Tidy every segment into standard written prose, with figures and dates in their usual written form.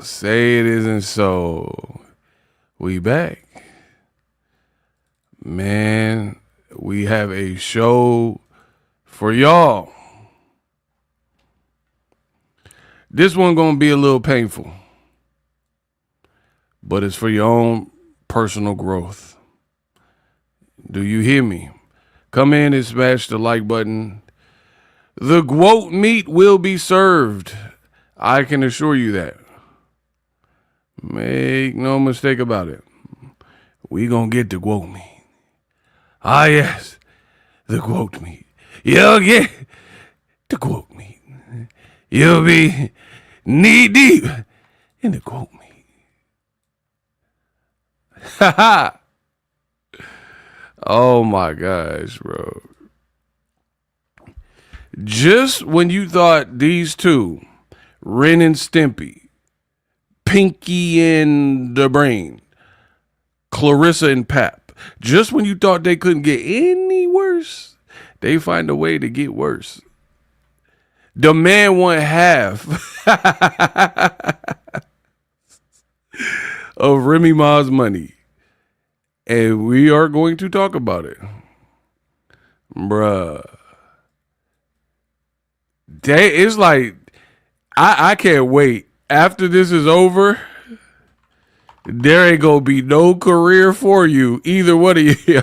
Say it isn't so. We back. Man, we have a show for y'all. This one gonna be a little painful, but it's for your own personal growth. Do you hear me? Come in and smash the like button. The goat meat will be served. I can assure you that. Make no mistake about it. We gonna get the goat meat. Ah, yes, the goat meat. You'll get the goat meat. You'll be knee deep in the goat meat. Ha ha. Oh my gosh, bro. Just when you thought these two, Ren and Stimpy, Pinky and the Brain, Claressa and Pap, just when you thought they couldn't get any worse, they find a way to get worse. The man want half of Remy Ma's money. And we are going to talk about it. Bruh. It's like, I can't wait. After this is over, there ain't gonna be no career for you. Either one of you.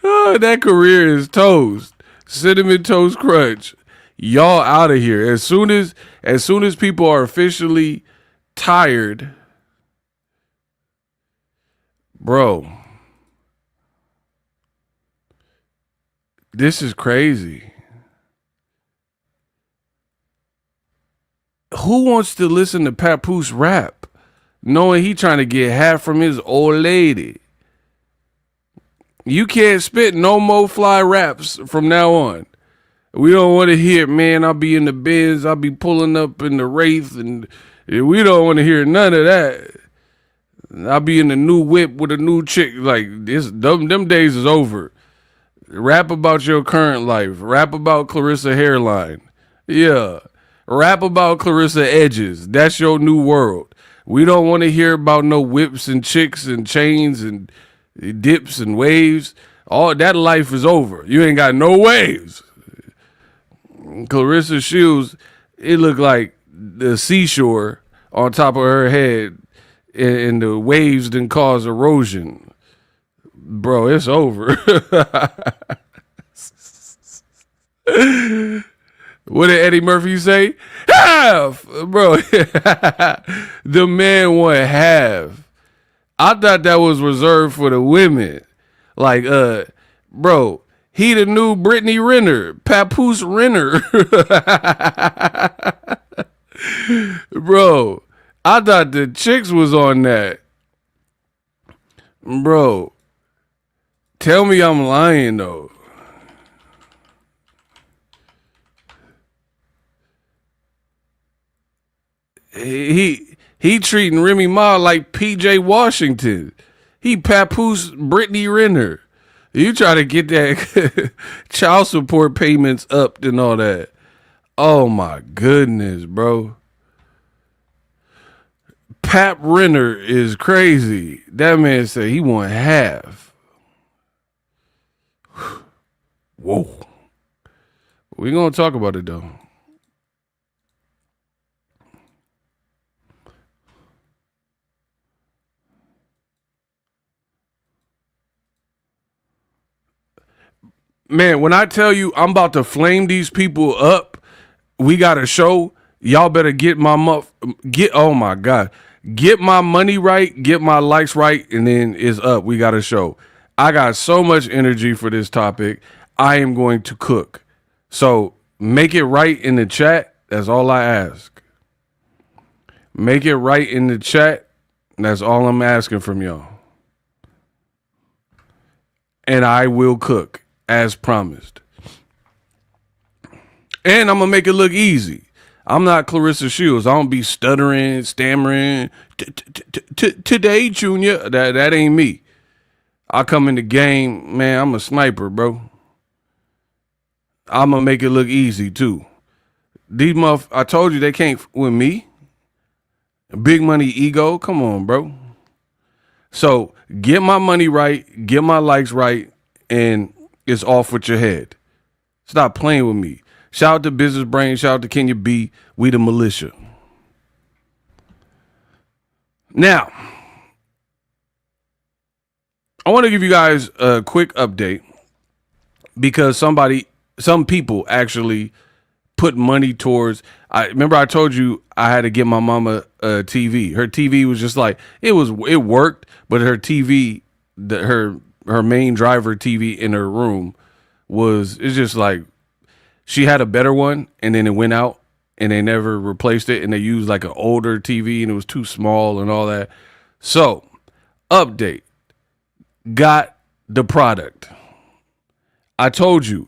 Oh, that career is toast. Cinnamon Toast Crunch. Y'all out of here. As soon as people are officially tired, bro, this is crazy. Who wants to listen to Papoose rap knowing he trying to get half from his old lady? You can't spit no more fly raps from now on. We don't want to hear, man, I'll be in the Benz, I'll be pulling up in the Wraith, and we don't want to hear none of that. I'll be in the new whip with a new chick. Like, them days is over. Rap about your current life. Rap about Claressa hairline. Yeah. Rap about Claressa edges. That's your new world. We don't want to hear about no whips and chicks and chains and dips and waves. All that life is over. You ain't got no waves. Claressa Shields, it looked like the seashore on top of her head, and the waves didn't cause erosion. Bro, it's over. What did Eddie Murphy say? Half! Bro, the man won half. I thought that was reserved for the women. Like, bro, he the new Brittany Renner. Papoose Renner. Bro, I thought the chicks was on that. Bro, tell me I'm lying, though. He treating Remy Ma like PJ Washington. He Papoose Brittany Renner. You try to get that child support payments up and all that. Oh my goodness, bro. Pap Renner is crazy. That man said he want half. Whoa. We're going to talk about it, though. Man, when I tell you I'm about to flame these people up, we got a show. Y'all better get my oh my God. Get my money right, get my likes right, and then it's up. We got a show. I got so much energy for this topic. I am going to cook. So make it right in the chat. That's all I ask. Make it right in the chat. That's all I'm asking from y'all. And I will cook, as promised. And I'm going to make it look easy. I'm not Claressa Shields. I don't be stuttering, stammering. Today, Junior. That ain't me. I come in the game, man, I'm a sniper, bro. I'm going to make it look easy, too. I told you they can't with me. Big money ego. Come on, bro. So get my money right, get my likes right, and it's off with your head. Stop playing with me. Shout out to Business Brain. Shout out to Kenya B. We the militia. Now, I want to give you guys a quick update because some people actually put money towards. I remember I told you I had to get my mama a TV. Her TV was just like it worked, but her TV, her main driver TV in her room it's just like she had a better one and then it went out and they never replaced it and they used like an older TV and it was too small and all that. So, update. Got the product. I told you,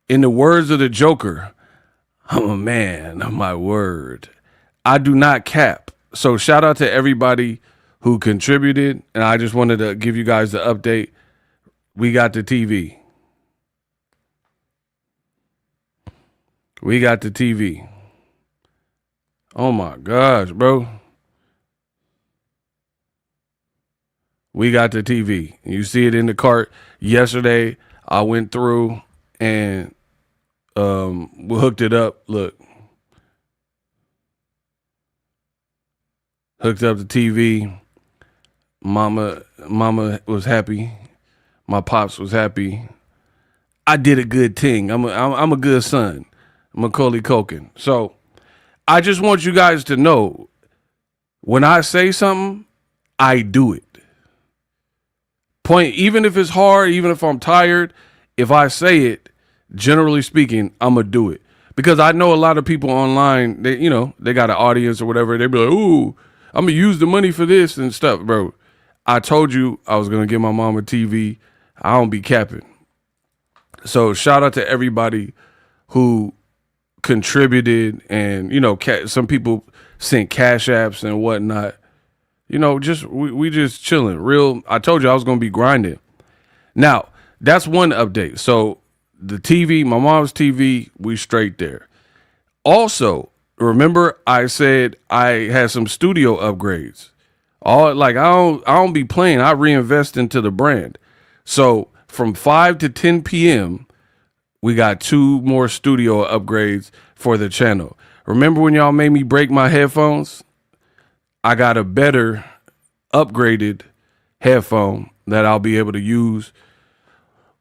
in the words of the Joker, I'm a man of my word. I do not cap. So shout out to everybody who contributed. And I just wanted to give you guys the update. We got the TV. We got the TV. Oh my gosh, bro. We got the TV. You see it in the cart. Yesterday, I went through and we hooked it up. Look. Hooked up the TV. Mama was happy. My pops was happy. I did a good thing. I'm a good son. Macaulay Culkin. So I just want you guys to know when I say something, I do it. Point, even if it's hard, even if I'm tired, if I say it, generally speaking, I'm going to do it. Because I know a lot of people online, they got an audience or whatever. They be like, ooh, I'm going to use the money for this and stuff, bro. I told you I was going to get my mom a TV. I don't be capping. So shout out to everybody who contributed and, some people sent cash apps and whatnot. We just chilling. Real, I told you I was going to be grinding. Now, that's one update. So the TV, my mom's TV, we straight there. Also, remember I said I had some studio upgrades. I don't be playing. I reinvest into the brand. So from 5 to 10 p.m., we got 2 more studio upgrades for the channel. Remember when y'all made me break my headphones? I got a better upgraded headphone that I'll be able to use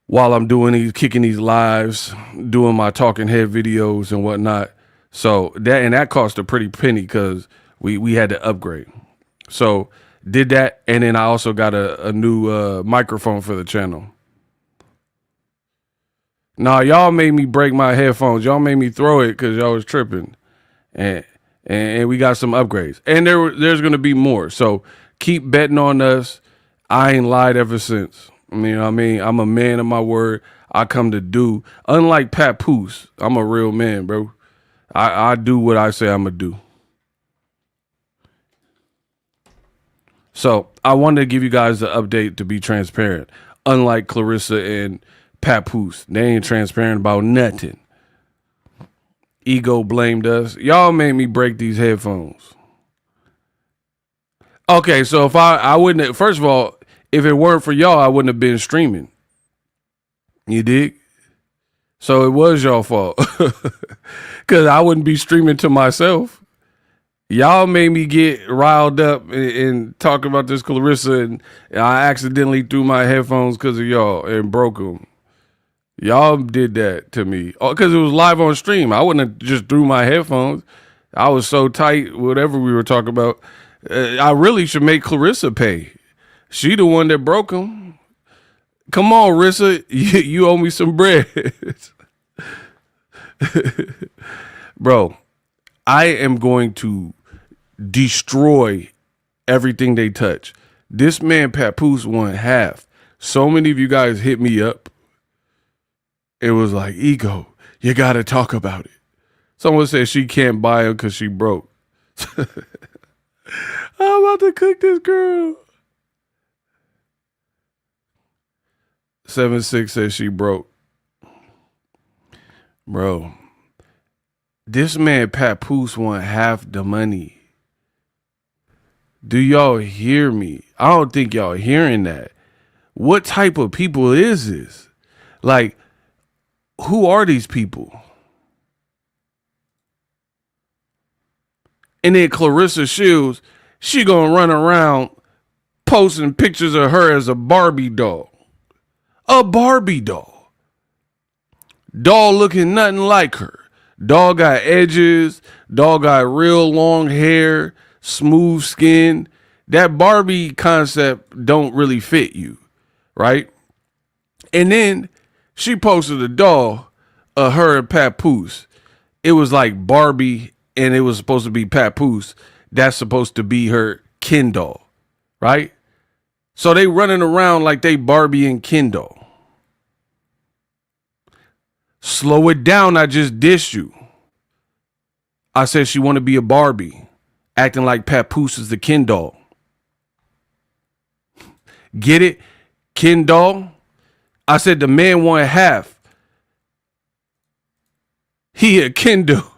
while I'm kicking these lives, doing my talking head videos and whatnot. So that cost a pretty penny because we had to upgrade. So did that, and then I also got a new microphone for the channel. Nah, y'all made me break my headphones. Y'all made me throw it because y'all was tripping. And we got some upgrades. And there's going to be more. So keep betting on us. I ain't lied ever since. You know what I mean? I'm a man of my word. I come to do. Unlike Papoose, I'm a real man, bro. I do what I say I'm going to do. So I wanted to give you guys the update to be transparent. Unlike Claressa and Papoose, they ain't transparent about nothing. Ego blamed us. Y'all made me break these headphones. Okay, so if I wouldn't have, first of all, if it weren't for y'all, I wouldn't have been streaming. You dig? So it was y'all fault. Because I wouldn't be streaming to myself. Y'all made me get riled up and talk about this Claressa, and I accidentally threw my headphones because of y'all and broke them. Y'all did that to me because it was live on stream. I wouldn't have just threw my headphones. I was so tight, whatever we were talking about. I really should make Claressa pay. She the one that broke them. Come on, Rissa, you owe me some bread. Bro, I am going to destroy everything they touch. This man Papoose won half. So many of you guys hit me up. It was like, Ego, you got to talk about it. Someone said she can't buy them because she broke. I'm about to cook this girl. 7-6 says she broke. Bro, This man Papoose want half the money. Do y'all hear me? I don't think y'all hearing that. What type of people is this? Like, who are these people? And then Claressa Shields, she gonna run around posting pictures of her as a Barbie doll. A Barbie doll. Doll looking nothing like her. Doll got edges. Doll got real long hair, smooth skin. That Barbie concept don't really fit you, right? And then she posted a doll of her and Papoose. It was like Barbie and it was supposed to be Papoose. That's supposed to be her Ken doll, right? So they running around like they Barbie and Ken doll. Slow it down, I just dissed you. I said she want to be a Barbie, acting like Papoose is the Ken doll. Get it? Ken doll? I said the man want half. He a Ken doll.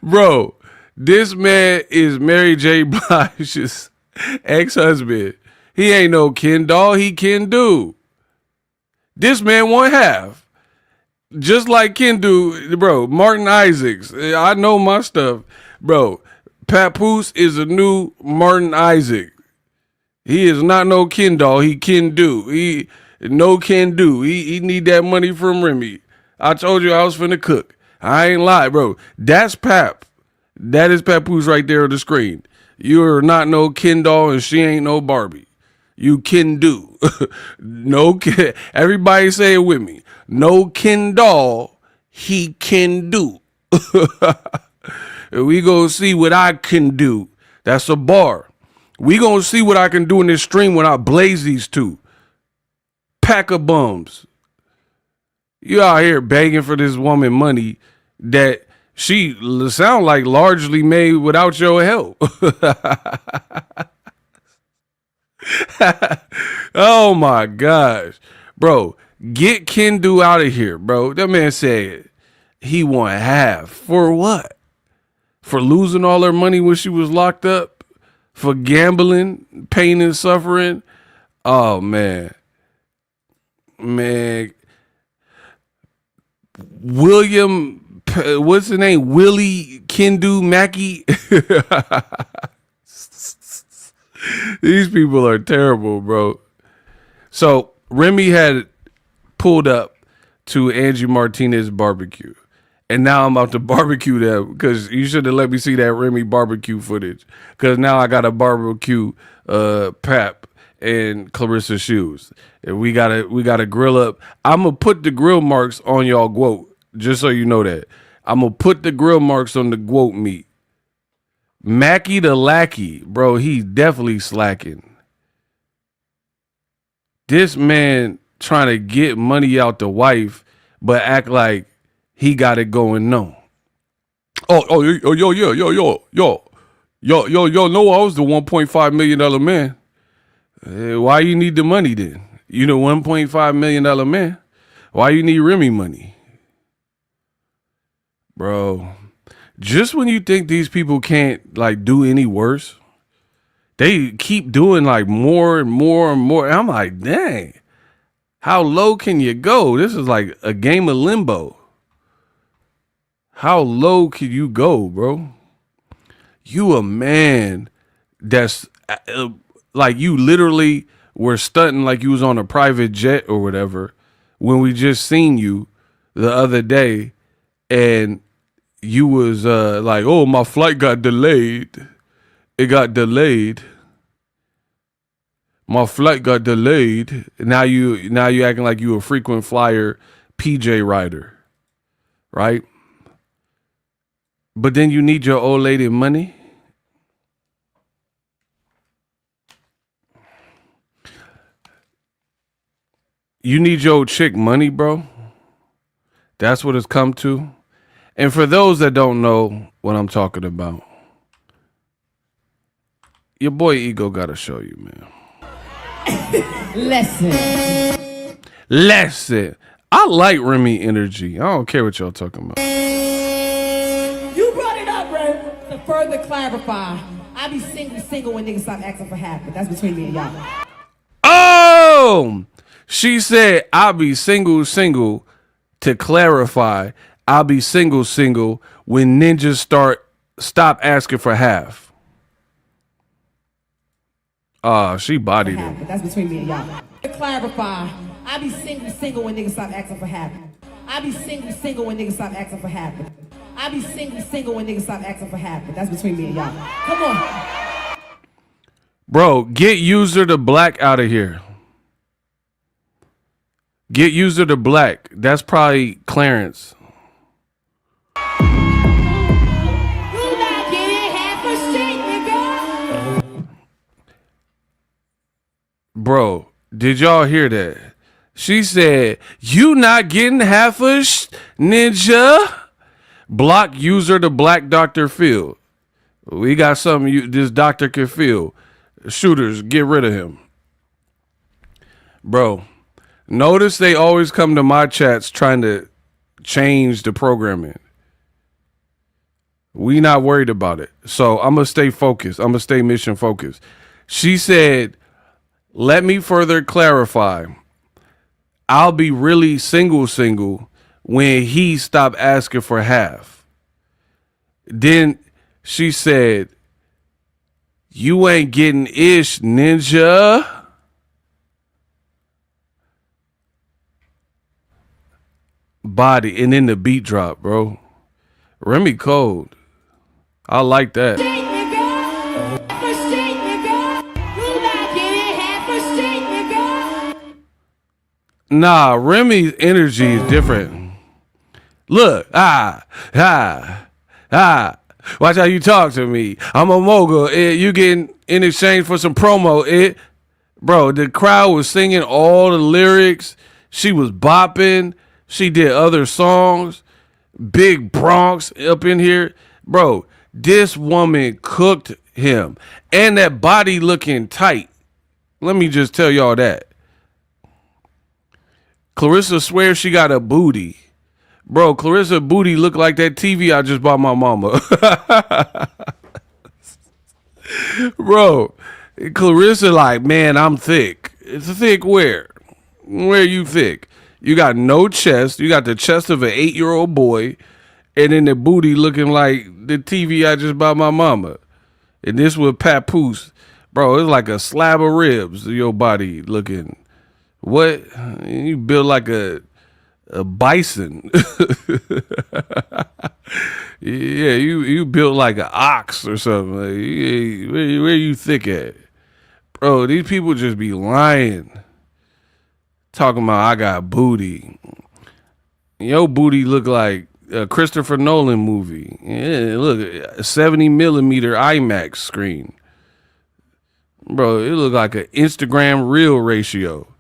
Bro, this man is Mary J. Blige's ex-husband. He ain't no Ken doll, he Ken do. This man want half. Just like Ken do, bro. Martin Isaacs. I know my stuff. Bro, Papoose is a new Martin Isaac. He is not no Ken doll. He Ken do. He no Ken do. He need that money from Remy. I told you I was finna cook. I ain't lie, bro. That's Pap. That is Papoose right there on the screen. You are not no Ken doll and she ain't no Barbie. You can do. No Ken. Everybody say it with me. No Ken doll, he can do. We gonna see what I can do. That's a bar. We gonna see what I can do in this stream when I blaze these two. Pack of bums. You out here begging for this woman money that she sound like largely made without your help. Oh my gosh. Bro, get Kendu out of here, bro. That man said he want half. For what? For losing all her money when she was locked up? For gambling, pain and suffering? Oh man. Man. William, what's his name? Willie Kendu Mackey. These people are terrible, bro. So Remy had pulled up to Angie Martinez's barbecue. And now I'm about to barbecue them because you should have let me see that Remy barbecue footage. Because now I got a barbecue Pap and Claressa Shields. And we gotta grill up. I'm gonna put the grill marks on y'all quote, just so you know that. I'm gonna put the grill marks on the quote meat. Mackie the lackey, bro, he's definitely slacking. This man trying to get money out the wife, but act like he got it going on. Yo, no, I was the $1.5 million man. Why you need the money then? You the $1.5 million man. Why you need Remy money? Bro, just when you think these people can't like do any worse, they keep doing like more and more and more. And I'm like, dang, how low can you go? This is like a game of limbo. How low can you go, bro? You a man that's like you literally were stunting like you was on a private jet or whatever when we just seen you the other day and you was like, oh, my flight got delayed. It got delayed. My flight got delayed. Now you acting like you a frequent flyer PJ rider, right? But then you need your old lady money. You need your chick money, bro. That's what it's come to. And for those that don't know what I'm talking about, your boy Ego got to show you, man. Lesson. I like Remy energy. I don't care what y'all talking about. You brought it up, bro. To further clarify, I be single when niggas stop asking for half, but that's between me and y'all. Oh, she said I'll be single. To clarify, I'll be single when ninjas stop asking for half. She bodied him. But that's between me and y'all. To clarify, I be single when niggas stop asking for half. I be single when niggas stop asking for half. I be single when niggas stop asking for half, but that's between me and y'all. Come on. Bro, get user to black out of here. Get user to black. That's probably Clarence. You not getting half a shit, nigga. Bro, did y'all hear that? She said, you not getting half a ninja. Block user to black Dr. Phil. We got something this doctor can feel. Shooters, get rid of him. Bro, notice they always come to my chats trying to change the programming. We not worried about it. So I'm going to stay focused. I'm going to stay mission focused. She said, let me further clarify. I'll be really single when he stopped asking for half. Then she said, you ain't getting ish, ninja. Body, and then the beat drop, bro. Remy cold. I like that. Nah, Remy's energy is different. Look, watch how you talk to me. I'm a mogul. You getting in exchange for some promo. Bro, the crowd was singing all the lyrics. She was bopping. She did other songs. Big Bronx up in here. Bro, this woman cooked him. And that body looking tight. Let me just tell y'all that. Claressa swears she got a booty. Bro, Claressa booty look like that TV I just bought my mama. Bro, Claressa like, man, I'm thick. It's thick where? Where you thick? You got no chest. You got the chest of an 8-year-old boy. And then the booty looking like the TV I just bought my mama. And this with Papoose. Bro, it's like a slab of ribs. Your body looking. What? You built like a bison. Yeah, you built like an ox or something. Like, where you thick at? Bro, these people just be lying. Talking about I got booty. Your booty look like a Christopher Nolan movie. Yeah, look, a 70 millimeter IMAX screen. Bro, it look like an Instagram reel ratio.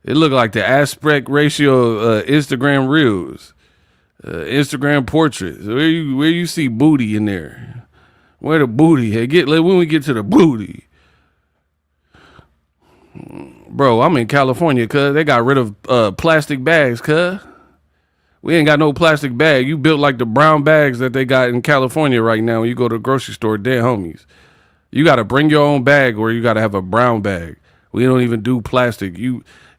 It look like the aspect ratio of Instagram reels, Instagram portraits. Where you see booty in there? Where the booty? Hey, when we get to the booty, bro. I'm in California, cuz they got rid of plastic bags, cuz we ain't got no plastic bag. You built like the brown bags that they got in California right now. When you go to the grocery store, dead homies. You got to bring your own bag, or you got to have a brown bag. We don't even do plastic.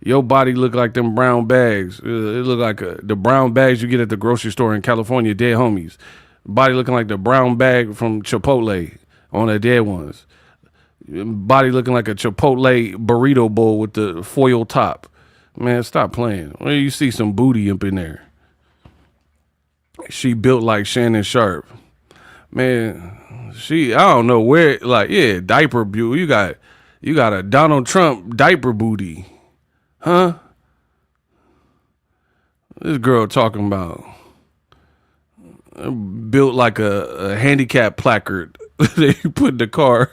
Your body look like them brown bags. It look like the brown bags you get at the grocery store in California, dead homies. Body looking like the brown bag from Chipotle on the dead ones. Body looking like a Chipotle burrito bowl with the foil top. Man, stop playing. Where you see some booty up in there? She built like Shannon Sharp. Man, I don't know where, like, yeah, diaper beauty. You got a Donald Trump diaper booty. Huh? This girl talking about built like a handicap placard that you put in the car.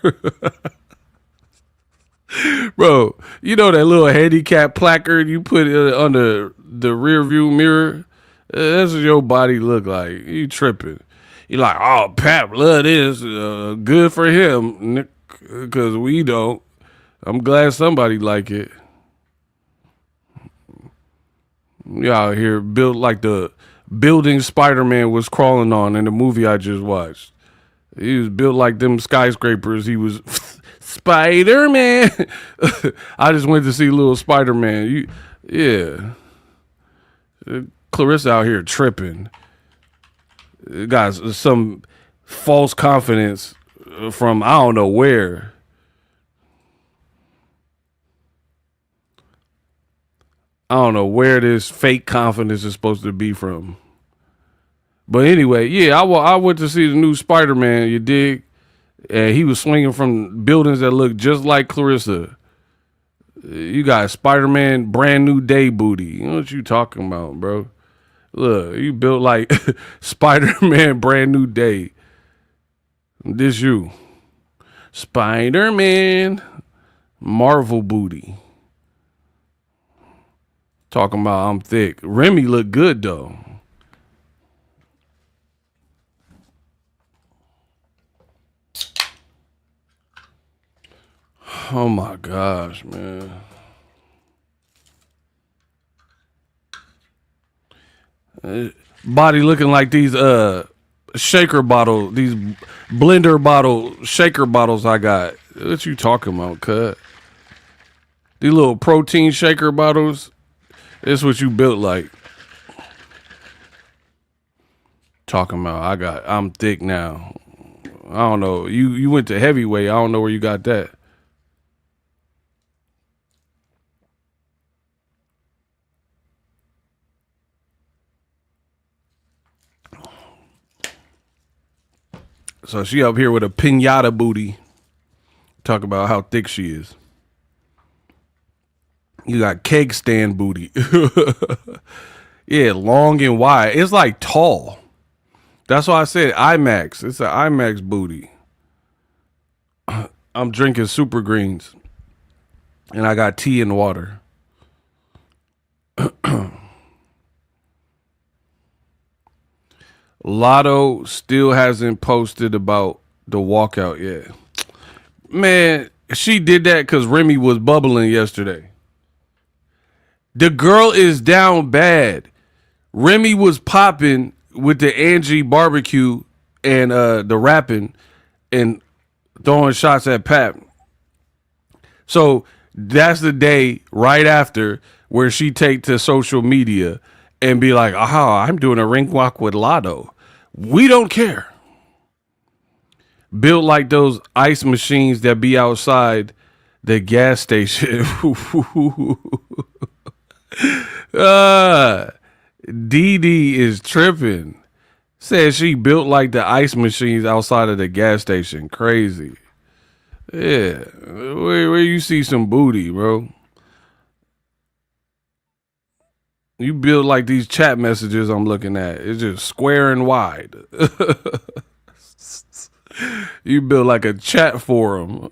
Bro, you know that little handicap placard you put on the rear view mirror? That's what your body look like. You tripping. You like, oh, Pap, love this. Good for him. Because we don't. I'm glad somebody like it. You out here built like the building Spider-Man was crawling on in the movie I just watched. He was built like them skyscrapers. He was Spider-Man. I just went to see little Spider-Man. Yeah. Claressa out here tripping. Got some false confidence from I don't know where. I don't know where this fake confidence is supposed to be from. But anyway, yeah, I went to see the new Spider-Man, you dig? And he was swinging from buildings that look just like Claressa. You got Spider-Man brand new day booty. You know what you talking about, bro? Look, you built like Spider-Man brand new day. This you. Spider-Man Marvel booty. Talking about I'm thick. Remy look good though. Oh my gosh, man. Body looking like these shaker bottle, these blender bottle shaker bottles I got. What you talking about, cut? These little protein shaker bottles. This what you built like. Talking about I'm thick now. I don't know. You went to heavyweight. I don't know where you got that. So she up here with a pinata booty. Talk about how thick she is. You got keg stand booty. Yeah, long and wide. It's like tall. That's why I said IMAX. It's an IMAX booty. I'm drinking super greens. And I got tea and water. Lotto still hasn't posted about the walkout yet. Man, she did that because Remy was bubbling yesterday. The girl is down bad. Remy was popping with the Angie barbecue and the rapping and throwing shots at Pap. So that's the day right after where she take to social media and be like, I'm doing a ring walk with Lotto. We don't care. Built like those ice machines that be outside the gas station. Dee is tripping. Says she built like the ice machines outside of the gas station. Crazy. Yeah. Where you see some booty, bro? You build like these chat messages I'm looking at. It's just square and wide. You build like a chat forum.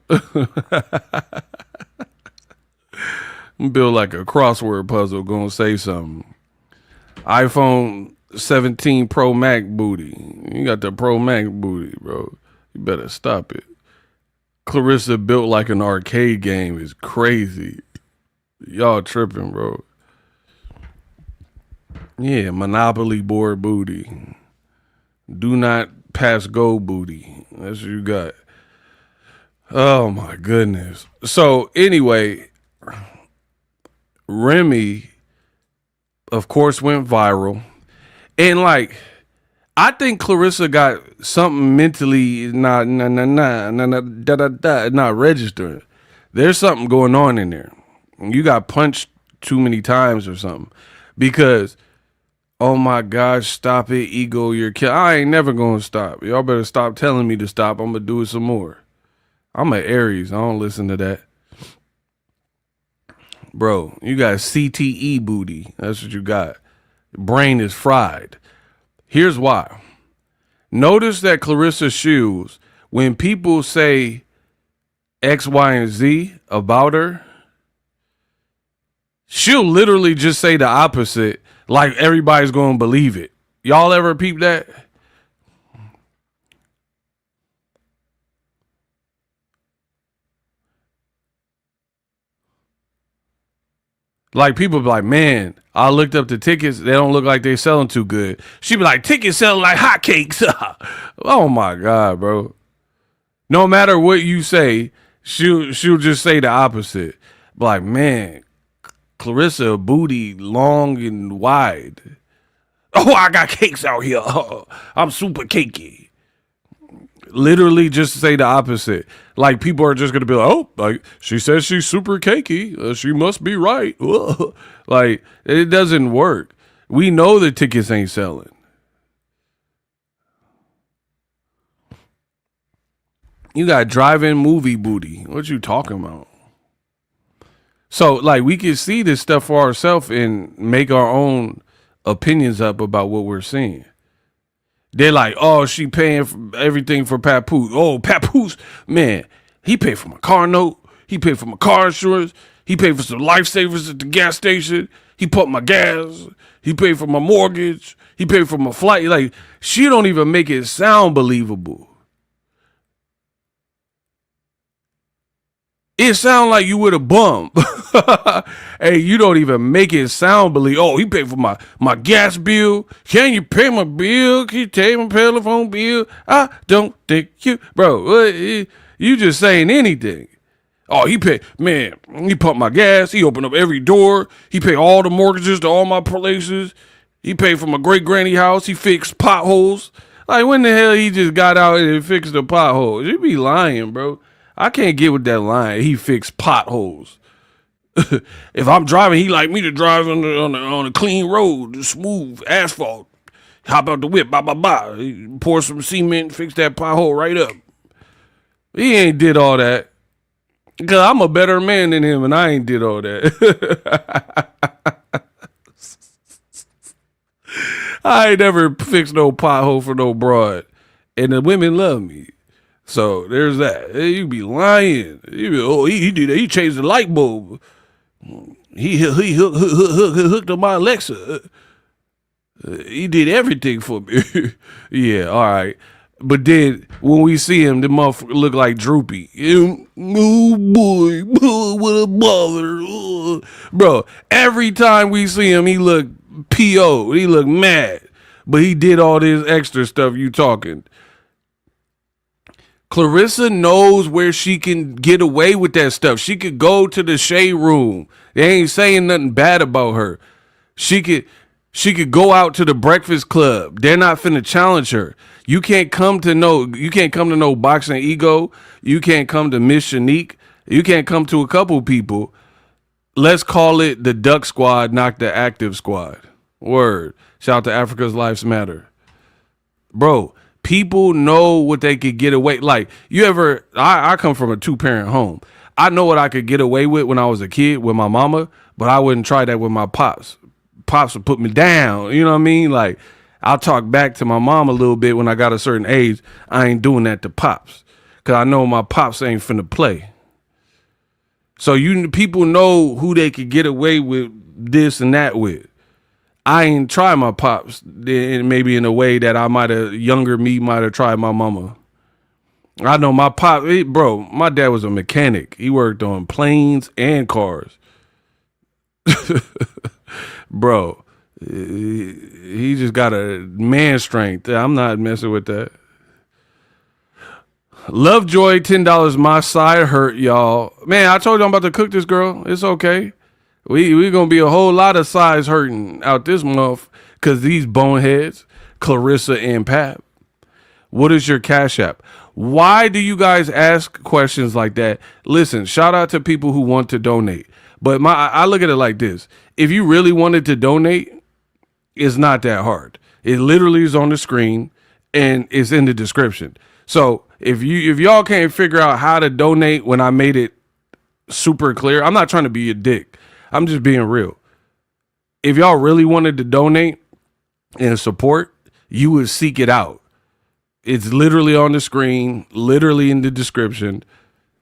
Build like a crossword puzzle. Gonna say something. iPhone 17 Pro Max booty. You got the Pro Max booty, bro. You better stop it. Claressa built like an arcade game is crazy. Y'all tripping, bro. Yeah, Monopoly board booty. Do not pass go booty. That's what you got. Oh my goodness. So anyway, Remy, of course, went viral. And like, I think Claressa got something mentally not registering. There's something going on in there. You got punched too many times or something. Because oh my gosh, stop it, ego, you're killing. I ain't never gonna stop. Y'all better stop telling me to stop. I'm gonna do it some more. I'm an Aries. I don't listen to that. Bro, you got CTE booty. That's what you got. Brain is fried. Here's why. Notice that Claressa Shields, when people say X, Y, and Z about her, she'll literally just say the opposite. Like everybody's going to believe it. Y'all ever peep that? Like, people be like, man, I looked up the tickets. They don't look like they selling too good. She be like, tickets selling like hotcakes. Oh, my God, bro. No matter what you say, she'll just say the opposite. Like, man, Claressa booty long and wide. Oh, I got cakes out here. I'm super cakey. Literally just say the opposite. Like, people are just going to be like, oh, like, she says she's super cakey. She must be right. Like, it doesn't work. We know the tickets ain't selling. You got drive-in movie booty. What you talking about? So, like, we can see this stuff for ourselves and make our own opinions up about what we're seeing. They're like, oh, she paying for everything for Papoose. Oh, Papoose, man, he paid for my car note. He paid for my car insurance. He paid for some lifesavers at the gas station. He put my gas. He paid for my mortgage. He paid for my flight. Like, she don't even make it sound believable. It sound like you with a bum. Hey, you don't even make it sound believable. Oh, he paid for my gas bill. Can you pay my bill? Can you pay my telephone bill? I don't think you. Bro, you just saying anything. Oh, he paid. Man, he pumped my gas. He opened up every door. He paid all the mortgages to all my places. He paid for my great-granny house. He fixed potholes. Like, when the hell he just got out and fixed the potholes? You be lying, bro. I can't get with that line. He fixed potholes. If I'm driving, he like me to drive on a clean road, smooth asphalt. Hop out the whip, He pour some cement, fix that pothole right up. He ain't did all that. Cause I'm a better man than him, and I ain't did all that. I ain't never fixed no pothole for no broad, and the women love me. So there's that. You be lying. You be, oh, he did that. He changed the light bulb. He hooked up my Alexa. He did everything for me. Yeah, all right. But then when we see him, the motherfucker look like droopy. Oh boy, what a bother. Bro, every time we see him, he look P.O. He look mad. But he did all this extra stuff you talking. Claressa knows where she can get away with that stuff. She could go to the shade room. They ain't saying nothing bad about her. She could go out to the Breakfast Club. They're not finna challenge her. You can't come to no Boxingego. You can't come to Miss Shanique. You can't come to a couple people. Let's call it the Duck Squad, not the Active Squad. Word. Shout out to Africa's Lives Matter. Bro, people know what they could get away. Like, I come from a 2-parent home. I know what I could get away with when I was a kid with my mama, but I wouldn't try that with my pops. Pops would put me down. You know what I mean? Like, I'll talk back to my mom a little bit when I got a certain age. I ain't doing that to pops because I know my pops ain't finna play. So people know who they could get away with this and that with. I ain't try my pops maybe in a way that younger me might have tried my mama. I know my my dad was a mechanic. He worked on planes and cars. Bro, he just got a man strength. I'm not messing with that. Lovejoy, $10. My side hurt, y'all. Man, I told you I'm about to cook this girl. It's okay. We gonna be a whole lot of sides hurting out this month because these boneheads, Claressa and Pap. What is your Cash App? Why do you guys ask questions like that? Listen, shout out to people who want to donate. But I look at it like this. If you really wanted to donate, it's not that hard. It literally is on the screen and it's in the description. So if y'all can't figure out how to donate when I made it super clear, I'm not trying to be a dick. I'm just being real. If y'all really wanted to donate and support, you would seek it out. It's literally on the screen, literally in the description.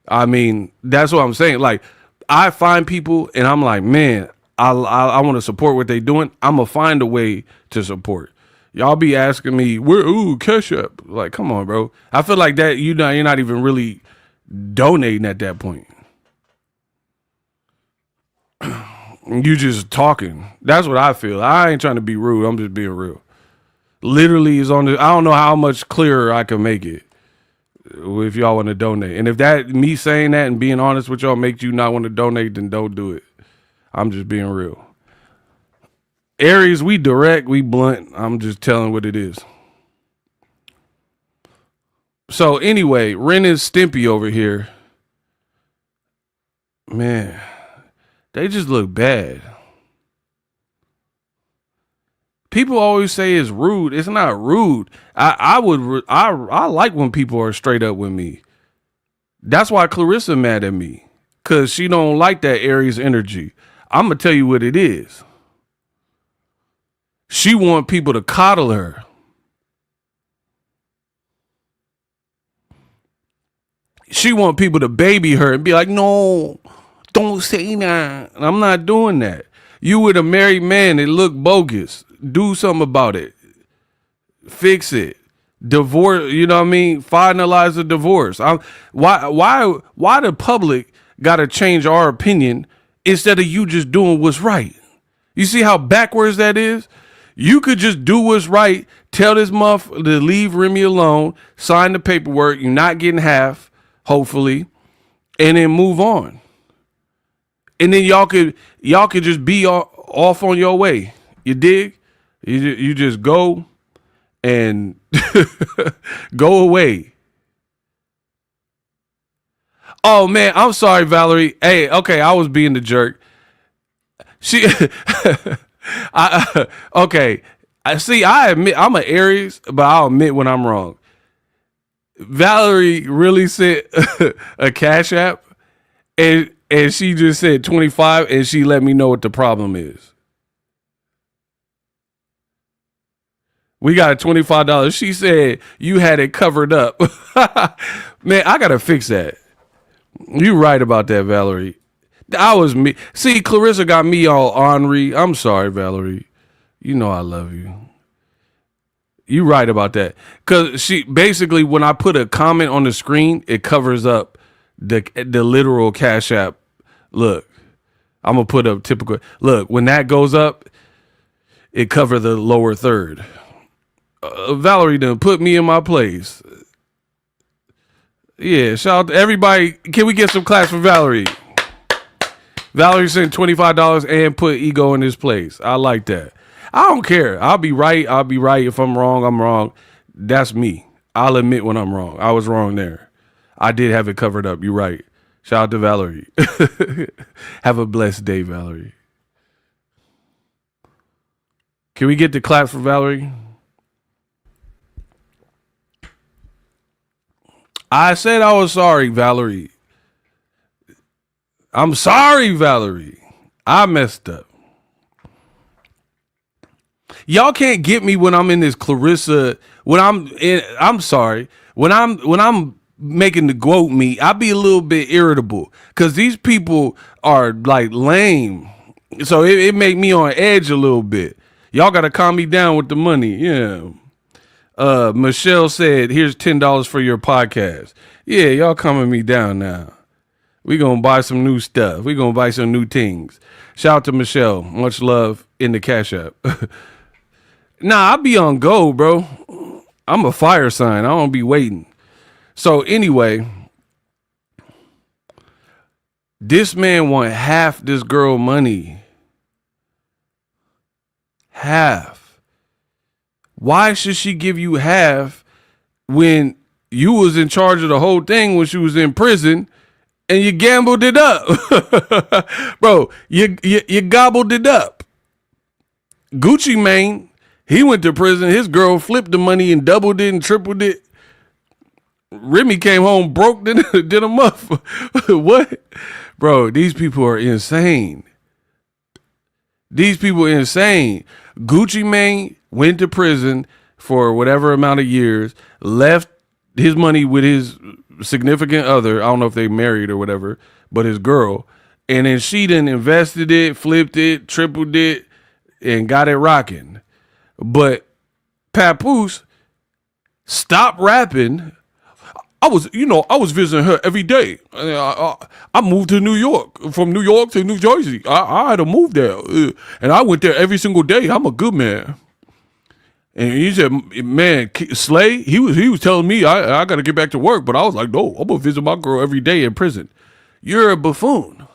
I mean, that's what I'm saying. Like, I find people and I'm like, man, I want to support what they doing. I'm going to find a way to support. Y'all be asking me, Cash App. Like, come on, bro. I feel like that you're not even really donating at that point. You just talking. That's what I feel. I ain't trying to be rude. I'm just being real. Literally is on the. I don't know how much clearer I can make it if y'all want to donate. And if that me saying that and being honest with y'all makes you not want to donate, then don't do it. I'm just being real. Aries, we direct, we blunt. I'm just telling what it is. So anyway, Ren and Stimpy over here. Man, they just look bad. People always say it's rude. It's not rude. I like when people are straight up with me. That's why Claressa mad at me, cause she don't like that Aries energy. I'm gonna tell you what it is. She want people to coddle her. She want people to baby her and be like, no, don't say that. And I'm not doing that. You with a married man that look bogus. Do something about it. Fix it. Divorce, you know what I mean? Finalize the divorce. Why the public gotta change our opinion instead of you just doing what's right? You see how backwards that is? You could just do what's right, tell this muff to leave Remy alone, sign the paperwork, you're not getting half, hopefully, and then move on. And then y'all could just be off on your way. You dig? You just go and go away. Oh man, I'm sorry, Valerie. Hey, okay, I was being the jerk. Okay. I admit I'm an Aries, but I'll admit when I'm wrong. Valerie really sent a Cash App and she just said 25 and she let me know what the problem is. We got $25. She said you had it covered up. Man, I gotta fix that. You right about that, Valerie. I was me. See, Claressa got me all ornery. I'm sorry, Valerie. You know I love you. You right about that. Cause she basically, when I put a comment on the screen, it covers up the literal Cash App. Look, I'm gonna put up typical. Look, when that goes up, it cover the lower third. Valerie done put me in my place. Yeah, shout out to everybody. Can we get some claps for Valerie? Valerie sent $25 and put ego in his place. I like that. I don't care. I'll be right. If I'm wrong, I'm wrong. That's me. I'll admit when I'm wrong. I was wrong there. I did have it covered up. You're right. Shout out to Valerie. Have a blessed day, Valerie. Can we get the claps for Valerie? I said I was sorry, Valerie. I'm sorry, Valerie. I messed up. Y'all can't get me when I'm in this Claressa. I'm sorry. When I'm making the goat meat, I be a little bit irritable because these people are like lame. So it make me on edge a little bit. Y'all got to calm me down with the money. Yeah. Michelle said, here's $10 for your podcast. Yeah, y'all calming me down now. We gonna buy some new stuff. We gonna buy some new things. Shout out to Michelle. Much love in the Cash App. Nah, I be on go, bro. I'm a fire sign. I don't be waiting. So anyway, this man want half this girl money. Half. Why should she give you half when you was in charge of the whole thing when she was in prison and you gambled it up? Bro, you gobbled it up. Gucci Mane, he went to prison. His girl flipped the money and doubled it and tripled it. Remy came home broke, did a muff. What? Bro, these people are insane. These people are insane. Gucci Mane went to prison for whatever amount of years, left his money with his significant other. I don't know if they married or whatever, but his girl. And then she then invested it, flipped it, tripled it, and got it rocking. But Papoose stopped rapping. I was visiting her every day. I moved to New York, from New York to New Jersey. I had to move there, and I went there every single day. I'm a good man. And he said, man, Slay, he was telling me I got to get back to work, but I was like, no, I'm gonna visit my girl every day in prison. You're a buffoon.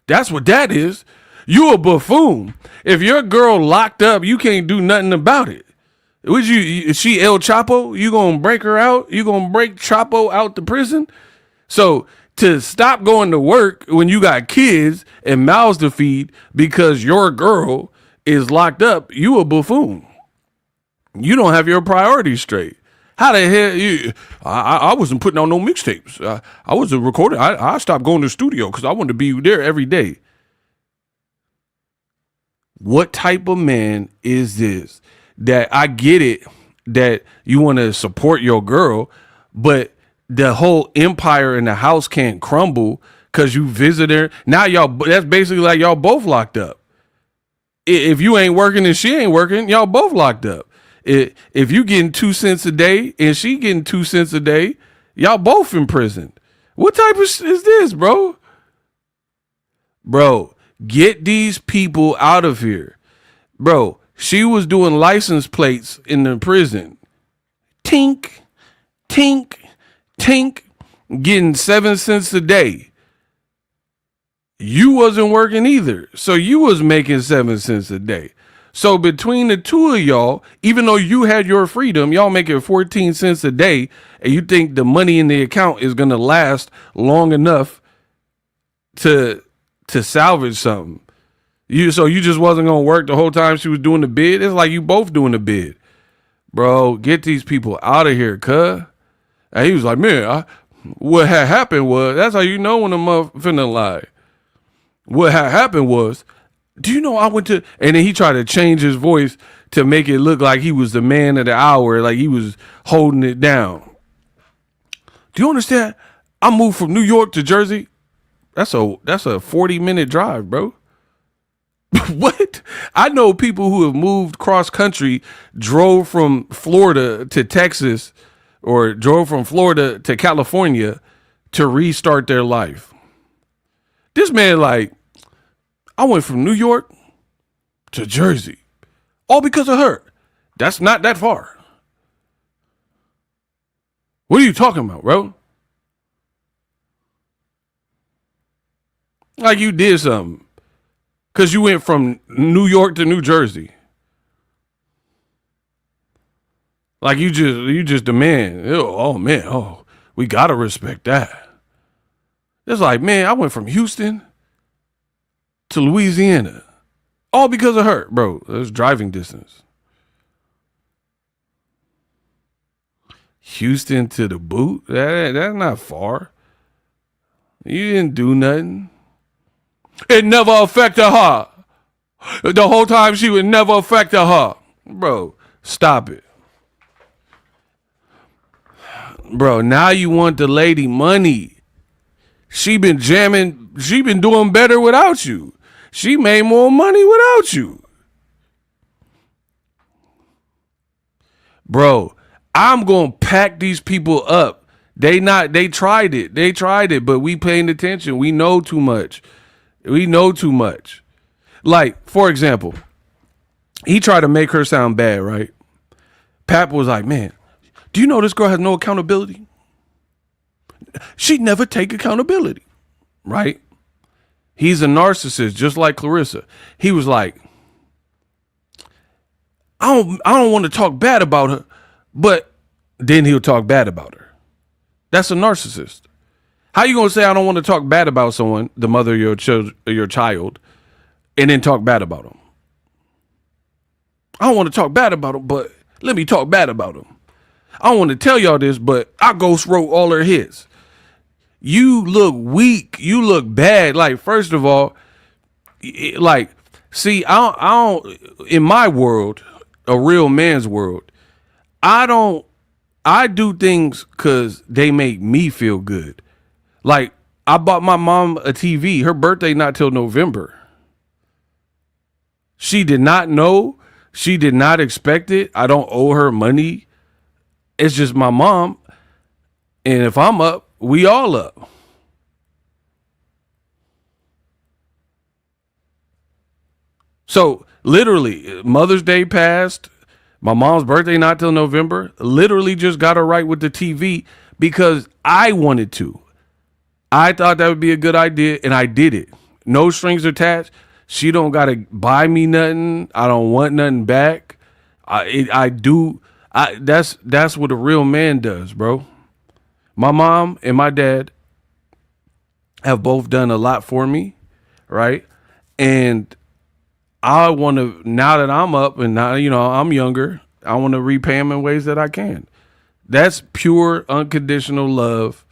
That's what that is. You a buffoon. If your girl locked up, you can't do nothing about it. Would you? Is she El Chapo? You gonna break her out? You gonna break Chapo out the prison? So to stop going to work when you got kids and mouths to feed because your girl is locked up, you a buffoon. You don't have your priorities straight. How the hell you? I wasn't putting on no mixtapes. I wasn't recording. I stopped going to the studio because I wanted to be there every day. What type of man is this? That I get it that you want to support your girl, but the whole empire in the house can't crumble because you visit her. Now y'all, that's basically like y'all both locked up. If you ain't working and she ain't working, y'all both locked up. If you getting 2 cents a day and she getting 2 cents a day, y'all both in prison. What type of is this, bro? Bro, get these people out of here. Bro, she was doing license plates in the prison. Tink, tink, tink, getting 7 cents a day. You wasn't working either. So you was making 7 cents a day. So between the two of y'all, even though you had your freedom, y'all making 14 cents a day, and you think the money in the account is gonna last long enough to salvage something. So you just wasn't gonna work the whole time she was doing the bid. It's like you both doing the bid, bro. Get these people out of here, cuz. And he was like, man, what had happened was, that's how you know when a mother finna lie. What had happened was, do you know I went to, and then he tried to change his voice to make it look like he was the man of the hour, like he was holding it down. Do you understand? I moved from New York to Jersey. That's a 40-minute drive, bro. What? I know people who have moved cross country, drove from Florida to Texas, or drove from Florida to California to restart their life. This man, like, I went from New York to Jersey, all because of her. That's not that far. What are you talking about, bro? Like you did something. Because you went from New York to New Jersey. Like you just the man. Oh man, we gotta respect that. It's like, man, I went from Houston to Louisiana, all because of her, bro. That's driving distance. Houston to the boot, that's not far. You didn't do nothing. It never affected her. The whole time she would never affect her. Bro, stop it. Bro, now you want the lady money. She been jamming. She been doing better without you. She made more money without you. Bro, I'm going to pack these people up. They tried it, but we paying attention. We know too much. Like, for example, he tried to make her sound bad, right? Pap was like, man, do you know this girl has no accountability? She never take accountability, right? He's a narcissist, just like Claressa. He was like, I don't want to talk bad about her, but then he'll talk bad about her. That's a narcissist. How you gonna say I don't want to talk bad about someone, the mother of your child, and then talk bad about them? I don't want to talk bad about them, but let me talk bad about them. I don't want to tell y'all this, but I ghost wrote all her hits. You look weak. You look bad. Like, first of all, like, see, I don't, in my world, a real man's world, I do things because they make me feel good. Like, I bought my mom a TV. Her birthday not till November. She did not know. She did not expect it. I don't owe her money. It's just my mom. And if I'm up, we all up. So literally, Mother's Day passed. My mom's birthday not till November. Literally just got her right with the TV because I wanted to. I thought that would be a good idea, and I did it. No strings attached. She don't gotta buy me nothing. I don't want nothing back. That's what a real man does, bro. My mom and my dad have both done a lot for me, right? And I want to, now that I'm up and now, I'm younger, I want to repay them in ways that I can. That's pure unconditional love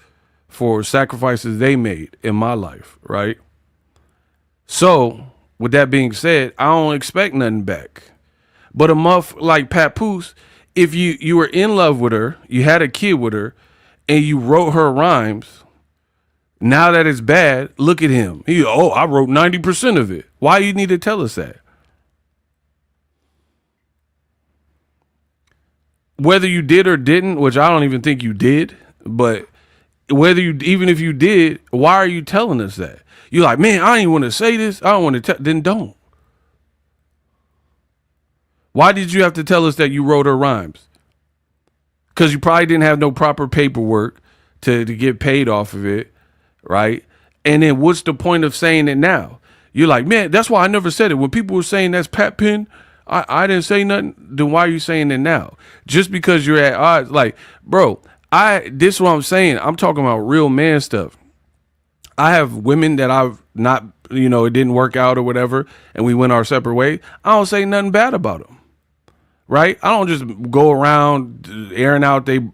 for sacrifices they made in my life, right? So, with that being said, I don't expect nothing back. But a muff like Papoose, if you were in love with her, you had a kid with her, and you wrote her rhymes, now that it's bad, look at him. I wrote 90% of it. Why you need to tell us that? Whether you did or didn't, which I don't even think you did, but even if you did, why are you telling us that? You're like, man, I ain't want to say this. I don't want to tell. Then don't. Why did you have to tell us that you wrote her rhymes? Because you probably didn't have no proper paperwork to get paid off of it, right? And then what's the point of saying it now? You're like, man, that's why I never said it. When people were saying that's Pat Penn, I didn't say nothing. Then why are you saying it now? Just because you're at odds. Like, bro, this is what I'm saying. I'm talking about real man stuff. I have women that I've not, it didn't work out or whatever, and we went our separate ways. I don't say nothing bad about them, right? I don't just go around airing out their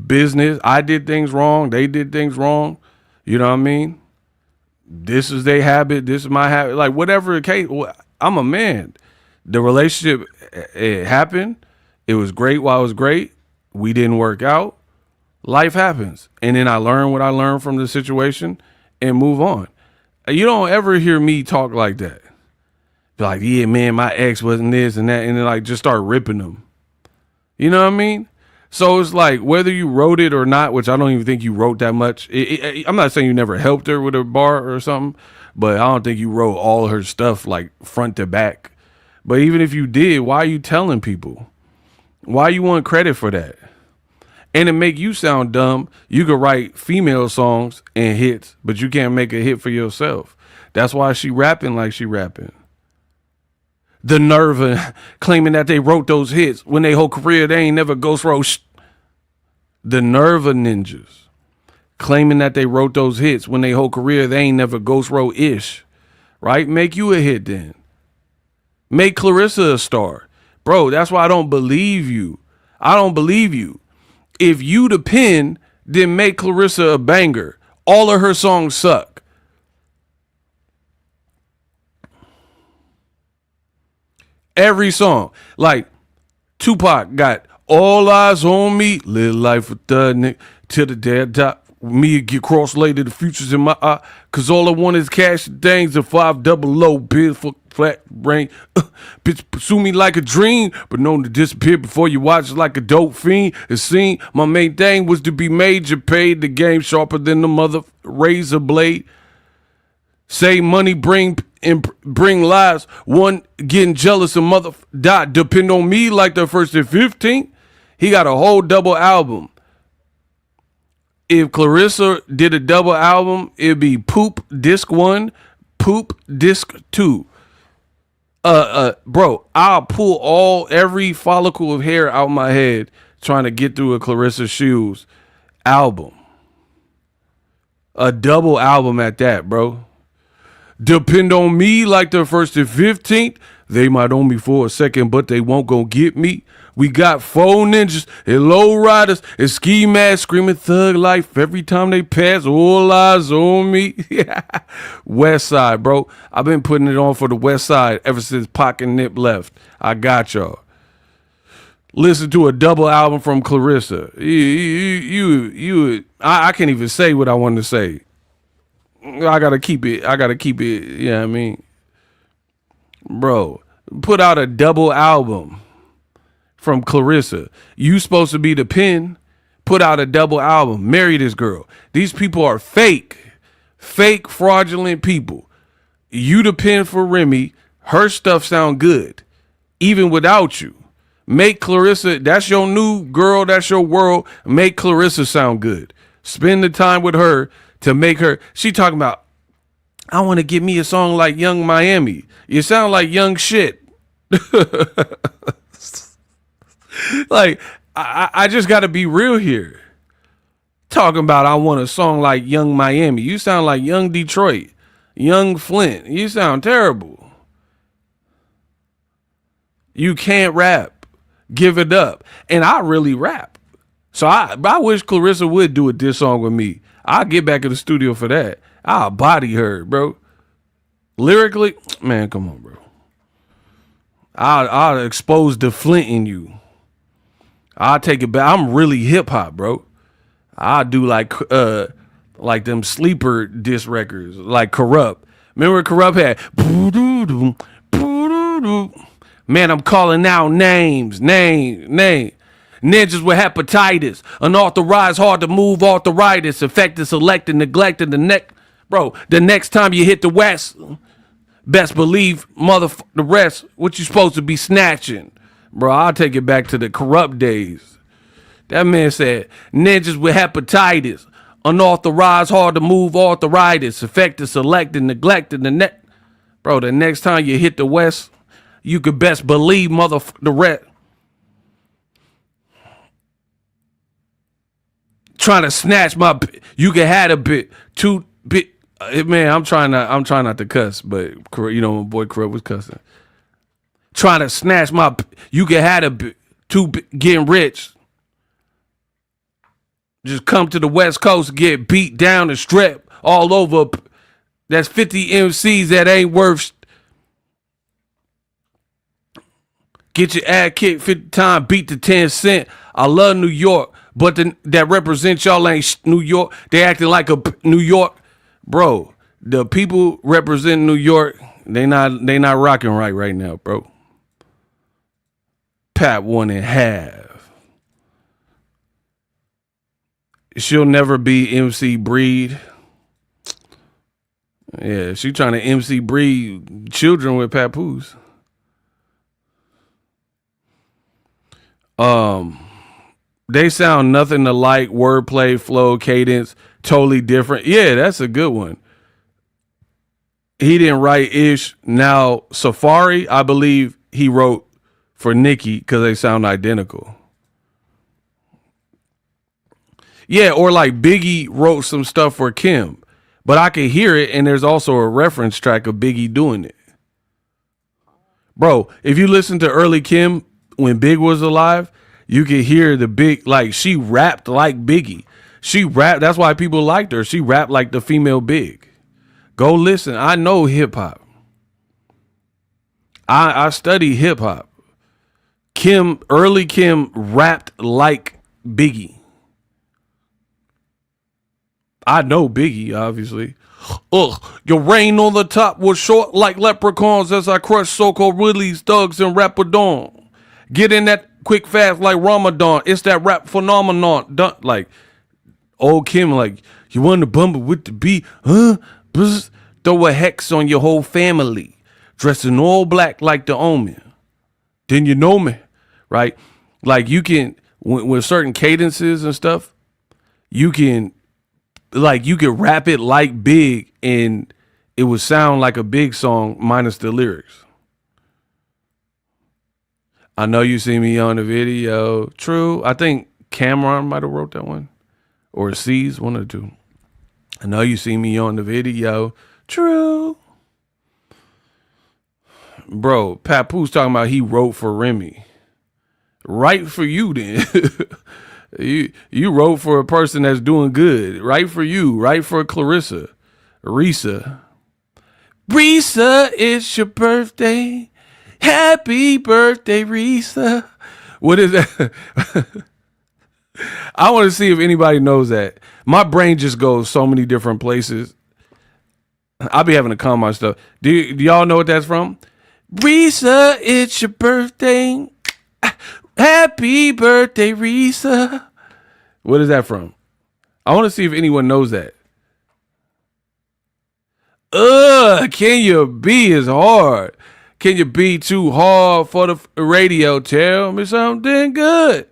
business. I did things wrong. They did things wrong. You know what I mean? This is their habit. This is my habit. Like, whatever the case, I'm a man. The relationship, it happened. It was great while it was great. We didn't work out. Life happens. And then I learned what I learned from the situation and move on. You don't ever hear me talk like that. Be like, yeah, man, my ex wasn't this and that. And then like just start ripping them. You know what I mean? So it's like whether you wrote it or not, which I don't even think you wrote that much. I'm not saying you never helped her with a bar or something, but I don't think you wrote all her stuff like front to back. But even if you did, why are you telling people? Why you want credit for that? And to make you sound dumb, you could write female songs and hits, but you can't make a hit for yourself. That's why she rapping like she rapping. The nerve of claiming that they wrote those hits when their whole career they ain't never ghost wrote. The nerve of ninjas claiming that they wrote those hits when their whole career they ain't never ghost wrote ish. Right? Make you a hit then. Make Claressa a star. Bro, that's why I don't believe you. I don't believe you. If you the pen, then make Claressa a banger. All of her songs suck. Every song. Like, Tupac got All Eyes on Me, Live Life with the Nick, till the dead top. Me get cross-laid to the futures in my eye. Cause all I want is cash and things and 500 bill for flat brain. Bitch, pursue me like a dream, but known to disappear before you watch like a dope fiend. It seemed my main thing was to be major paid. The game sharper than the mother razor blade. Say money bring lives. One getting jealous and mother die. Depend on me like the 1st and 15th. He got a whole double album. If Claressa did a double album, it'd be Poop Disc 1, Poop Disc 2. Bro, I'll pull every follicle of hair out my head trying to get through a Claressa Shields album. A double album at that, bro. Depend on me like the 1st and 15th. They might own me for a second, but they won't go get me. We got 4 ninjas and low riders and ski masks screaming thug life every time they pass. All eyes on me. West Side, bro. I've been putting it on for the West Side ever since Pac and Nip left. I got y'all. Listen to a double album from Claressa. I can't even say what I wanted to say. I gotta keep it. You know what I mean? Bro, put out a double album from Claressa. You supposed to be the pen. put out a double album, marry this girl. These people are fake, fraudulent people. You depend for Remy. Her stuff sound good, even without you. Make Claressa, that's your new girl, that's your world. Make Claressa sound good. Spend the time with her to make her. She talking about, I want to give me a song like Young Miami. You sound like young shit. Like, I just got to be real here. Talking about I want a song like Young Miami. You sound like Young Detroit, Young Flint. You sound terrible. You can't rap. Give it up. And I really rap. So I wish Claressa would do a diss song with me. I'll get back in the studio for that. I'll body her, bro. Lyrically, man, come on, bro. I'll expose the Flint in you. I'll take it back. I'm really hip hop, bro. I'll do like them sleeper diss records, like Corrupt. Remember Corrupt had man, I'm calling out names. Ninjas with hepatitis, unauthorized, hard to move, arthritis, affected, selected, neglected, bro, the next time you hit the West, best believe, the rest, what you supposed to be snatching? Bro, I'll take it back to the Corrupt days. That man said, ninjas with hepatitis, unauthorized, hard to move, arthritis, affected, selected, neglected, bro, the next time you hit the West, you could best believe, the rest. Trying to snatch my, you can have a bit, too bit. Man, I'm trying not to cuss, but you know, my boy Corrupt was cussing. Trying to snatch my, you can have a bit, too getting rich. Just come to the West Coast, get beat down and stripped all over. That's 50 MCs that ain't worth. Get your ass kicked 50 times, beat to 10 cent. I love New York, but that represents y'all ain't New York. They acting like a New York. Bro, the people representing New York, they not rocking right now, bro. Pap 1.5. She'll never be MC Breed. Yeah, she trying to MC Breed children with Papoose. They sound nothing alike. Wordplay, flow, cadence, totally different. Yeah, that's a good one. He didn't write Ish. Now, Safari, I believe he wrote for Nicki because they sound identical. Yeah, or like Biggie wrote some stuff for Kim, but I can hear it, and there's also a reference track of Biggie doing it. Bro, if you listen to early Kim when Big was alive, you could hear the Big, like she rapped like Biggie. She rapped, that's why people liked her. She rapped like the female Big. Go listen. I know hip hop. I study hip hop. Early Kim rapped like Biggie. I know Biggie, obviously. Your reign on the top was short like leprechauns as I crushed so-called Willies, thugs, and Rapadon. Get in that quick fast like Ramadan. It's that rap phenomenon. Done, like, old Kim, like, you want to bumble with the beat, huh? Bzz. Throw a hex on your whole family. Dressed in all black like the Omen. Then you know me, right? Like, you can, with certain cadences and stuff, you can rap it like Big and it would sound like a Big song minus the lyrics. I know you see me on the video. True. I think Cameron might have wrote that one. Or C's, one or two. I know you see me on the video. True. Bro, Papoose talking about he wrote for Remy. Right for you then. You wrote for a person that's doing good. Right for you. Right for Claressa. Risa, it's your birthday. Happy birthday, Risa. What is that? I want to see if anybody knows that. My brain just goes so many different places. I'll be having to calm my stuff. Do y'all know what that's from? Risa, it's your birthday. Happy birthday, Risa. What is that from? I want to see if anyone knows that. Kenya B is hard. Kenya B too hard for the radio. Tell me something good.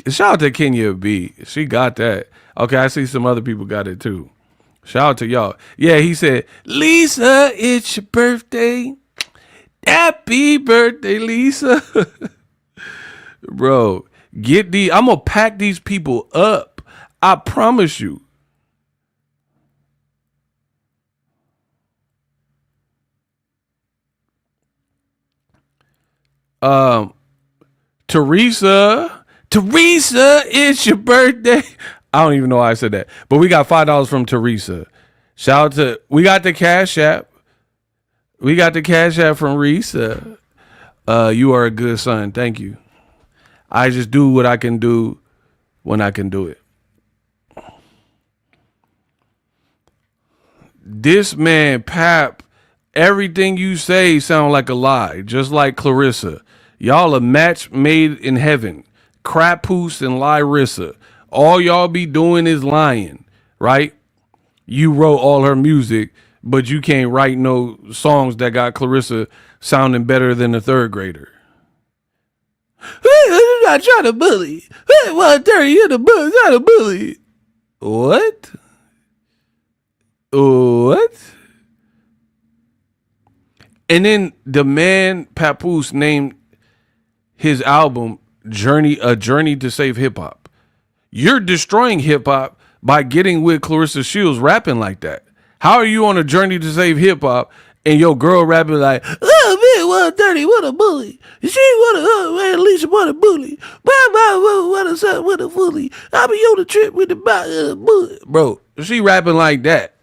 Shout out to Kenya B. She got that. Okay, I see some other people got it too. Shout out to y'all. Yeah, he said, Lisa, it's your birthday. Happy birthday, Lisa. Bro, I'm going to pack these people up. I promise you. Teresa, it's your birthday. I don't even know why I said that, but we got $5 from Teresa. Shout out to, we got the Cash App. We got the Cash App from Risa. You are a good son. Thank you. I just do what I can do when I can do it. This man, Pap, everything you say sound like a lie, just like Claressa. Y'all a match made in heaven. Papoose and Larissa. All y'all be doing is lying, right? You wrote all her music, but you can't write no songs that got Claressa sounding better than a third grader. I'm not trying to bully. 130 in the book, trying to bully. What? What? And then the man Papoose named his album A Journey to Save Hip Hop. You're destroying hip hop by getting with Claressa Shields rapping like that. How are you on a journey to save hip hop and your girl rapping like, oh man, 130, what a bully. She want at least want a bully. What a son, what a bully. I be on the trip with the bully. Bro, she rapping like that.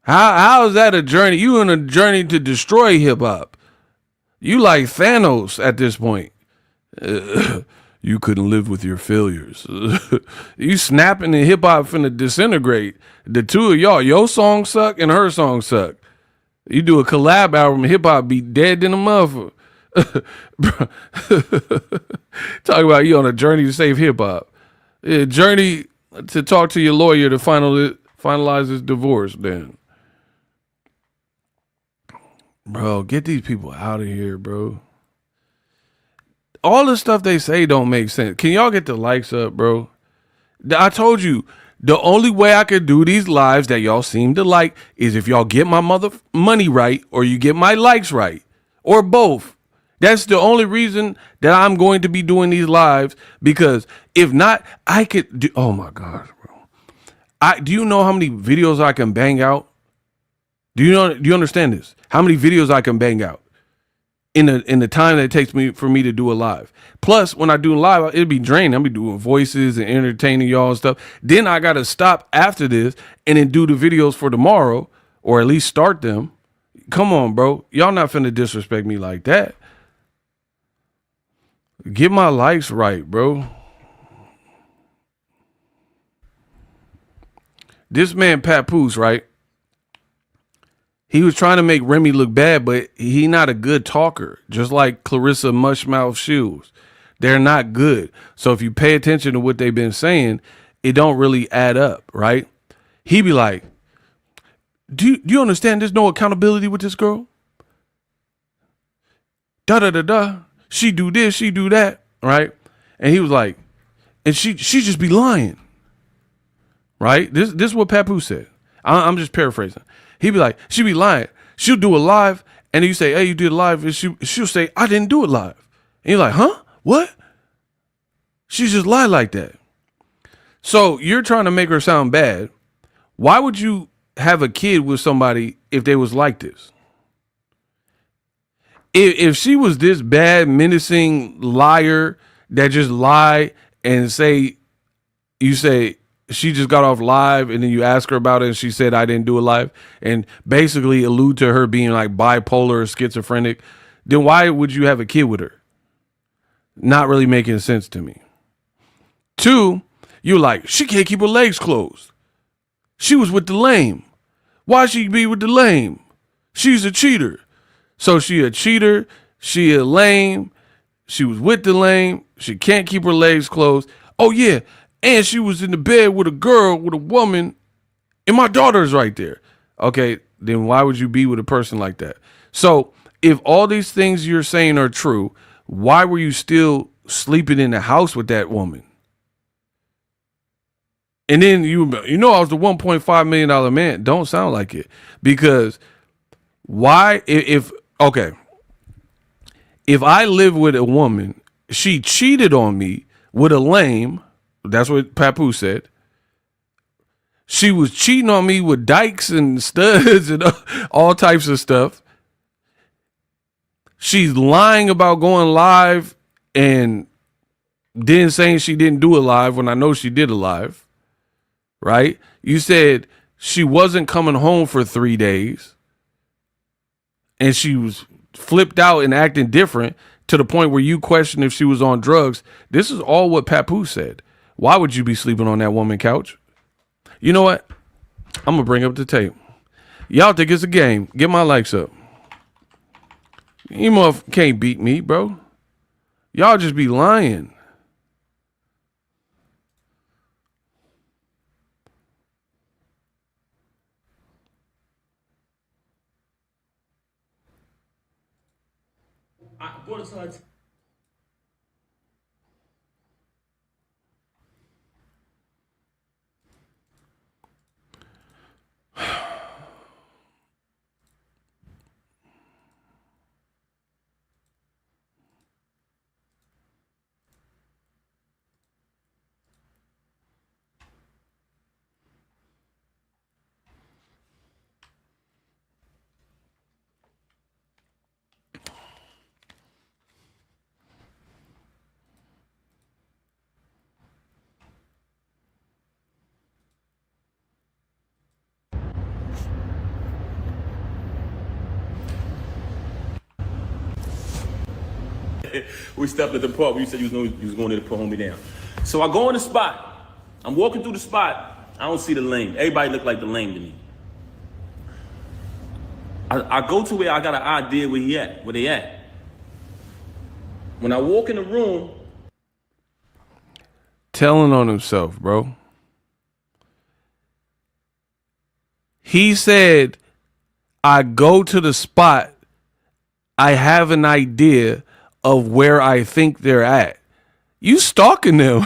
How is that a journey? You on a journey to destroy hip hop. You like Thanos at this point. You couldn't live with your failures. You snapping and hip hop finna disintegrate. The two of y'all, your song suck and her song suck. You do a collab album, hip hop be dead in a motherfucker. Talk about you on a journey to save hip hop. Yeah, journey to talk to your lawyer to finalize his divorce. Then, bro, get these people out of here, bro. All the stuff they say don't make sense. Can y'all get the likes up, bro? I told you, the only way I could do these lives that y'all seem to like is if y'all get my money right or you get my likes right or both. That's the only reason that I'm going to be doing these lives, because if not, I could do, oh my gosh, bro. Do you know how many videos I can bang out? Do you understand this? How many videos I can bang out in the time that it takes for me to do a live? Plus, when I do a live, it'll be draining. I'll be doing voices and entertaining y'all and stuff. Then I got to stop after this and then do the videos for tomorrow, or at least start them. Come on, bro. Y'all not finna disrespect me like that. Get my likes right, bro. This man, Papoose, right? He was trying to make Remy look bad, but he not a good talker. Just like Claressa Mushmouth Shields. They're not good. So if you pay attention to what they've been saying, it don't really add up, right? He be like, do you understand there's no accountability with this girl? Da-da-da-da. She do this, she do that, right? And he was like, and she just be lying, right? This is what Papoose said. I'm just paraphrasing. He'd be like, she be lying. She'll do a live, and you say, hey, you did a live, and she'll say, I didn't do it live. And you're like, huh? What? She just lied like that. So you're trying to make her sound bad. Why would you have a kid with somebody if they was like this? If she was this bad, menacing liar that just lie and say, you say, she just got off live, and then you ask her about it and she said, I didn't do it live, and basically allude to her being like bipolar or schizophrenic, then why would you have a kid with her? Not really making sense to me. Two, you're like, she can't keep her legs closed. She was with the lame. Why she be with the lame? She's a cheater. So she a cheater, she a lame, she was with the lame, she can't keep her legs closed. Oh yeah, and she was in the bed with a girl, with a woman, and my daughter's right there. Okay, then why would you be with a person like that? So if all these things you're saying are true, why were you still sleeping in the house with that woman? And then I was the $1.5 million man. Don't sound like it. Because why, if I live with a woman, she cheated on me with a lame, that's what Papoose said. She was cheating on me with dykes and studs and all types of stuff. She's lying about going live and then saying she didn't do it live when I know she did it live. Right? You said she wasn't coming home for 3 days and she was flipped out and acting different to the point where you question if she was on drugs. This is all what Papoose said. Why would you be sleeping on that woman's couch? You know what? I'm going to bring up the tape. Y'all think it's a game. Get my likes up. You motherfuckers can't beat me, bro. Y'all just be lying. Go to side. We stepped at the park where you said you was going there to put homie down. So I go in the spot. I'm walking through the spot. I don't see the lame. Everybody look like the lame to me. I go to where I got an idea where they at. When I walk in the room. Telling on himself, bro. He said, I go to the spot. I have an idea of where I think they're at. You stalking them.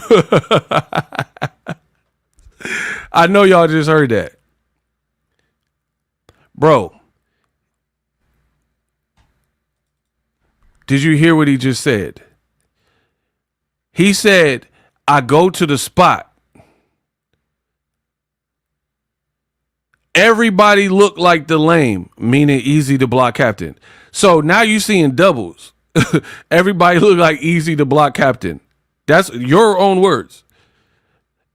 I know y'all just heard that. Bro. Did you hear what he just said? He said, I go to the spot. Everybody look like the lame, meaning easy to block captain. So now you seeing doubles. Everybody look like easy to block captain. That's your own words.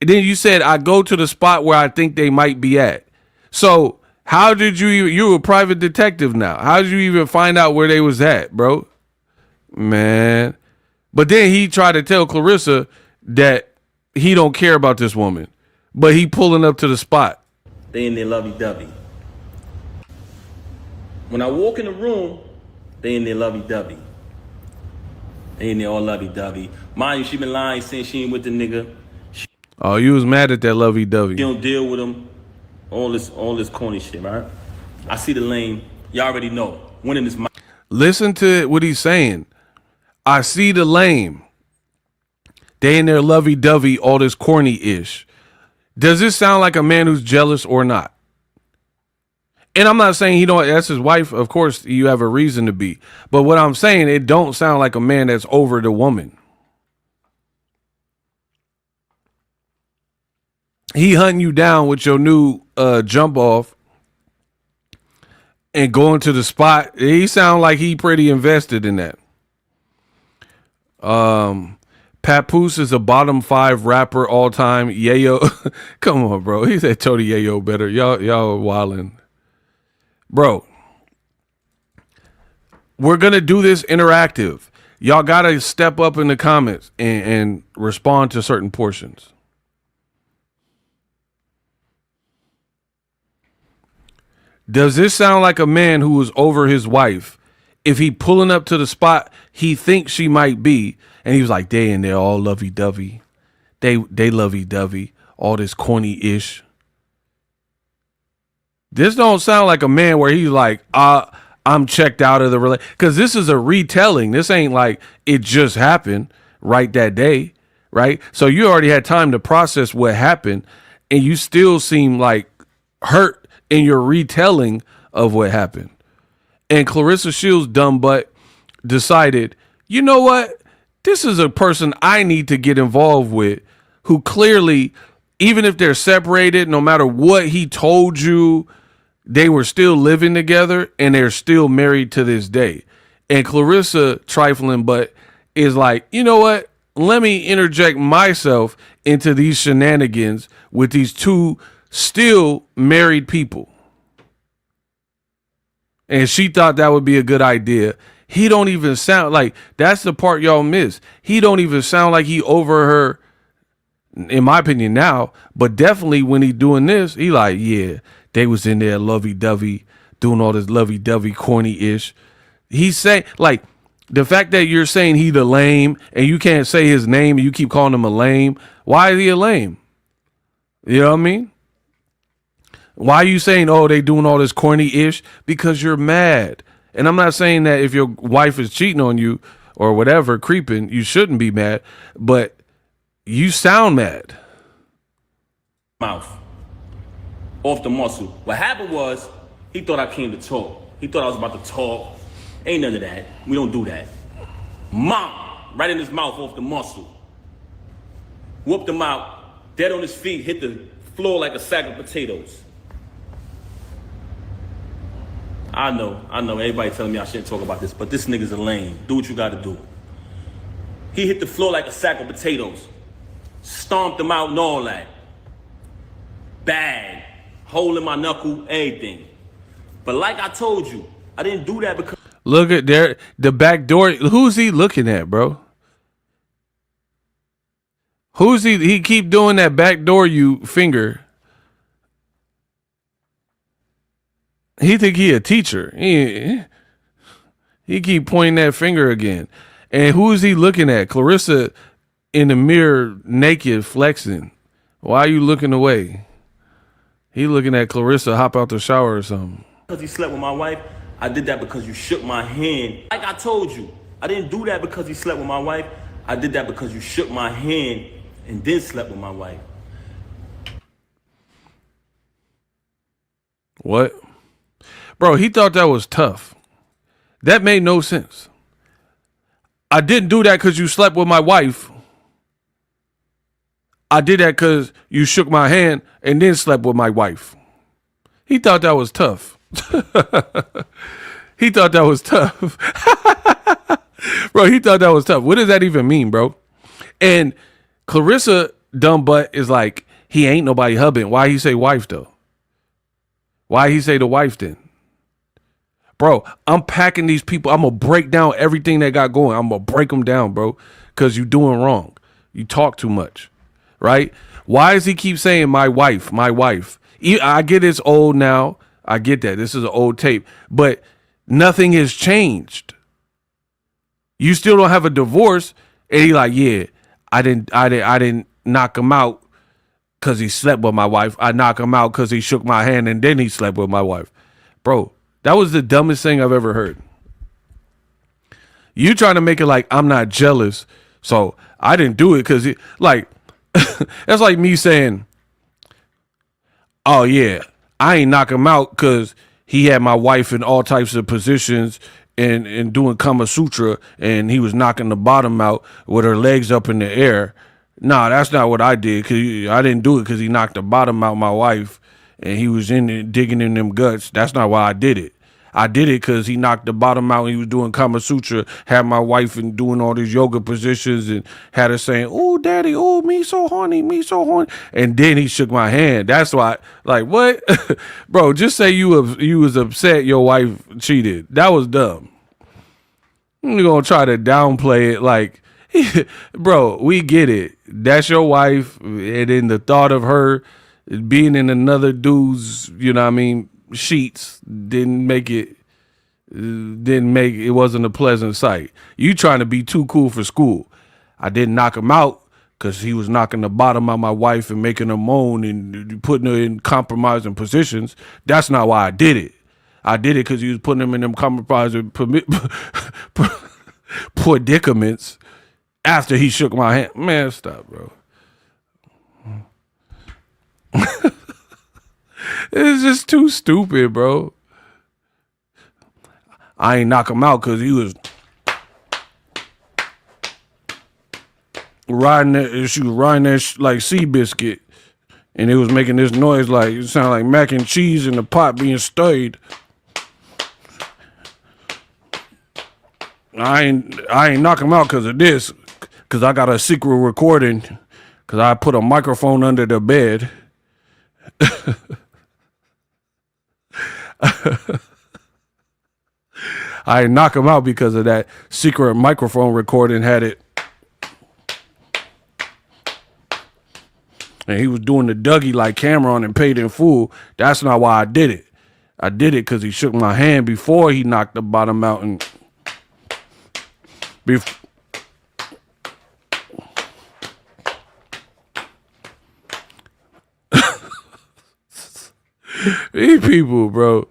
And then you said, I go to the spot where I think they might be at. So how did you're a private detective now. How did you even find out where they was at, bro? Man. But then he tried to tell Claressa that he don't care about this woman, but he pulling up to the spot. They in their lovey-dovey. When I walk in the room, they in their lovey-dovey. They in there all lovey-dovey. Mind you, she been lying saying she ain't with the nigga. Oh, you was mad at that lovey-dovey. She don't deal with him. All this corny shit, right? I see the lane. Y'all already know. Winning is my. Listen to what he's saying. I see the lame. They in their lovey-dovey, all this corny-ish. Does this sound like a man who's jealous or not? And I'm not saying that's his wife. Of course, you have a reason to be. But what I'm saying, it don't sound like a man that's over the woman. He hunting you down with your new jump off and going to the spot. He sound like he pretty invested in that. Papoose is a bottom 5 rapper all time. Yayo, come on, bro. He said Tony Yayo better. Y'all wildin'. Bro, we're going to do this interactive. Y'all got to step up in the comments and respond to certain portions. Does this sound like a man who is over his wife? If he pulling up to the spot he thinks she might be, and he was like, they in there all lovey-dovey. they lovey-dovey, all this corny-ish. This don't sound like a man where he's like, I'm checked out of the relationship. Because this is a retelling. This ain't like it just happened right that day, right? So you already had time to process what happened, and you still seem like hurt in your retelling of what happened. And Claressa Shields' dumb butt decided, you know what? This is a person I need to get involved with who clearly, even if they're separated, no matter what he told you, they were still living together and they're still married to this day. And Claressa, trifling but, is like, you know what? Let me interject myself into these shenanigans with these two still married people. And she thought that would be a good idea. He don't even sound like, that's the part y'all miss. He don't even sound like he over her, in my opinion now, but definitely when he doing this, he like, yeah, they was in there lovey-dovey, doing all this lovey-dovey corny-ish. He's saying, like, the fact that you're saying he the lame and you can't say his name and you keep calling him a lame, why is he a lame? You know what I mean? Why are you saying, oh, they doing all this corny-ish? Because you're mad. And I'm not saying that if your wife is cheating on you or whatever, creeping, you shouldn't be mad, but you sound mad. Mouth. Off the muscle. What happened was, he thought I came to talk. He thought I was about to talk. Ain't none of that. We don't do that. Mom, right in his mouth off the muscle. Whooped him out, dead on his feet, hit the floor like a sack of potatoes. I know, everybody telling me I shouldn't talk about this, but this nigga's a lame. Do what you gotta do. He hit the floor like a sack of potatoes. Stomped him out and all that. Bad. Hole in my knuckle, everything. But like I told you, I didn't do that because... Look at there, the back door. Who's he looking at, bro? Who's he keep doing that back door you finger. He think he a teacher. He keep pointing that finger again. And who is he looking at? Claressa in the mirror, naked, flexing. Why are you looking away? He looking at Claressa hop out the shower or something. Because he slept with my wife, I did that because you shook my hand. Like I told you, I didn't do that because he slept with my wife. I did that because you shook my hand and then slept with my wife. What? Bro, he thought that was tough. That made no sense. I didn't do that because you slept with my wife. I did that because you shook my hand and then slept with my wife. He thought that was tough. He thought that was tough. Bro, he thought that was tough. What does that even mean, bro? And Claressa, dumb butt, is like, he ain't nobody hubbing. Why he say wife, though? Why he say the wife, then? Bro, I'm packing these people. I'm going to break down everything they got going. I'm going to break them down, bro, because you doing wrong. You talk too much, right? Why does he keep saying my wife, my wife? I get it's old now. I get that. This is an old tape. But nothing has changed. You still don't have a divorce. And he like, yeah, I didn't knock him out because he slept with my wife. I knocked him out because he shook my hand and then he slept with my wife. Bro, that was the dumbest thing I've ever heard. You trying to make it like I'm not jealous, so I didn't do it because like that's like me saying, oh yeah, I ain't knock him out because he had my wife in all types of positions and doing Kama Sutra and he was knocking the bottom out with her legs up in the air. Nah, that's not what I did. Cause I didn't do it because he knocked the bottom out my wife and he was in it digging in them guts. That's not why I did it. I did it because he knocked the bottom out and he was doing Kama Sutra, had my wife and doing all these yoga positions and had her saying, oh, daddy, oh, me so horny, me so horny. And then he shook my hand. That's why, like, what? Bro, just say you was upset your wife cheated. That was dumb. You're going to try to downplay it like, bro, we get it. That's your wife. And then the thought of her being in another dude's, you know what I mean, sheets it wasn't a pleasant sight. You trying to be too cool for school. I didn't knock him out because he was knocking the bottom out my wife and making her moan and putting her in compromising positions. That's not why I did it. I did it because he was putting them in them compromising predicaments after he shook my hand. Man, stop, bro. It's just too stupid, bro. I ain't knock him out because he was riding that. She was riding that like Seabiscuit, and it was making this noise like it sounded like mac and cheese in the pot being stirred. I ain't knock him out because of this, because I got a secret recording, because I put a microphone under the bed. I ain't knock him out because of that secret microphone recording had it. And he was doing the Dougie like Cameron and paid in full. That's not why I did it. I did it because he shook my hand before he knocked the bottom out. And these people, bro.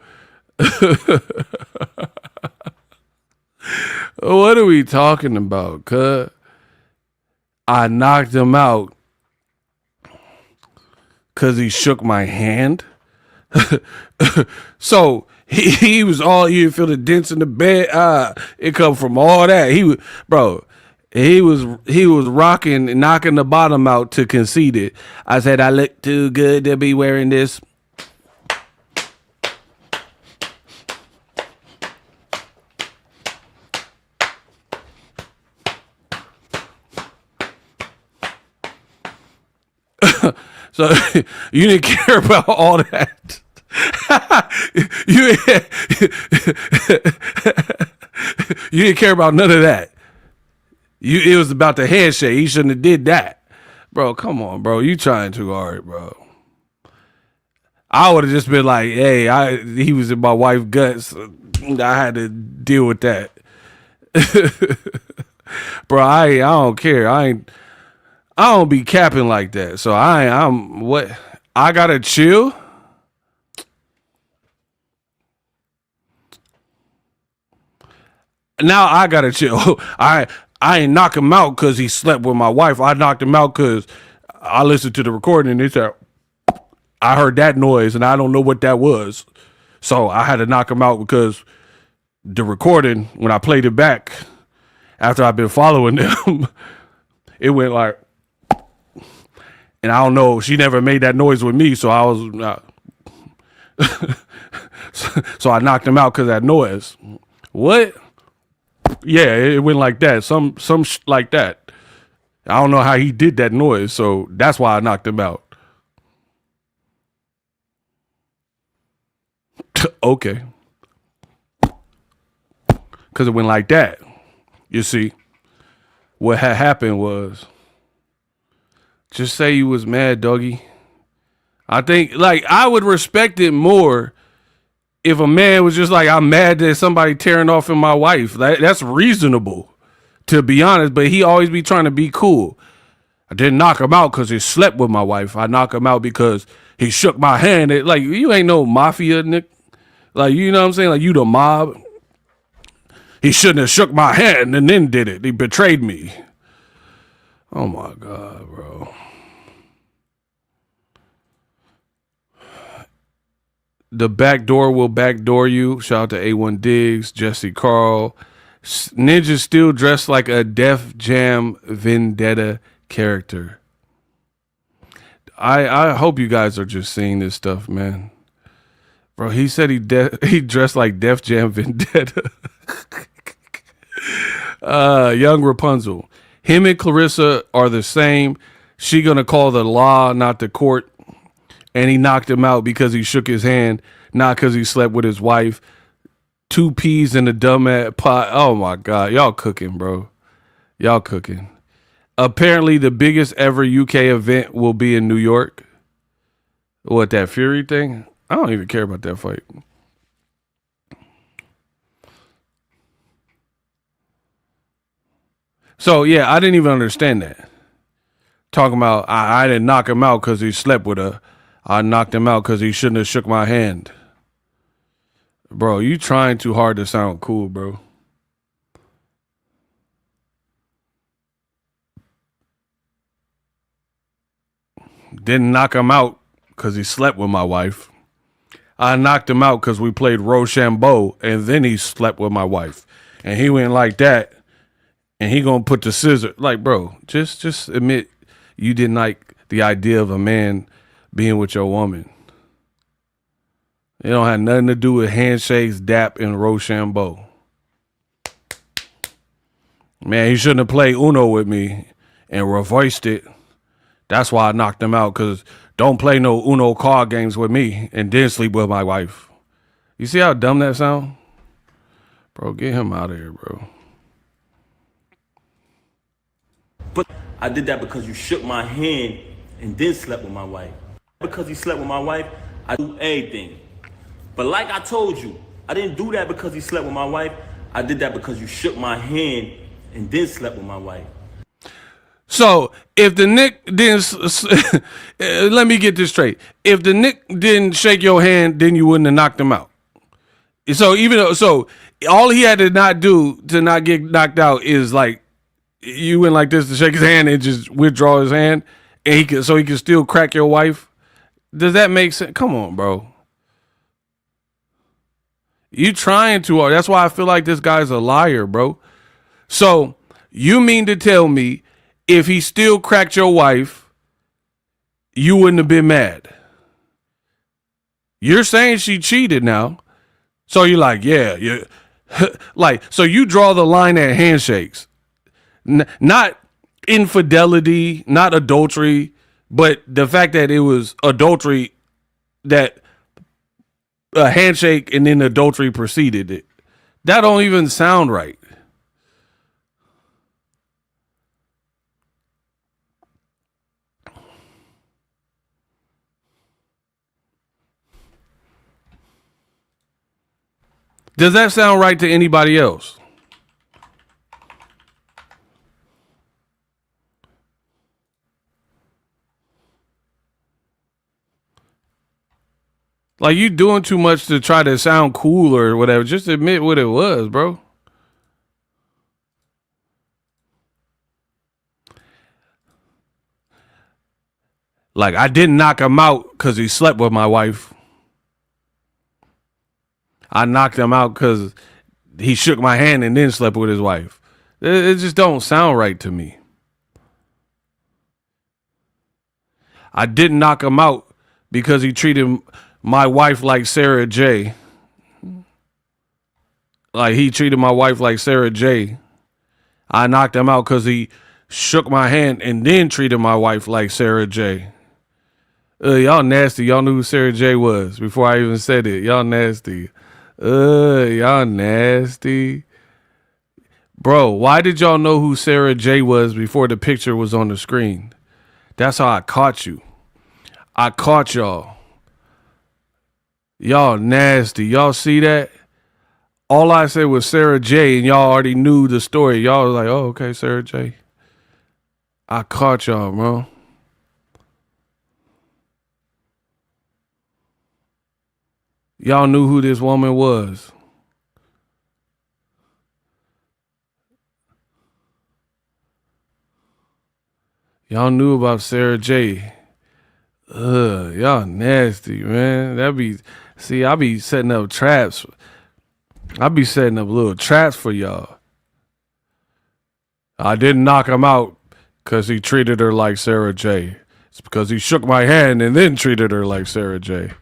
What are we talking about, cuz? I knocked him out because he shook my hand. So he was all, you feel the dents in the bed. It come from all that. He was rocking and knocking the bottom out to concede it. I said, I look too good to be wearing this. So you didn't care about all that. You didn't care about none of that. It was about the handshake. He shouldn't have did that. Bro, come on, bro. You trying too hard, bro. I would have just been like, hey, he was in my wife's guts. I had to deal with that. Bro, I don't care. I don't be capping like that. So I'm what? I gotta chill. Now I gotta chill. I ain't knock him out because he slept with my wife. I knocked him out because I listened to the recording and it's I heard that noise and I don't know what that was. So I had to knock him out because the recording, when I played it back after I've been following them, it went like. And I don't know, she never made that noise with me, so I was, so I knocked him out because of that noise. What? Yeah, it went like that, some like that. I don't know how he did that noise, so that's why I knocked him out. Okay. Because it went like that. You see, what had happened was, just say you was mad, doggy. I think, like, I would respect it more if a man was just like, I'm mad that somebody tearing off in my wife. That's reasonable, to be honest. But he always be trying to be cool. I didn't knock him out because he slept with my wife. I knocked him out because he shook my hand. Like, you ain't no mafia, Nick. Like, you know what I'm saying? Like, you the mob. He shouldn't have shook my hand and then did it. He betrayed me. Oh, my God, bro. The back door will backdoor you. Shout out to A1 Diggs, Jesse Carl. Ninja still dressed like a Def Jam Vendetta character. I hope you guys are just seeing this stuff, man. Bro, he said he dressed like Def Jam Vendetta. Young Rapunzel. Him and Claressa are the same. She gonna call the law, not the court. And he knocked him out because he shook his hand, not because he slept with his wife. 2 peas in a dumbass pot. Oh my God. Y'all cooking, bro. Y'all cooking. Apparently the biggest ever UK event will be in New York. What, that Fury thing? I don't even care about that fight. So yeah, I didn't even understand that. Talking about I didn't knock him out because he slept with her. I knocked him out because he shouldn't have shook my hand. Bro, you trying too hard to sound cool, bro. Didn't knock him out because he slept with my wife. I knocked him out because we played Rochambeau, and then he slept with my wife. And he went like that, and he gonna put the scissor. Like, bro, just admit you didn't like the idea of a man being with your woman. It don't have nothing to do with handshakes, dap, and Rochambeau. Man, he shouldn't have played Uno with me and reversed it. That's why I knocked him out, because don't play no Uno card games with me and then sleep with my wife. You see how dumb that sound? Bro, get him out of here, bro. But I did that because you shook my hand and then slept with my wife. Because he slept with my wife, I do everything. But like I told you, I didn't do that because he slept with my wife. I did that because you shook my hand and then slept with my wife. So if the Nick didn't, let me get this straight. If the Nick didn't shake your hand, then you wouldn't have knocked him out. So all he had to not do to not get knocked out is like you went like this to shake his hand and just withdraw his hand, and he could still crack your wife. Does that make sense? Come on, bro. You trying too hard. That's why I feel like this guy's a liar, bro. So you mean to tell me if he still cracked your wife, you wouldn't have been mad? You're saying she cheated now. So you're like, yeah. Like, so you draw the line at handshakes. Not infidelity, not adultery, but the fact that it was adultery, that a handshake and then adultery preceded it. That don't even sound right. Does that sound right to anybody else? Like, you doing too much to try to sound cool or whatever. Just admit what it was, bro. Like, I didn't knock him out because he slept with my wife. I knocked him out because he shook my hand and then slept with his wife. It just don't sound right to me. I didn't knock him out because he treated my wife like Sarah J. Like, he treated my wife like Sarah J. I knocked him out because he shook my hand and then treated my wife like Sarah J. Y'all nasty. Y'all knew who Sarah J was before I even said it. Y'all nasty. Y'all nasty. Bro, why did y'all know who Sarah J was before the picture was on the screen? That's how I caught you. I caught y'all. Y'all nasty. Y'all see that? All I said was Sarah J, and y'all already knew the story. Y'all was like, oh, okay, Sarah J. I caught y'all, bro. Y'all knew who this woman was. Y'all knew about Sarah J. Y'all nasty, man. I be setting up traps. I be setting up little traps for y'all. I didn't knock him out because he treated her like Sarah J. It's because he shook my hand and then treated her like Sarah J.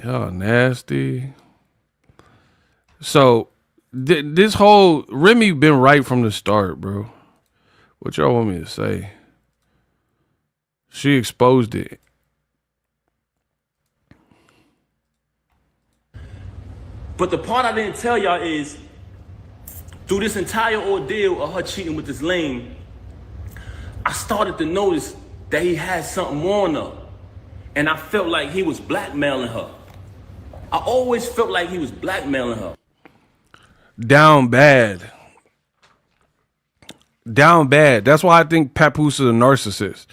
Y'all nasty. So this whole Remy been right from the start, bro. What y'all want me to say? She exposed it. But the part I didn't tell y'all is, through this entire ordeal of her cheating with this lame, I started to notice that he had something on her. And I felt like he was blackmailing her. I always felt like he was blackmailing her. Down bad. down bad. That's why I think Papoose is a narcissist.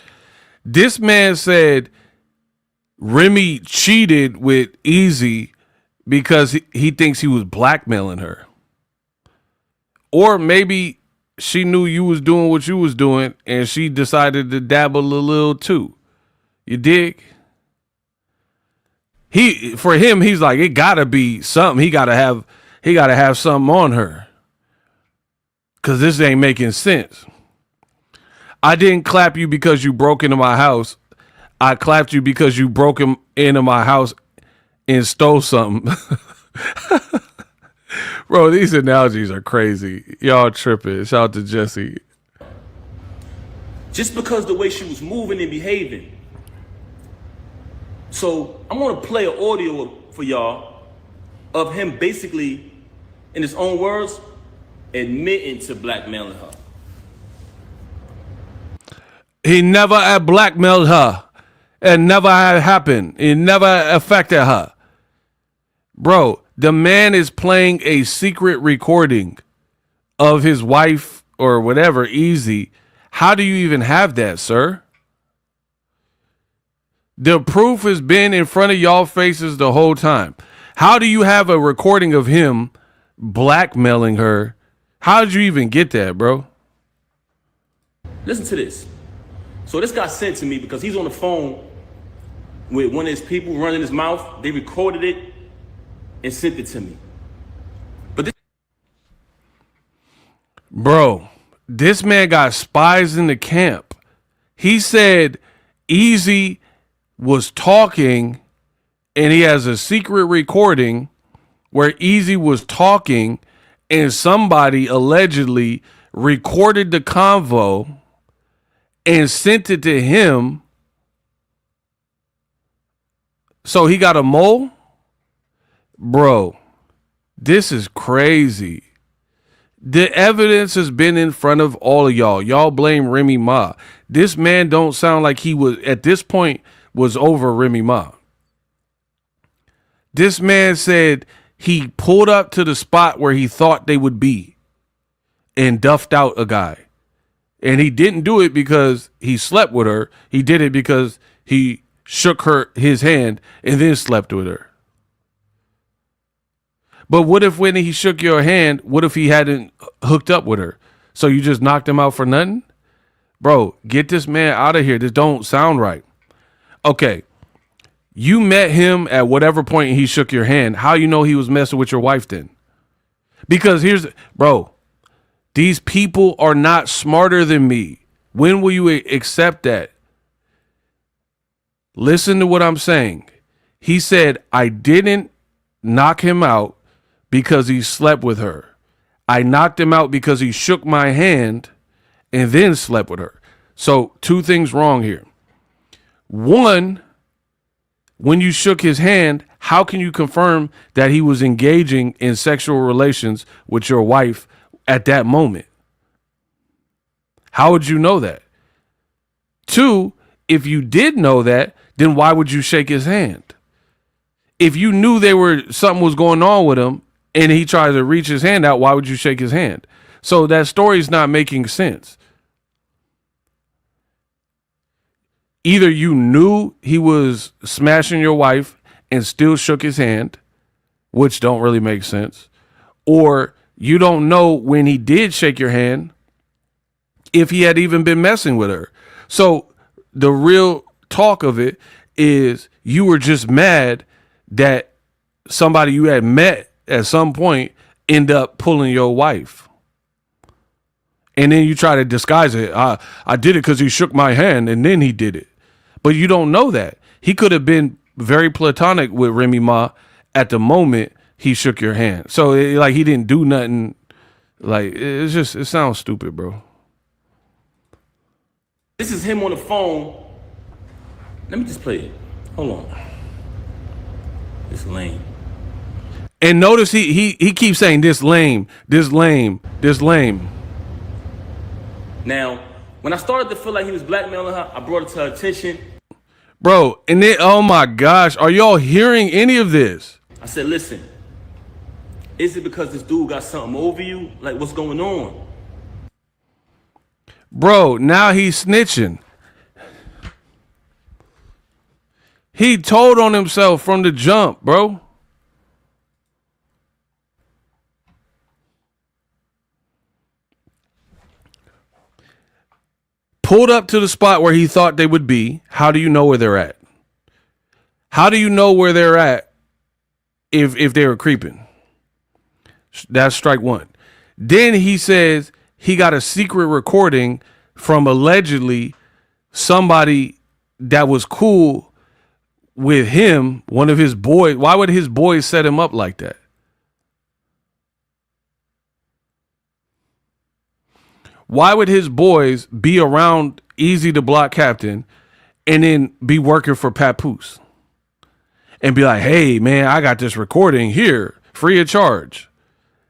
This man said Remy cheated with Easy because he thinks he was blackmailing her. Or maybe she knew you was doing what you was doing and she decided to dabble a little too. You dig? For him, he's like, it gotta be something. He gotta have something on her. Cause this ain't making sense. I didn't clap you because you broke into my house. I clapped you because you broke into my house and stole something. Bro, these analogies are crazy. Y'all tripping. Shout out to Jesse. Just because the way she was moving and behaving. So I'm gonna play an audio for y'all of him basically, in his own words, admitting to blackmailing her. He never had blackmailed her. It never had happened. It never affected her. Bro, the man is playing a secret recording of his wife or whatever, Easy. How do you even have that, sir? The proof has been in front of y'all faces the whole time. How do you have a recording of him blackmailing her? How did you even get that, bro? Listen to this. So this got sent to me because he's on the phone with one of his people running his mouth. They recorded it and sent it to me. But this bro, this man got spies in the camp. He said Easy was talking and he has a secret recording where Easy was talking and somebody allegedly recorded the convo and sent it to him. So he got a mole? Bro, this is crazy. The evidence has been in front of all of y'all. Y'all blame Remy Ma. This man don't sound like he was, at this point, was over Remy Ma. This man said he pulled up to the spot where he thought they would be and duffed out a guy. And he didn't do it because he slept with her. He did it because he shook his hand and then slept with her. But what if when he shook your hand, what if he hadn't hooked up with her? So you just knocked him out for nothing? Bro, get this man out of here. This don't sound right. Okay. You met him at whatever point he shook your hand. How you know he was messing with your wife then? Because bro, these people are not smarter than me. When will you accept that? Listen to what I'm saying. He said, I didn't knock him out because he slept with her. I knocked him out because he shook my hand and then slept with her. So 2 things wrong here. One, when you shook his hand, how can you confirm that he was engaging in sexual relations with your wife at that moment? How would you know that? 2, if you did know that, then why would you shake his hand? If you knew something was going on with him and he tried to reach his hand out, why would you shake his hand? So that story's not making sense. Either you knew he was smashing your wife and still shook his hand, which don't really make sense, or you don't know when he did shake your hand if he had even been messing with her. So the real talk of it is you were just mad that somebody you had met at some point end up pulling your wife. And then you try to disguise it. I did it because he shook my hand and then he did it. But you don't know that. He could have been very platonic with Remy Ma at the moment he shook your hand. So he didn't do nothing. Like, it sounds stupid, bro. This is him on the phone. Let me just play it. Hold on. It's lame. And notice he keeps saying this lame, this lame, this lame. Now, when I started to feel like he was blackmailing her, I brought it to her attention. Bro, and then, oh my gosh, are y'all hearing any of this? I said, listen, is it because this dude got something over you? Like, what's going on? Bro, now he's snitching. He told on himself from the jump, bro. Pulled up to the spot where he thought they would be. How do you know where they're at? How do you know where they're at if they were creeping? That's strike one. Then he says he got a secret recording from allegedly somebody that was cool with him, one of his boys. Why would his boys set him up like that? Why would his boys be around Easy to Block Captain and then be working for Papoose and be like, hey, man, I got this recording here free of charge?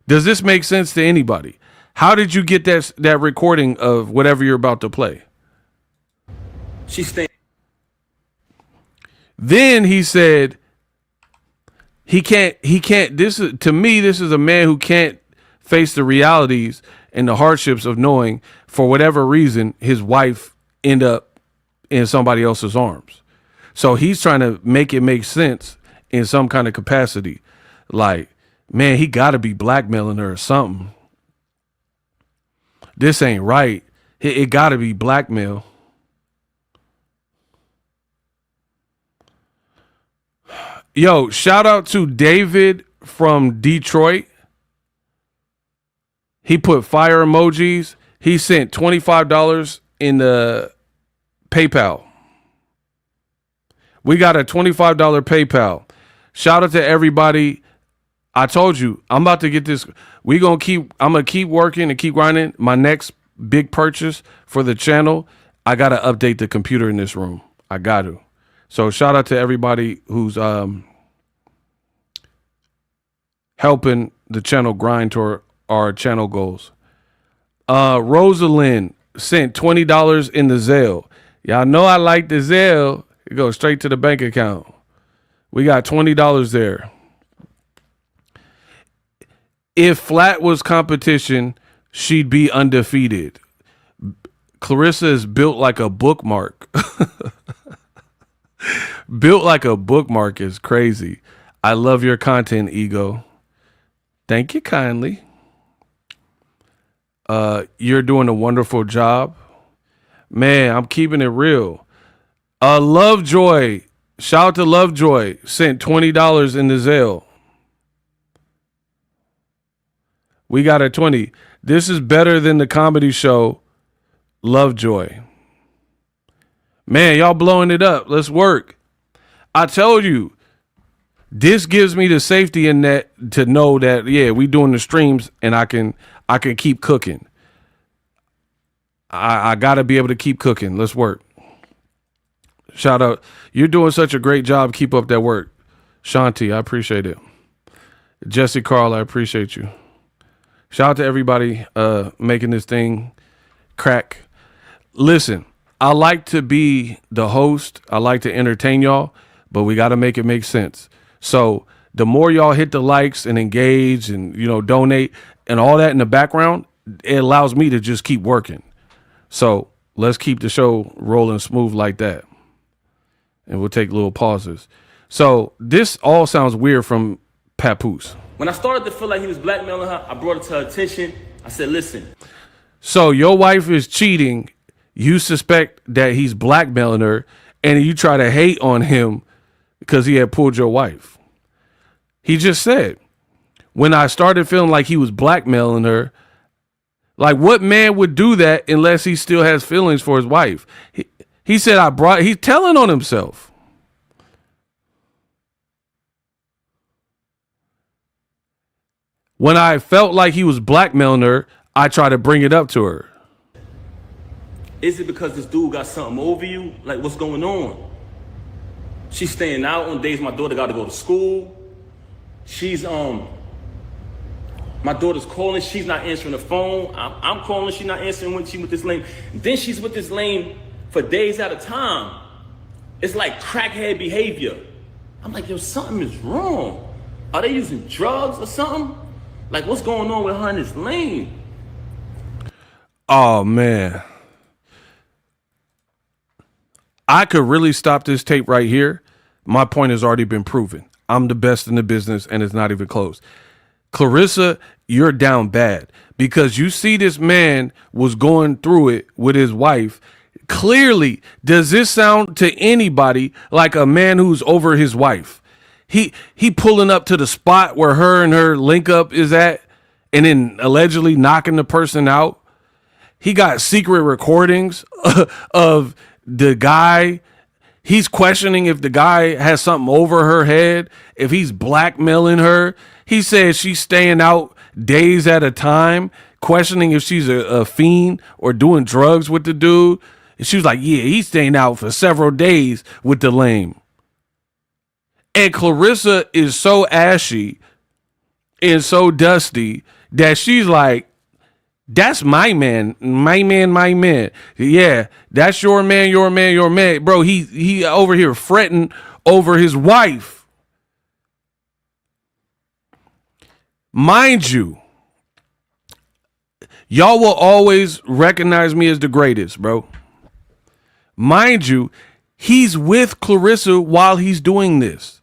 Does this make sense to anybody? How did you get that recording of whatever you're about to play? Then he said he can't this is a man who can't face the realities and the hardships of knowing for whatever reason his wife end up in somebody else's arms. So he's trying to make it make sense in some kind of capacity. Like, man, he got to be blackmailing her or something. This ain't right. It got to be blackmail. Yo, shout out to David from Detroit. He put fire emojis. He sent $25 in the PayPal. We got a $25 PayPal. Shout out to everybody. I told you, I'm about to get this. I'm going to keep working and keep grinding. My next big purchase for the channel, I got to update the computer in this room. I got to. So shout out to everybody who's helping the channel grind toward our channel goals. Rosalind sent $20 in the Zelle. Y'all know I like the Zelle. It goes straight to the bank account. We got $20 there. If flat was competition, she'd be undefeated. Claressa is built like a bookmark. Built like a bookmark is crazy. I love your content, Ego. Thank you kindly. You're doing a wonderful job. Man, I'm keeping it real. Lovejoy, shout out to Lovejoy, sent $20 in the Zelle. We got a 20. This is better than the comedy show, Lovejoy. Man, y'all blowing it up. Let's work. I told you, this gives me the safety in that to know that, yeah, we doing the streams and I can keep cooking. I got to be able to keep cooking. Let's work. Shout out. You're doing such a great job. Keep up that work. Shanti, I appreciate it. Jesse Carl, I appreciate you. Shout out to everybody making this thing crack. Listen, I like to be the host. I like to entertain y'all, but we got to make it make sense. So the more y'all hit the likes and engage and, donate and all that in the background, it allows me to just keep working. So let's keep the show rolling smooth like that. And we'll take little pauses. So this all sounds weird from Papoose. When I started to feel like he was blackmailing her, I brought it to her attention. I said, listen. So your wife is cheating. You suspect that he's blackmailing her, and you try to hate on him because he had pulled your wife. He just said, when I started feeling like he was blackmailing her, like what man would do that unless he still has feelings for his wife? He said, he's telling on himself. When I felt like he was blackmailing her, I tried to bring it up to her. Is it because this dude got something over you? Like, what's going on? She's staying out on days my daughter got to go to school. She's, my daughter's calling. She's not answering the phone. I'm calling. She's not answering when she's with this lame. Then she's with this lame for days at a time. It's like crackhead behavior. I'm like, yo, something is wrong. Are they using drugs or something? Like, what's going on with her and this lane? Oh, man. I could really stop this tape right here. My point has already been proven. I'm the best in the business, and it's not even close. Claressa, you're down bad because you see this man was going through it with his wife. Clearly, does this sound to anybody like a man who's over his wife? He pulling up to the spot where her and her link up is at, and then allegedly knocking the person out. He got secret recordings of the guy. He's questioning if the guy has something over her head, if he's blackmailing her. He says she's staying out days at a time, questioning if she's a fiend or doing drugs with the dude. And she was like, yeah, he's staying out for several days with the lame. And Claressa is so ashy and so dusty that she's like, that's my man, my man, my man. Yeah, that's your man, your man, your man. Bro, he over here fretting over his wife. Mind you, y'all will always recognize me as the greatest, bro. Mind you, he's with Claressa while he's doing this.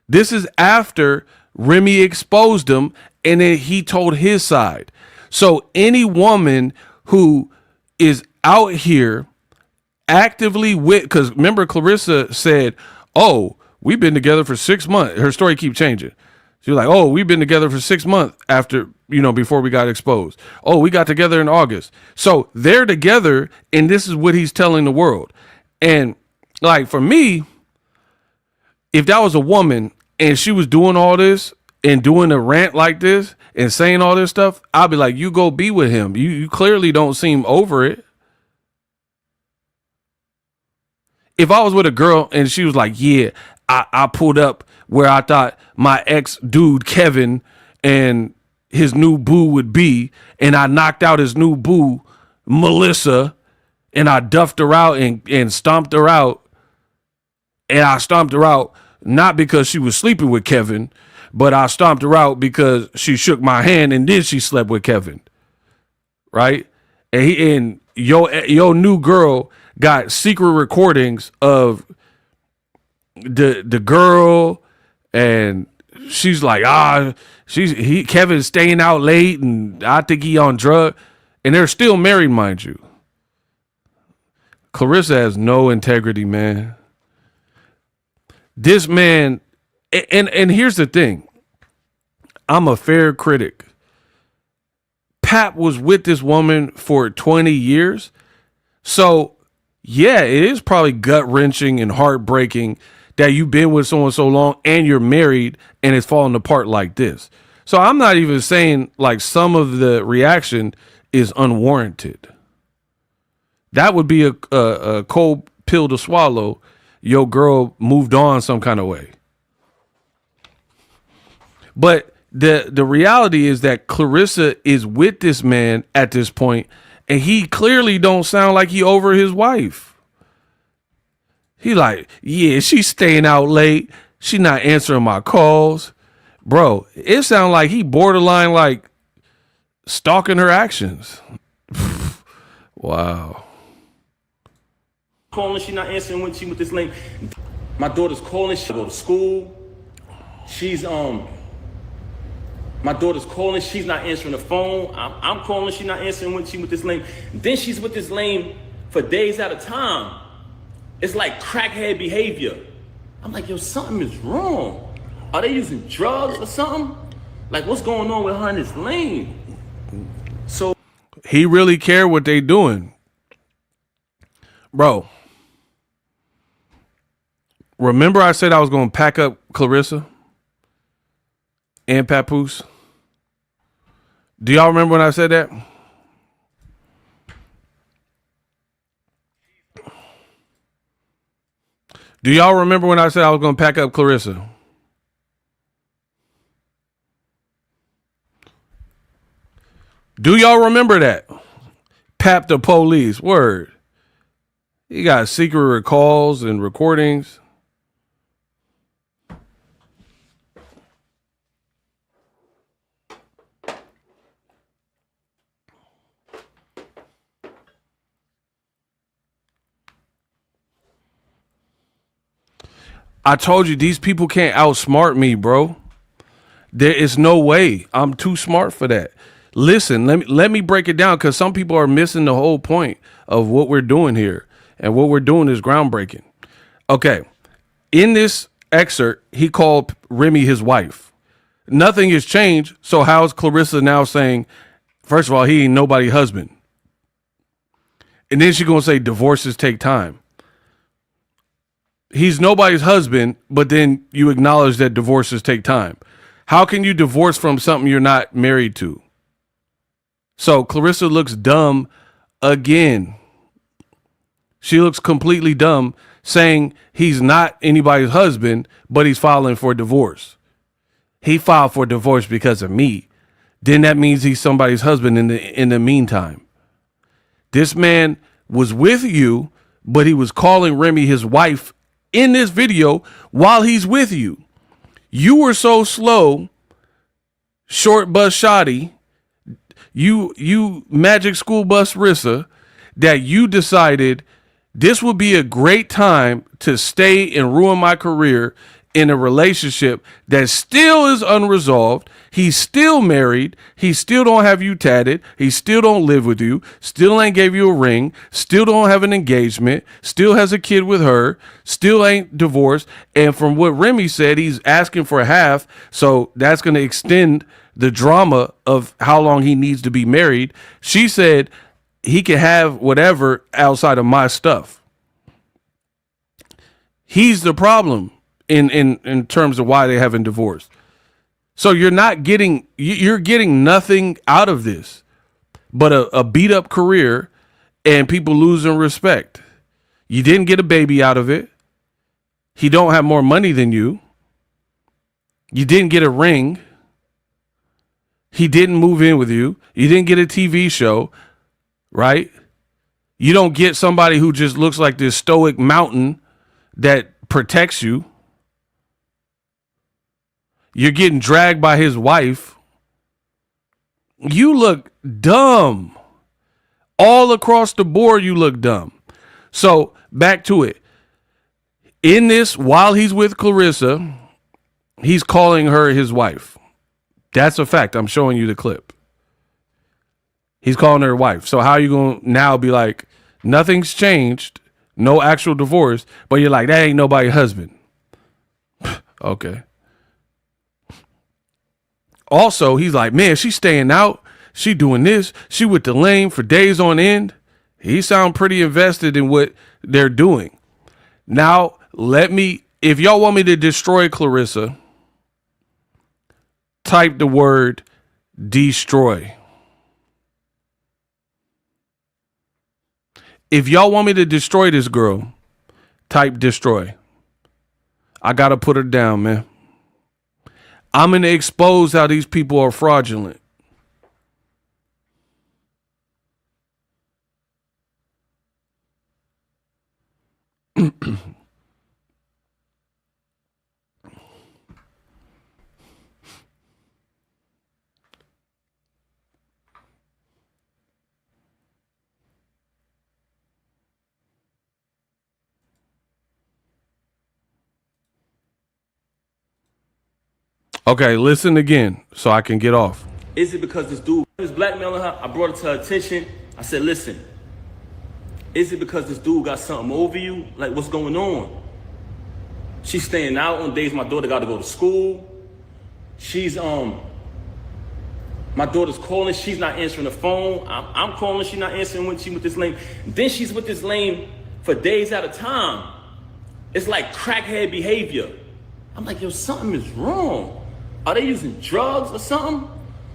This is after Remy exposed him and then he told his side. So any woman who is out here actively with, because remember Claressa said, oh, we've been together for 6 months. Her story keeps changing. She was like, oh, we've been together for 6 months after, before we got exposed. Oh, we got together in August. So they're together, and this is what he's telling the world. And like for me, if that was a woman and she was doing all this and doing a rant like this and saying all this stuff, I'd be like, you go be with him. You clearly don't seem over it. If I was with a girl and she was like, yeah, I pulled up where I thought my ex dude, Kevin, and his new boo would be, and I knocked out his new boo, Melissa, and I duffed her out and stomped her out. And I stomped her out not because she was sleeping with Kevin, but I stomped her out because she shook my hand and then she slept with Kevin. Right? And your new girl got secret recordings of the girl, and she's like, Kevin's staying out late and I think he on drug, and they're still married, mind you. Claressa has no integrity, man. This man, and here's the thing. I'm a fair critic. Pap was with this woman for 20 years. So, yeah, it is probably gut-wrenching and heartbreaking that you've been with someone so long and you're married and it's falling apart like this. So I'm not even saying like some of the reaction is unwarranted. That would be a cold pill to swallow. Your girl moved on some kind of way. But the reality is that Claressa is with this man at this point, and he clearly don't sound like he over his wife. He like, yeah, she's staying out late. She not answering my calls. Bro, it sounds like he borderline like stalking her actions. Wow. Calling, she not answering when she with this link. My daughter's calling, she go to school. She's my daughter's calling, she's not answering the phone. I'm calling, she not answering when she with this lame. Then she's with this lame for days at a time. It's like crackhead behavior. I'm like, yo, something is wrong. Are they using drugs or something? Like, what's going on with her and this lame? So he really care what they doing. Bro, remember I said I was going to pack up Claressa and Papoose? Do y'all remember when I said that? Do y'all remember when I said I was going to pack up Claressa? Do y'all remember that? Pap the police. Word. He got secret recalls and recordings. I told you, these people can't outsmart me, bro. There is no way. I'm too smart for that. Listen, let me break it down, because some people are missing the whole point of what we're doing here. And what we're doing is groundbreaking. Okay. In this excerpt, he called Remy his wife. Nothing has changed. So how's Claressa now saying, first of all, he ain't nobody's husband? And then she's going to say divorces take time. He's nobody's husband, but then you acknowledge that divorces take time. How can you divorce from something you're not married to? So Claressa looks dumb again. She looks completely dumb saying he's not anybody's husband, but he's filing for divorce. He filed for divorce because of me. Then that means he's somebody's husband in the meantime. This man was with you, but he was calling Remy his wife in this video while he's with you. You were so slow, short bus shoddy, you magic school bus Rissa, that you decided this would be a great time to stay and ruin my career in a relationship that still is unresolved. He's still married. He still don't have you tatted. He still don't live with you. Still ain't gave you a ring. Still don't have an engagement. Still has a kid with her. Still ain't divorced. And from what Remy said, he's asking for half. So that's going to extend the drama of how long he needs to be married. She said he can have whatever outside of my stuff. He's the problem in terms of why they haven't divorced. So you're getting nothing out of this but a beat up career and people losing respect. You didn't get a baby out of it. He don't have more money than you. You didn't get a ring. He didn't move in with you. You didn't get a TV show, right? You don't get somebody who just looks like this stoic mountain that protects you. You're getting dragged by his wife. You look dumb. All across the board, you look dumb. So back to it. In this, while he's with Claressa, he's calling her his wife. That's a fact. I'm showing you the clip. He's calling her wife. So how are you going to now be like, nothing's changed, no actual divorce, but you're like, that ain't nobody's husband. Okay. Also, he's like, man, she's staying out. She doing this. She with the lame for days on end. He sound pretty invested in what they're doing. Now, if y'all want me to destroy Claressa, type the word destroy. If y'all want me to destroy this girl, type destroy. I got to put her down, man. I'm going to expose how these people are fraudulent. Okay, listen again so I can get off. Is it because this dude is blackmailing her? I brought it to her attention. I said, listen, is it because this dude got something over you? Like, what's going on? She's staying out on days my daughter got to go to school. She's, my daughter's calling. She's not answering the phone. I'm calling. She's not answering when she's with this lame. Then she's with this lame for days at a time. It's like crackhead behavior. I'm like, yo, something is wrong. Are they using drugs or something?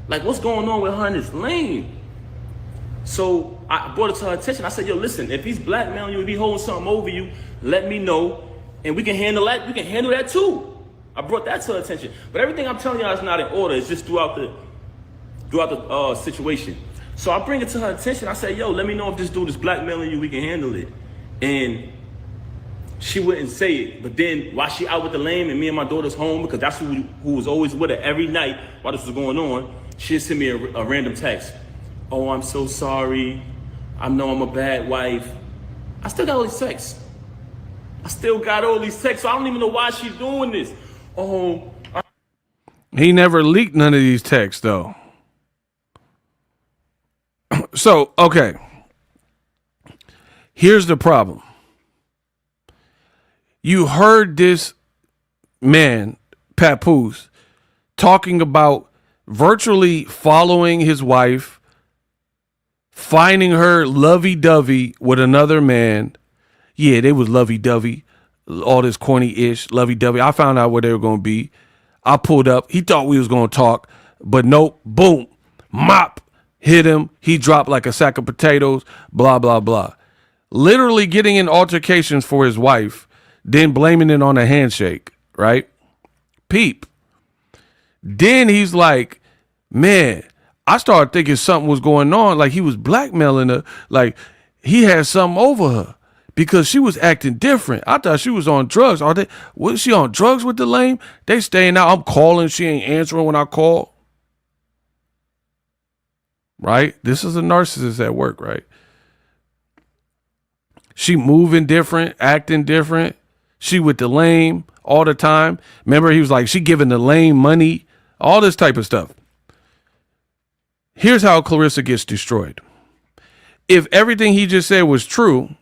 Like, what's going on with her and this lane? So I brought it to her attention. I said, yo, listen, if he's blackmailing you, if he's holding something over you, let me know, and we can handle that. We can handle that too. I brought that to her attention. But everything I'm telling y'all is not in order. It's just throughout the situation. So I bring it to her attention. I said, yo, let me know if this dude is blackmailing you, we can handle it. And she wouldn't say it, but then while she out with the lame and me and my daughter's home, because that's who was always with her every night while this was going on, she'd send me a random text. Oh, I'm so sorry. I know I'm a bad wife. I still got all these texts. I still got all these texts, so I don't even know why she's doing this. Oh, he never leaked none of these texts, though. So, okay. Here's the problem. You heard this man, Papoose, talking about virtually following his wife, finding her lovey-dovey with another man. Yeah, they was lovey-dovey, all this corny-ish, lovey-dovey. I found out where they were going to be. I pulled up. He thought we was going to talk, but nope, boom, mop, hit him. He dropped like a sack of potatoes, blah, blah, blah. Literally getting in altercations for his wife, then blaming it on a handshake, right? Peep. Then he's like, man, I started thinking something was going on, like he was blackmailing her, like he had something over her because she was acting different. I thought she was on drugs. Was she on drugs with the lame? They staying out. I'm calling. She ain't answering when I call. Right? This is a narcissist at work, right? She moving different, acting different. She with the lame all the time. Remember, he was like, she giving the lame money, all this type of stuff. Here's how Claressa gets destroyed. If everything he just said was true,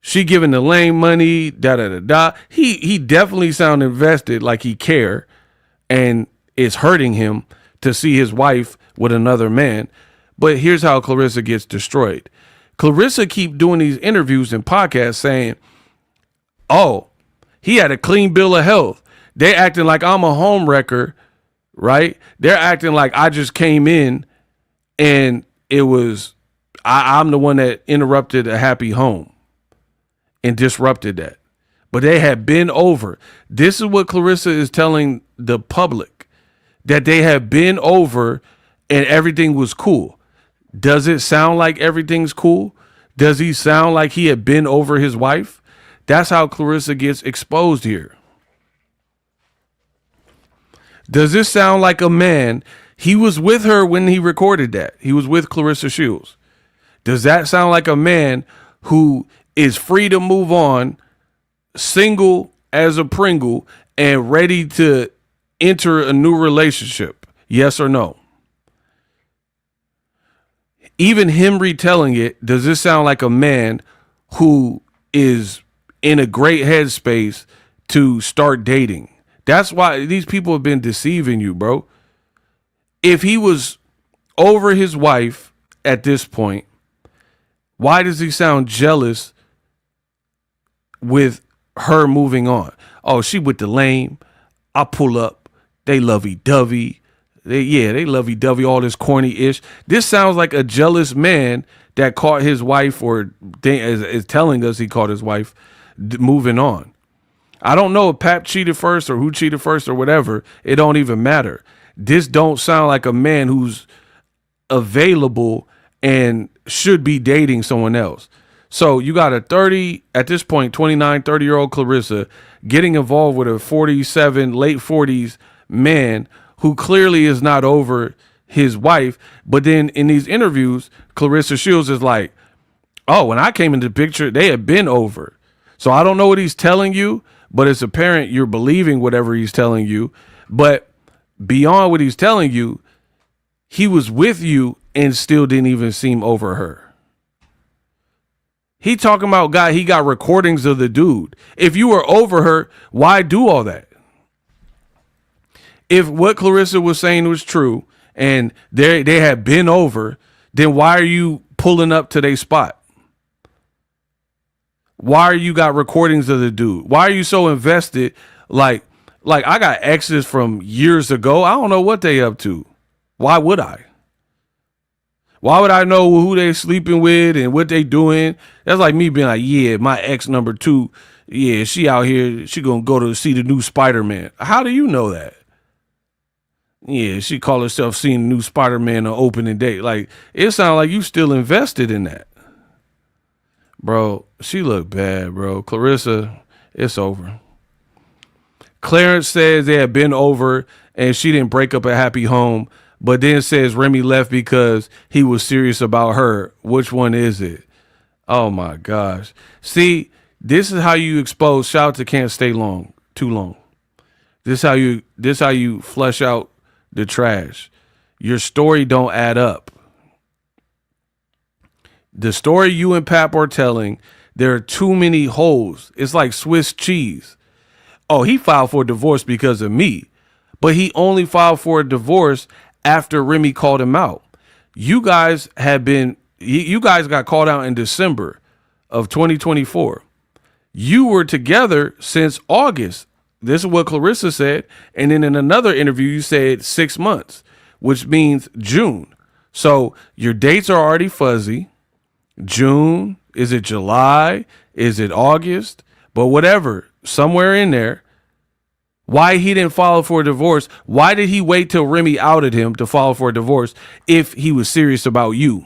she giving the lame money, da-da-da-da. He definitely sound invested, like he care, and it's hurting him to see his wife with another man. But here's how Claressa gets destroyed. Claressa keep doing these interviews and podcasts saying, oh, he had a clean bill of health. They acting like I'm a home wrecker, right? They're acting like I just came in and it was, I'm the one that interrupted a happy home and disrupted that. But they had been over. This is what Claressa is telling the public, that they have been over and everything was cool. Does it sound like everything's cool? Does he sound like he had been over his wife? That's how Claressa gets exposed here. Does this sound like a man? He was with her when he recorded that. He was with Claressa Shields. Does that sound like a man who is free to move on, single as a Pringle, and ready to enter a new relationship? Yes or no? Even him retelling it, does this sound like a man who is in a great headspace to start dating? That's why these people have been deceiving you, bro. If he was over his wife at this point, why does he sound jealous with her moving on? Oh, she with the lame. I pull up. They lovey-dovey. They lovey-dovey, all this corny-ish. This sounds like a jealous man that caught his wife, or is telling us he caught his wife moving on. I don't know if Pap cheated first or who cheated first or whatever. It don't even matter. This don't sound like a man who's available and should be dating someone else. So you got a 30, at this point, 29, 30-year-old Claressa getting involved with a 47, late 40s man who clearly is not over his wife. But then in these interviews, Claressa Shields is like, oh, when I came into the picture, they had been over. So I don't know what he's telling you, but it's apparent you're believing whatever he's telling you. But beyond what he's telling you, he was with you and still didn't even seem over her. He talking about he got recordings of the dude. If you were over her, why do all that? If what Claressa was saying was true and they had been over, then why are you pulling up to their spot? Why are you got recordings of the dude? Why are you so invested? Like I got exes from years ago. I don't know what they up to. Why would I? Why would I know who they sleeping with and what they doing? That's like me being like, yeah, my ex number 2, yeah, she out here, she gonna go to see the new Spider-Man. How do you know that? Yeah, she call herself seeing the new Spider-Man on opening day. Like, it sounds like you still invested in that. Bro, she looked bad, bro. Claressa, it's over. Clarence says they had been over and she didn't break up a happy home, but then says Remy left because he was serious about her. Which one is it? Oh my gosh. See, This is how you expose. Shout out to Can't Stay Long Too Long. This how you flesh out the trash. Your story don't add up. The story you and Pap are telling, there are too many holes. It's like Swiss cheese. Oh, he filed for divorce because of me, but he only filed for a divorce after Remy called him out. You guys got called out in December of 2024. You were together since August. This is what Claressa said. And then in another interview, you said 6 months, which means June. So your dates are already fuzzy. June, is it July? Is it August? But whatever, somewhere in there. Why he didn't file for a divorce? Why did he wait till Remy outed him to file for a divorce if he was serious about you?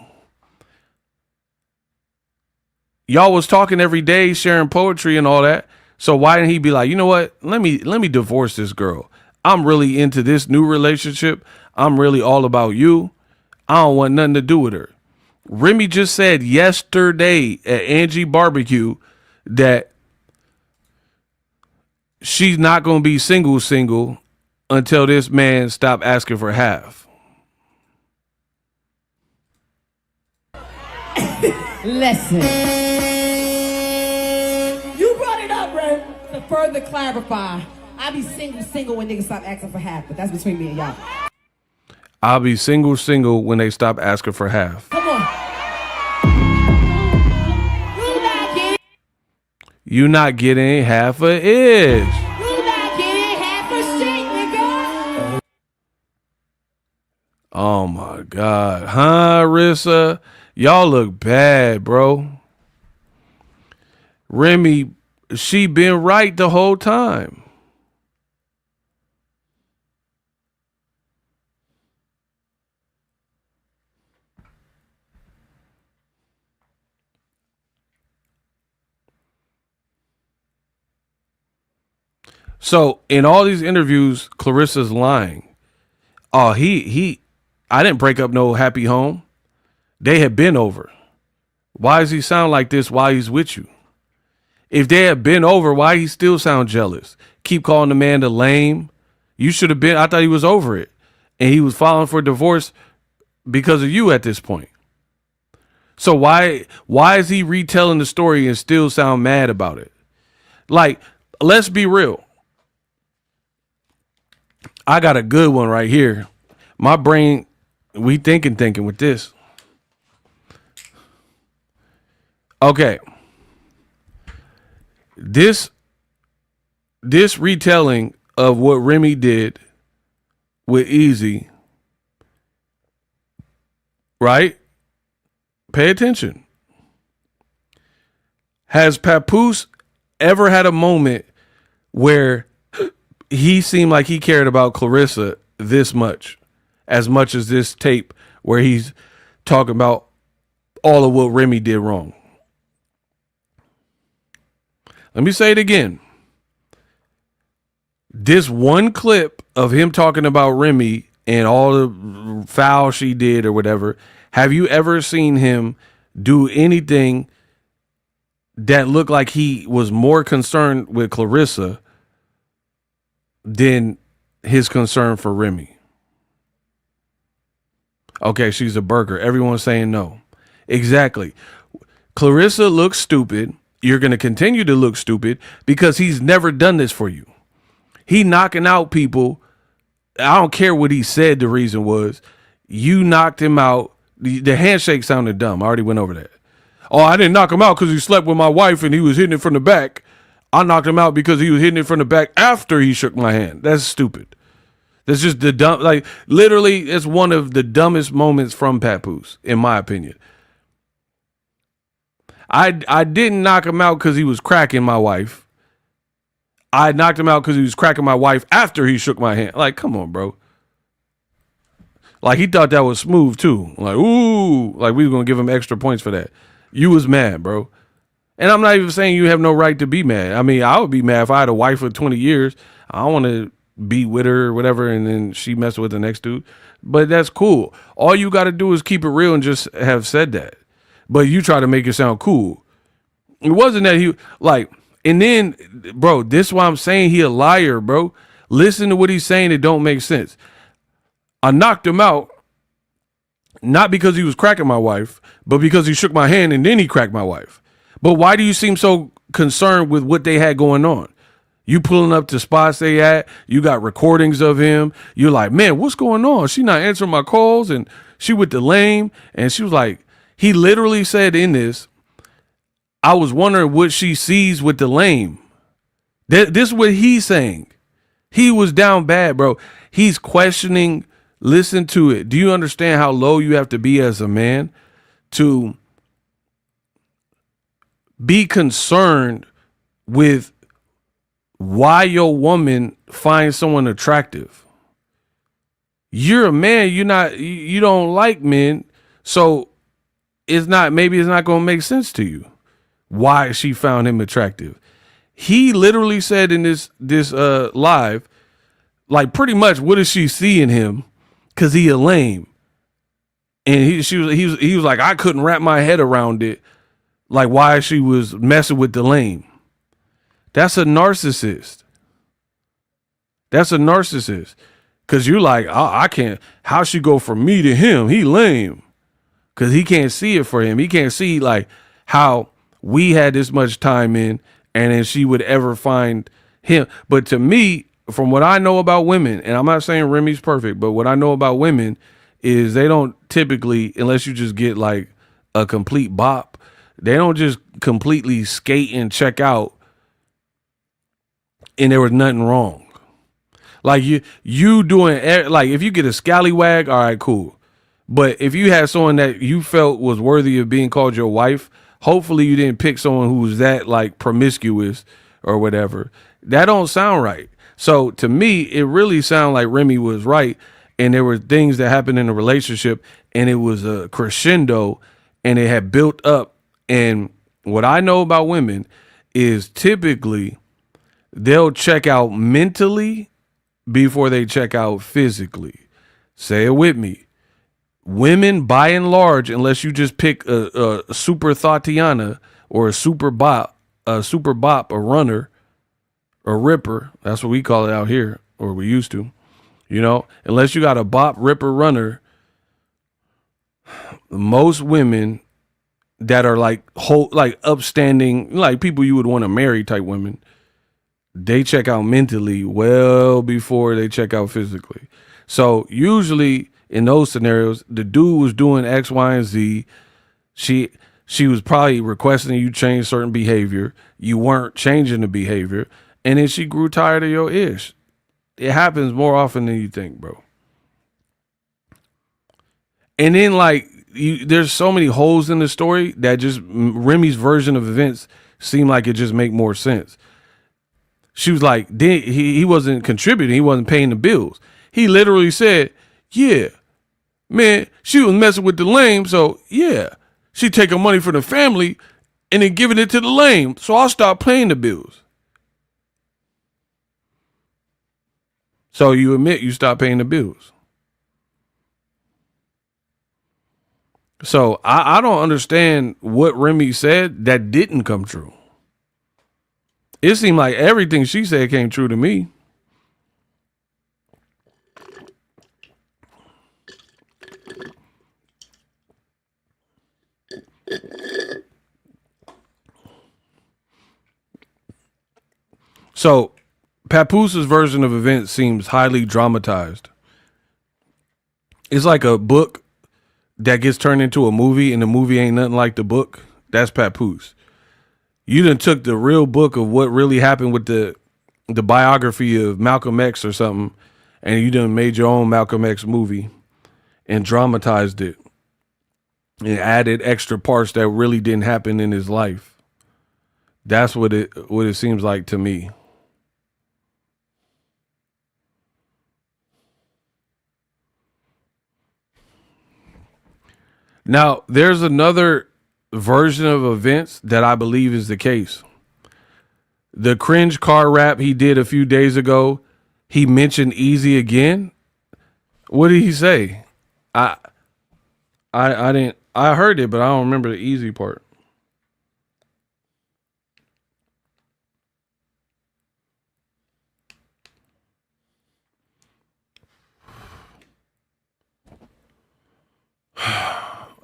Y'all was talking every day, sharing poetry and all that. So why didn't he be like, you know what? Let me divorce this girl. I'm really into this new relationship. I'm really all about you. I don't want nothing to do with her. Remy just said yesterday at Angie Barbecue that she's not going to be single until this man stop asking for half. Listen. You brought it up, bro. To further clarify, I be single when niggas stop asking for half, but that's between me and y'all. I'll be single when they stop asking for half. Come on. You not getting half a ish. You not getting half a shit, nigga. Oh my God. Huh, Rissa? Y'all look bad, bro. Remy, she been right the whole time. So in all these interviews, Claressa's lying. Oh, I didn't break up no happy home. They had been over. Why does he sound like this while he's with you? If they had been over, why he still sound jealous? Keep calling the man the lame. You should have been. I thought he was over it. And he was filing for divorce because of you at this point. So why is he retelling the story and still sound mad about it? Like, let's be real. I got a good one right here. My brain, we thinking with this. Okay. This retelling of what Remy did with Easy, right? Pay attention. Has Papoose ever had a moment where he seemed like he cared about Claressa this much as this tape where he's talking about all of what Remy did wrong? Let me say it again. This one clip of him talking about Remy and all the foul she did or whatever, have you ever seen him do anything that looked like he was more concerned with Claressa than his concern for Remy? Okay, she's a burger. Everyone's saying no. Exactly. Claressa looks stupid. You're going to continue to look stupid because he's never done this for you. He knocking out people. I don't care what he said the reason was. You knocked him out. The handshake sounded dumb. I already went over that. Oh, I didn't knock him out because he slept with my wife and he was hitting it from the back. I knocked him out because he was hitting it from the back after he shook my hand. That's stupid. That's just the dumb, like literally it's one of the dumbest moments from Papoose, in my opinion. I didn't knock him out because he was cracking my wife. I knocked him out because he was cracking my wife after he shook my hand. Like, come on, bro. Like, he thought that was smooth, too. Like, ooh. Like, we were going to give him extra points for that. You was mad, bro. And I'm not even saying you have no right to be mad. I mean, I would be mad if I had a wife for 20 years. I don't want to be with her or whatever, and then she messed with the next dude. But that's cool. All you got to do is keep it real and just have said that. But you try to make it sound cool. It wasn't that he like, and then, bro, this is why I'm saying he a liar, bro. Listen to what he's saying. It don't make sense. I knocked him out, not because he was cracking my wife, but because he shook my hand and then he cracked my wife. But why do you seem so concerned with what they had going on? You pulling up to spots they at, you got recordings of him. You're like, man, what's going on? She not answering my calls, and she with the lame. And she was like, he literally said in this, I was wondering what she sees with the lame. This is what he's saying. He was down bad, bro. He's questioning. Listen to it. Do you understand how low you have to be as a man to be concerned with why your woman finds someone attractive? You're a man. You don't like men. So maybe it's not going to make sense to you why she found him attractive. He literally said in this live, like, pretty much, what does she see in him? Cause he a lame. And he was like, I couldn't wrap my head around it. Like, why she was messing with the lame. That's a narcissist. That's a narcissist. Cause you're like, I can't, how she go from me to him? He lame. Cause he can't see it for him. He can't see like how we had this much time in, and then she would ever find him. But to me, from what I know about women, and I'm not saying Remy's perfect, but what I know about women is they don't typically, unless you just get like a complete bop, they don't just completely skate and check out and there was nothing wrong. Like you doing, like if you get a scallywag, all right, cool. But if you had someone that you felt was worthy of being called your wife, hopefully you didn't pick someone who was that like promiscuous or whatever. That don't sound right. So to me, it really sounded like Remy was right. And there were things that happened in the relationship and it was a crescendo and it had built up. And what I know about women is typically they'll check out mentally before they check out physically. Say it with me. Women, by and large, unless you just pick a super Tatiana or a super bop, a runner, a ripper, that's what we call it out here, or we used to, you know, unless you got a bop, ripper, runner, most women that are like upstanding, like people you would want to marry type women, they check out mentally well before they check out physically. So usually in those scenarios, the dude was doing X, Y, and Z. She was probably requesting you change certain behavior. You weren't changing the behavior. And then she grew tired of your ish. It happens more often than you think, bro. And then like there's so many holes in the story that just Remy's version of events seem like it just make more sense. She was like, he wasn't contributing. He wasn't paying the bills. He literally said, yeah, man, she was messing with the lame. So yeah, she taking money from the family and then giving it to the lame. So I'll stop paying the bills. So you admit you stopped paying the bills. So I don't understand what Remy said that didn't come true. It seemed like everything she said came true to me. So Papoose's version of events seems highly dramatized. It's like a book that gets turned into a movie and the movie ain't nothing like the book. That's Papoose. You done took the real book of what really happened with the biography of Malcolm X or something, and you done made your own Malcolm X movie and dramatized it and added extra parts that really didn't happen in his life. That's what it seems like to me. Now, there's another version of events that I believe is the case. The cringe car rap he did a few days ago, he mentioned Easy again. What did he say? I heard it, but I don't remember the Easy part.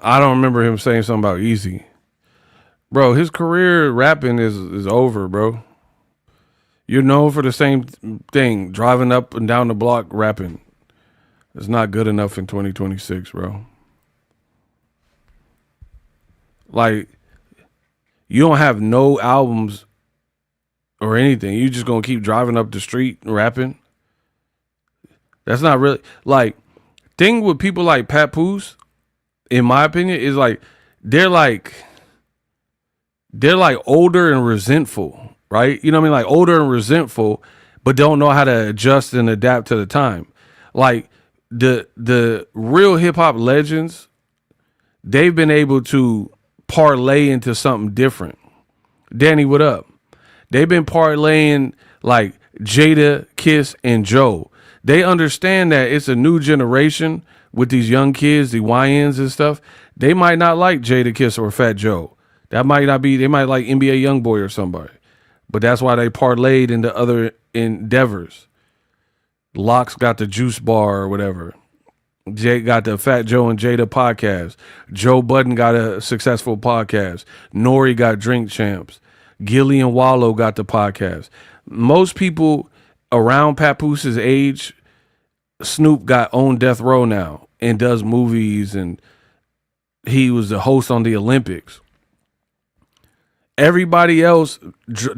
I don't remember him saying something about Easy. Bro, his career rapping is over, bro. You're known for the same thing, driving up and down the block rapping. It's not good enough in 2026, bro. Like, you don't have no albums or anything. You just gonna keep driving up the street rapping. That's not really like thing with people like Papoose, in my opinion, is like they're like older and resentful, right? You know what I mean? Like older and resentful, but don't know how to adjust and adapt to the time. Like the real hip hop legends, they've been able to parlay into something different. Danny, what up? They've been parlaying like Jada, Kiss, and Joe. They understand that it's a new generation with these young kids, the YNs and stuff. They might not like Jada, Kiss, or Fat Joe. That might not be, they might like NBA Youngboy or somebody. But that's why they parlayed into other endeavors. Locks got the Juice Bar or whatever. Jay got the Fat Joe and Jada podcast. Joe Budden got a successful podcast. Nori got Drink Champs. Gilly and Wallow got the podcast. Most people around Papoose's age, Snoop got on Death Row now and does movies, and he was the host on the Olympics. Everybody else,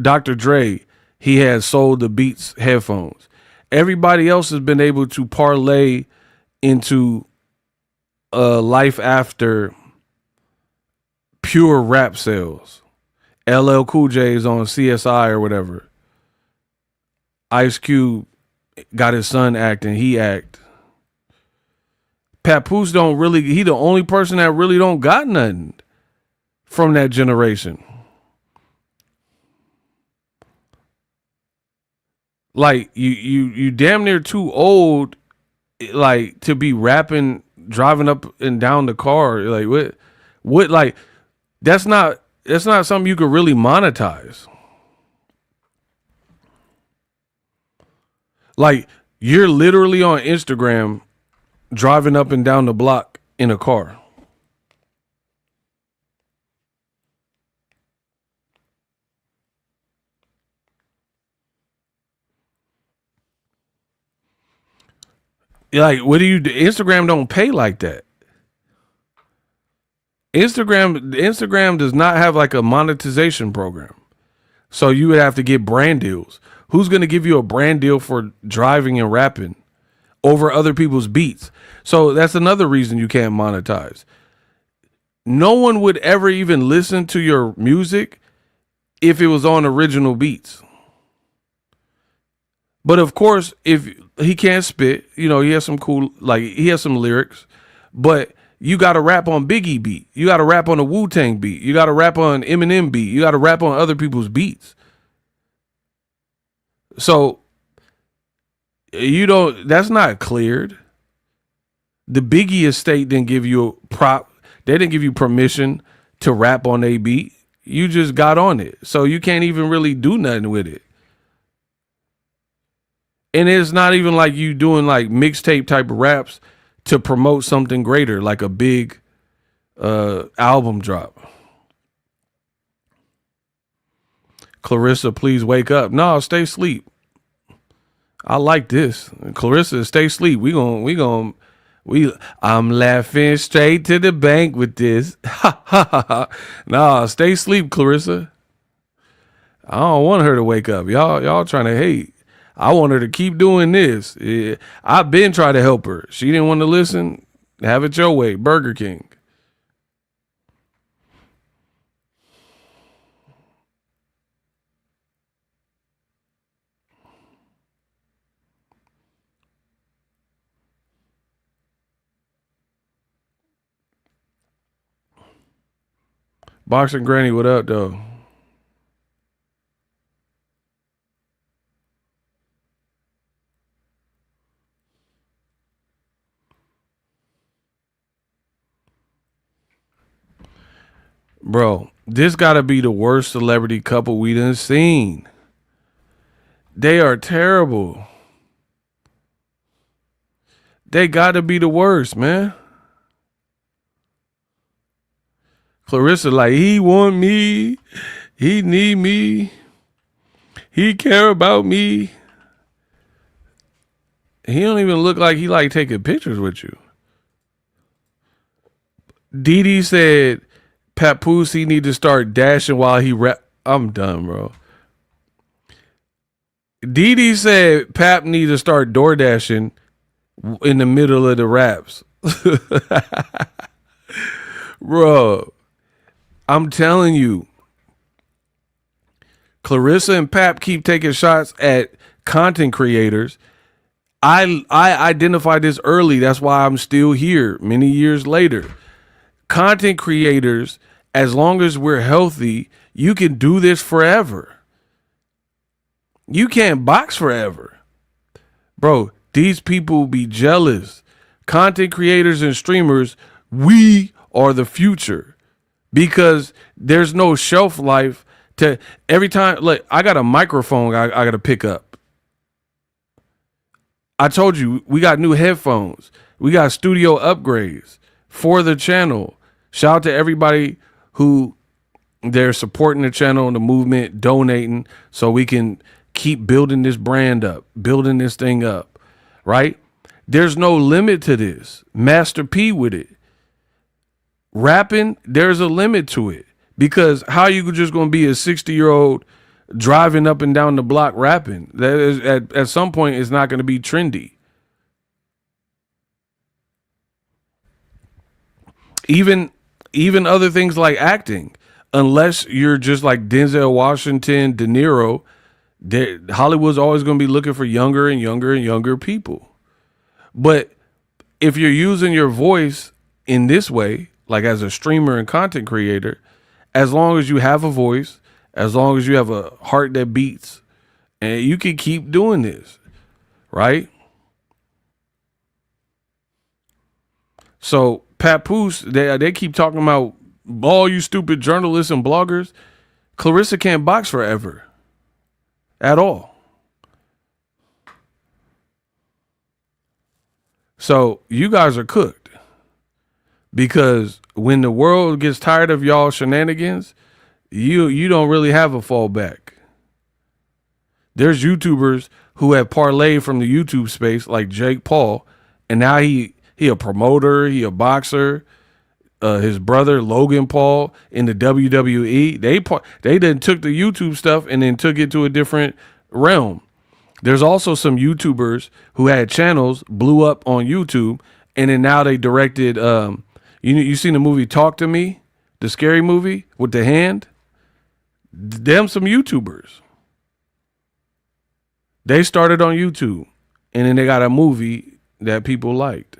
Dr. Dre, he has sold the Beats headphones. Everybody else has been able to parlay into a life after pure rap sales. LL Cool J is on CSI or whatever. Ice Cube got his son acting, he act. Papoose don't really, he the only person that really don't got nothing from that generation. Like you damn near too old like to be rapping, driving up and down the car. Like what like that's not something you could really monetize. Like, you're literally on Instagram driving up and down the block in a car. Like, what do you do? Instagram don't pay like that. Instagram does not have like a monetization program. So you would have to get brand deals. Who's going to give you a brand deal for driving and rapping over other people's beats? So that's another reason you can't monetize. No one would ever even listen to your music if it was on original beats. But of course, if he can't spit, you know, he has some cool, like he has some lyrics, but you got to rap on Biggie beat. You got to rap on a Wu-Tang beat. You got to rap on Eminem beat. You got to rap on other people's beats. So you don't, that's not cleared. The Biggie estate didn't give you they didn't give you permission to rap on a beat. You just got on it. So you can't even really do nothing with it. And it's not even like you doing like mixtape type of raps to promote something greater, like a big album drop. Claressa, please wake up. No, stay asleep. I like this. Claressa, stay asleep. I'm laughing straight to the bank with this. Nah, stay asleep, Claressa. I don't want her to wake up. Y'all trying to hate. I want her to keep doing this. Yeah, I've been trying to help her. She didn't want to listen. Have it your way. Burger King. Boxing Granny, what up, though? Bro, this gotta be the worst celebrity couple we done seen. They are terrible. They gotta be the worst, man. Claressa like, he want me, he need me, he care about me. He don't even look like he like taking pictures with you. Dee said, Papoose, he need to start dashing while he rap. I'm done, bro. Dee said Pap need to start door dashing in the middle of the raps. Bro, I'm telling you, Claressa and Pap keep taking shots at content creators. I identified this early. That's why I'm still here many years later. Content creators, as long as we're healthy, you can do this forever. You can't box forever. Bro, these people be jealous. Content creators and streamers, we are the future because there's no shelf life to every time. Look, I got a microphone I got to pick up. I told you, we got new headphones. We got studio upgrades for the channel. Shout out to everybody who they're supporting the channel and the movement, donating so we can keep building this brand up, building this thing up, right? There's no limit to this. Master P with it. Rapping, there's a limit to it because how you just going to be a 60-year-old driving up and down the block rapping? That is at some point it's not going to be trendy. Even other things like acting, unless you're just like Denzel Washington, De Niro, Hollywood's always going to be looking for younger and younger and younger people. But if you're using your voice in this way, like as a streamer and content creator, as long as you have a voice, as long as you have a heart that beats, and you can keep doing this, right? So Papoose, they keep talking about all you stupid journalists and bloggers. Claressa can't box forever. At all. So you guys are cooked. Because when the world gets tired of y'all shenanigans, you don't really have a fallback. There's YouTubers who have parlayed from the YouTube space like Jake Paul, and now he a promoter, he a boxer. His brother Logan Paul in the WWE, they then took the YouTube stuff and then took it to a different realm. There's also some YouTubers who had channels, blew up on YouTube, and then now they directed. You seen the movie Talk to Me, the scary movie with the hand? Them some YouTubers. They started on YouTube, and then they got a movie that people liked.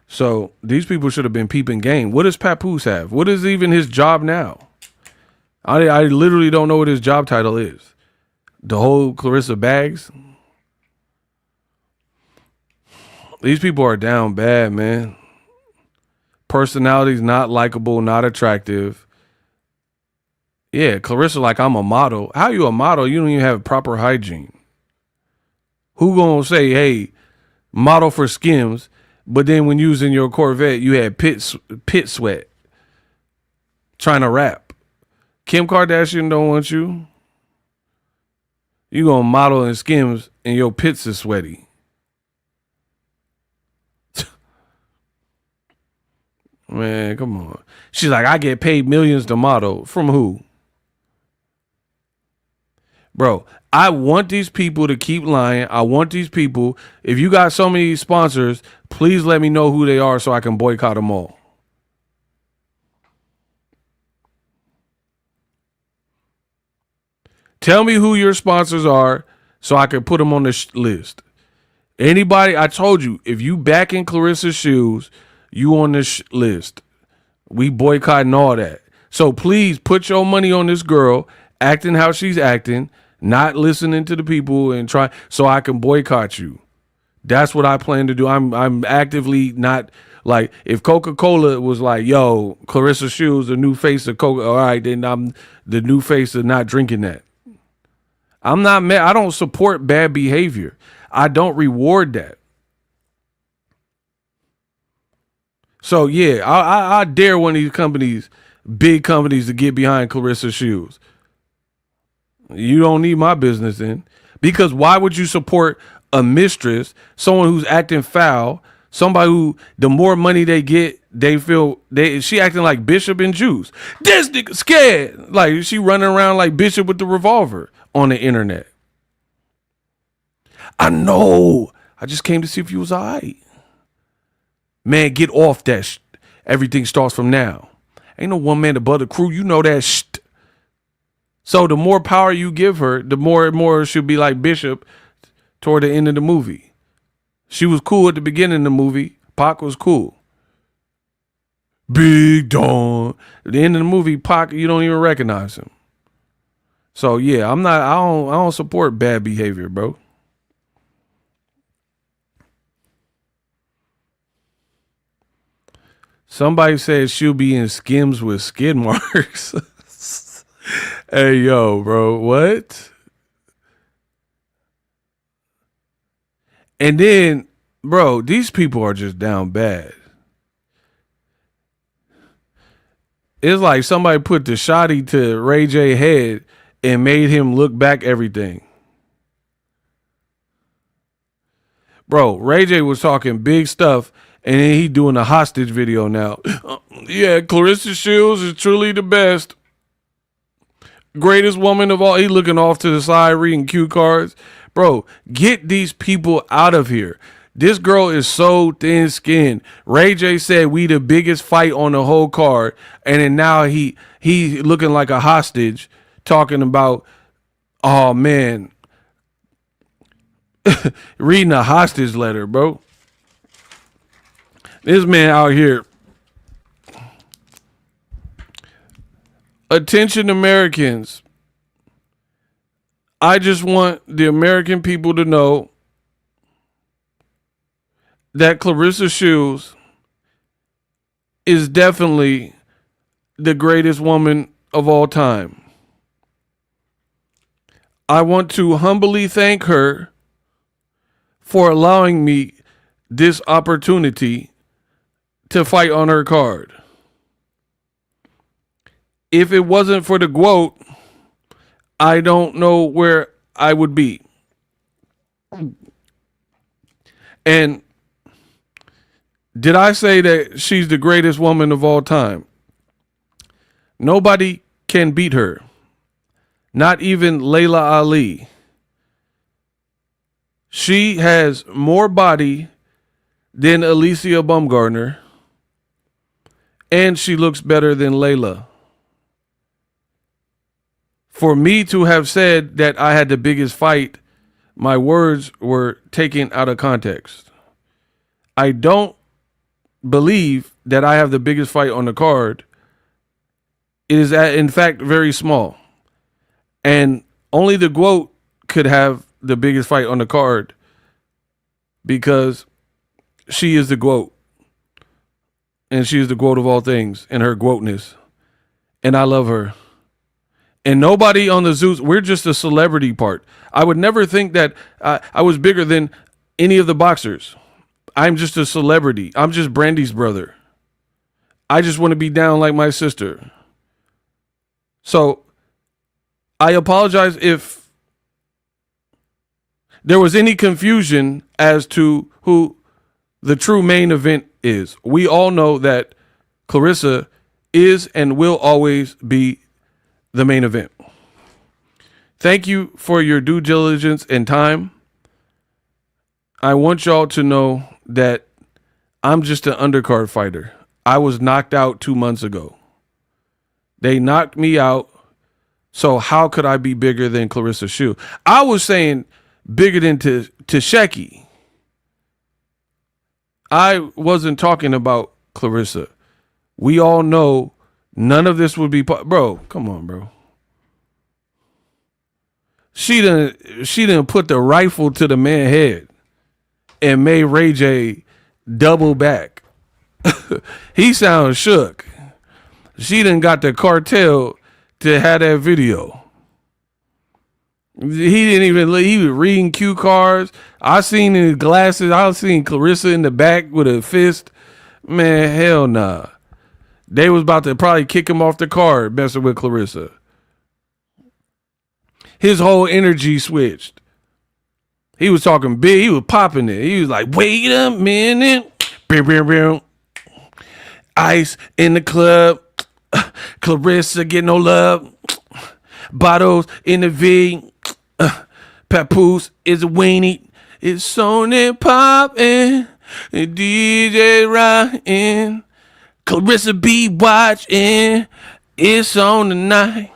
So these people should have been peeping game. What does Papoose have? What is even his job now? I literally don't know what his job title is. The whole Claressa bags. These people are down bad, man. Personality's not likable, not attractive. Yeah, Claressa like I'm a model. How you a model? You don't even have proper hygiene. Who gonna say, hey, model for Skims? But then when you was in your Corvette, you had pit sweat trying to rap. Kim Kardashian don't want you. You gonna model in Skims and your pits is sweaty. Man, come on. She's like, I get paid millions to model. From who? Bro, I want these people to keep lying. I want these people, if you got so many sponsors, please let me know who they are so I can boycott them all. Tell me who your sponsors are so I can put them on the list. Anybody, I told you, if you back in Claressa Shields, you on this list. We boycotting all that. So please put your money on this girl acting how she's acting, not listening to the people and try so I can boycott you. That's what I plan to do. I'm actively not like if Coca-Cola was like, yo, Claressa Shields, the new face of Coca. All right, then I'm the new face of not drinking that. I'm not mad. I don't support bad behavior. I don't reward that. So yeah, I dare one of these companies, big companies, to get behind Claressa Shields. You don't need my business in. Because why would you support a mistress, someone who's acting foul, somebody who the more money they get, they feel she acting like Bishop and Juice. This nigga scared. Like she running around like Bishop with the revolver on the internet. I know. I just came to see if you was all right. Man, get off that. Everything starts from now. Ain't no one man above the crew. You know that. So the more power you give her, the more and more she'll be like Bishop toward the end of the movie. She was cool at the beginning of the movie. Pac was cool. Big Don. At the end of the movie, Pac, you don't even recognize him. So yeah, I don't support bad behavior, bro. Somebody says she'll be in Skims with skid marks. Hey, yo, bro, what? And then, bro, these people are just down bad. It's like somebody put the shotty to Ray J head and made him look back everything. Bro, Ray J was talking big stuff, and then he doing a hostage video now. Yeah, Claressa Shields is truly the best. Greatest woman of all. He looking off to the side reading cue cards. Bro, get these people out of here. This girl is so thin-skinned. Ray J said we the biggest fight on the whole card, and then now he looking like a hostage, talking about, oh man, reading a hostage letter, bro. This man out here. Attention, Americans. I just want the American people to know that Claressa Shields is definitely the greatest woman of all time. I want to humbly thank her for allowing me this opportunity to fight on her card. If it wasn't for the quote, I don't know where I would be. And did I say that she's the greatest woman of all time? Nobody can beat her. Not even Layla Ali. She has more body than Alicia Baumgartner, and she looks better than Layla. For me to have said that I had the biggest fight, my words were taken out of context. I don't believe that I have the biggest fight on the card. It is, in fact, very small. And only the GOAT could have the biggest fight on the card because she is the GOAT. And she is the GOAT of all things in her GOATness. And I love her. And nobody on the Zeus, we're just a celebrity part. I would never think that I was bigger than any of the boxers. I'm just a celebrity. I'm just Brandy's brother. I just want to be down like my sister. So I apologize if there was any confusion as to who the true main event is. We all know that Claressa is and will always be the main event. Thank you for your due diligence and time. I want y'all to know that I'm just an undercard fighter. I was knocked out 2 months ago. They knocked me out. So how could I be bigger than Claressa Shields? I was saying bigger than Tasheki. I wasn't talking about Claressa. We all know none of this would be bro, come on, bro. She didn't put the rifle to the man's head and made Ray J double back. He sounds shook. She done got the cartel to have that video. He was reading cue cards. I seen his glasses. I seen Claressa in the back with a fist. Man, hell nah. They was about to probably kick him off the card messing with Claressa. His whole energy switched. He was talking big. He was popping it. He was like, wait a minute. Ice in the club. Claressa get no love. Bottles in the V. Papoose is a weenie. It's on and poppin'. DJ rockin'. Claressa be watching. It's on tonight.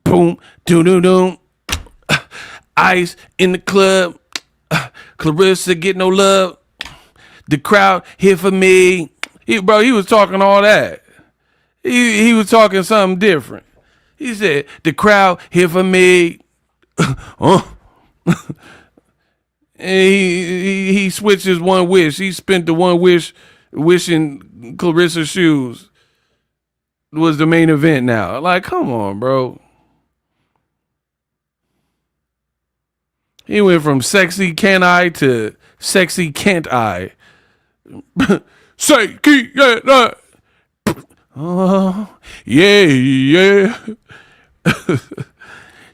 Boom, doom, doom, doom. Ice in the club. Claressa get no love. The crowd here for me. He was talking all that. He was talking something different. He said, the crowd here for me. And he switched his one wish. He spent the one wish wishing Claressa Shields was the main event now. Like, come on, bro. He went from sexy can I to sexy can't I. Say, yeah, yeah.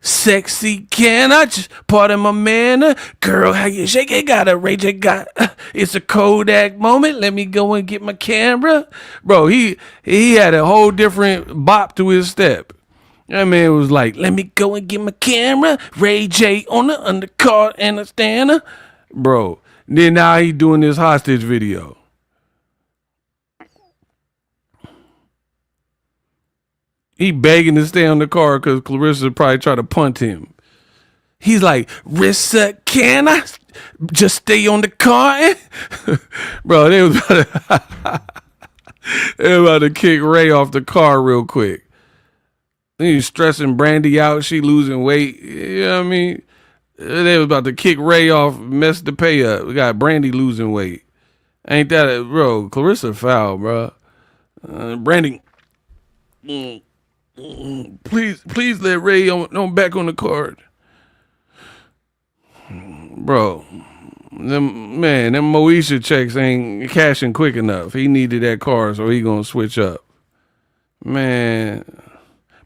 Sexy can I just pardon my man? Girl, how you shake it? Got a rage it got. It's a Kodak moment. Let me go and get my camera. Bro, he had a whole different bop to his step. That man was like, let me go and get my camera. Ray J on the undercard and a stanner. Bro, then now he doing this hostage video. He begging to stay on the car because Claressa probably tried to punt him. He's like, Rissa, can I just stay on the car? Bro, they was about to kick Ray off the car real quick. He's stressing Brandy out. She losing weight. You know what I mean? They was about to kick Ray off, mess the pay up. We got Brandy losing weight. Ain't that bro? Claressa foul, bro. Brandy. Please let Ray on back on the card. Bro, them Moesha checks ain't cashing quick enough. He needed that card, so he gonna switch up. Man,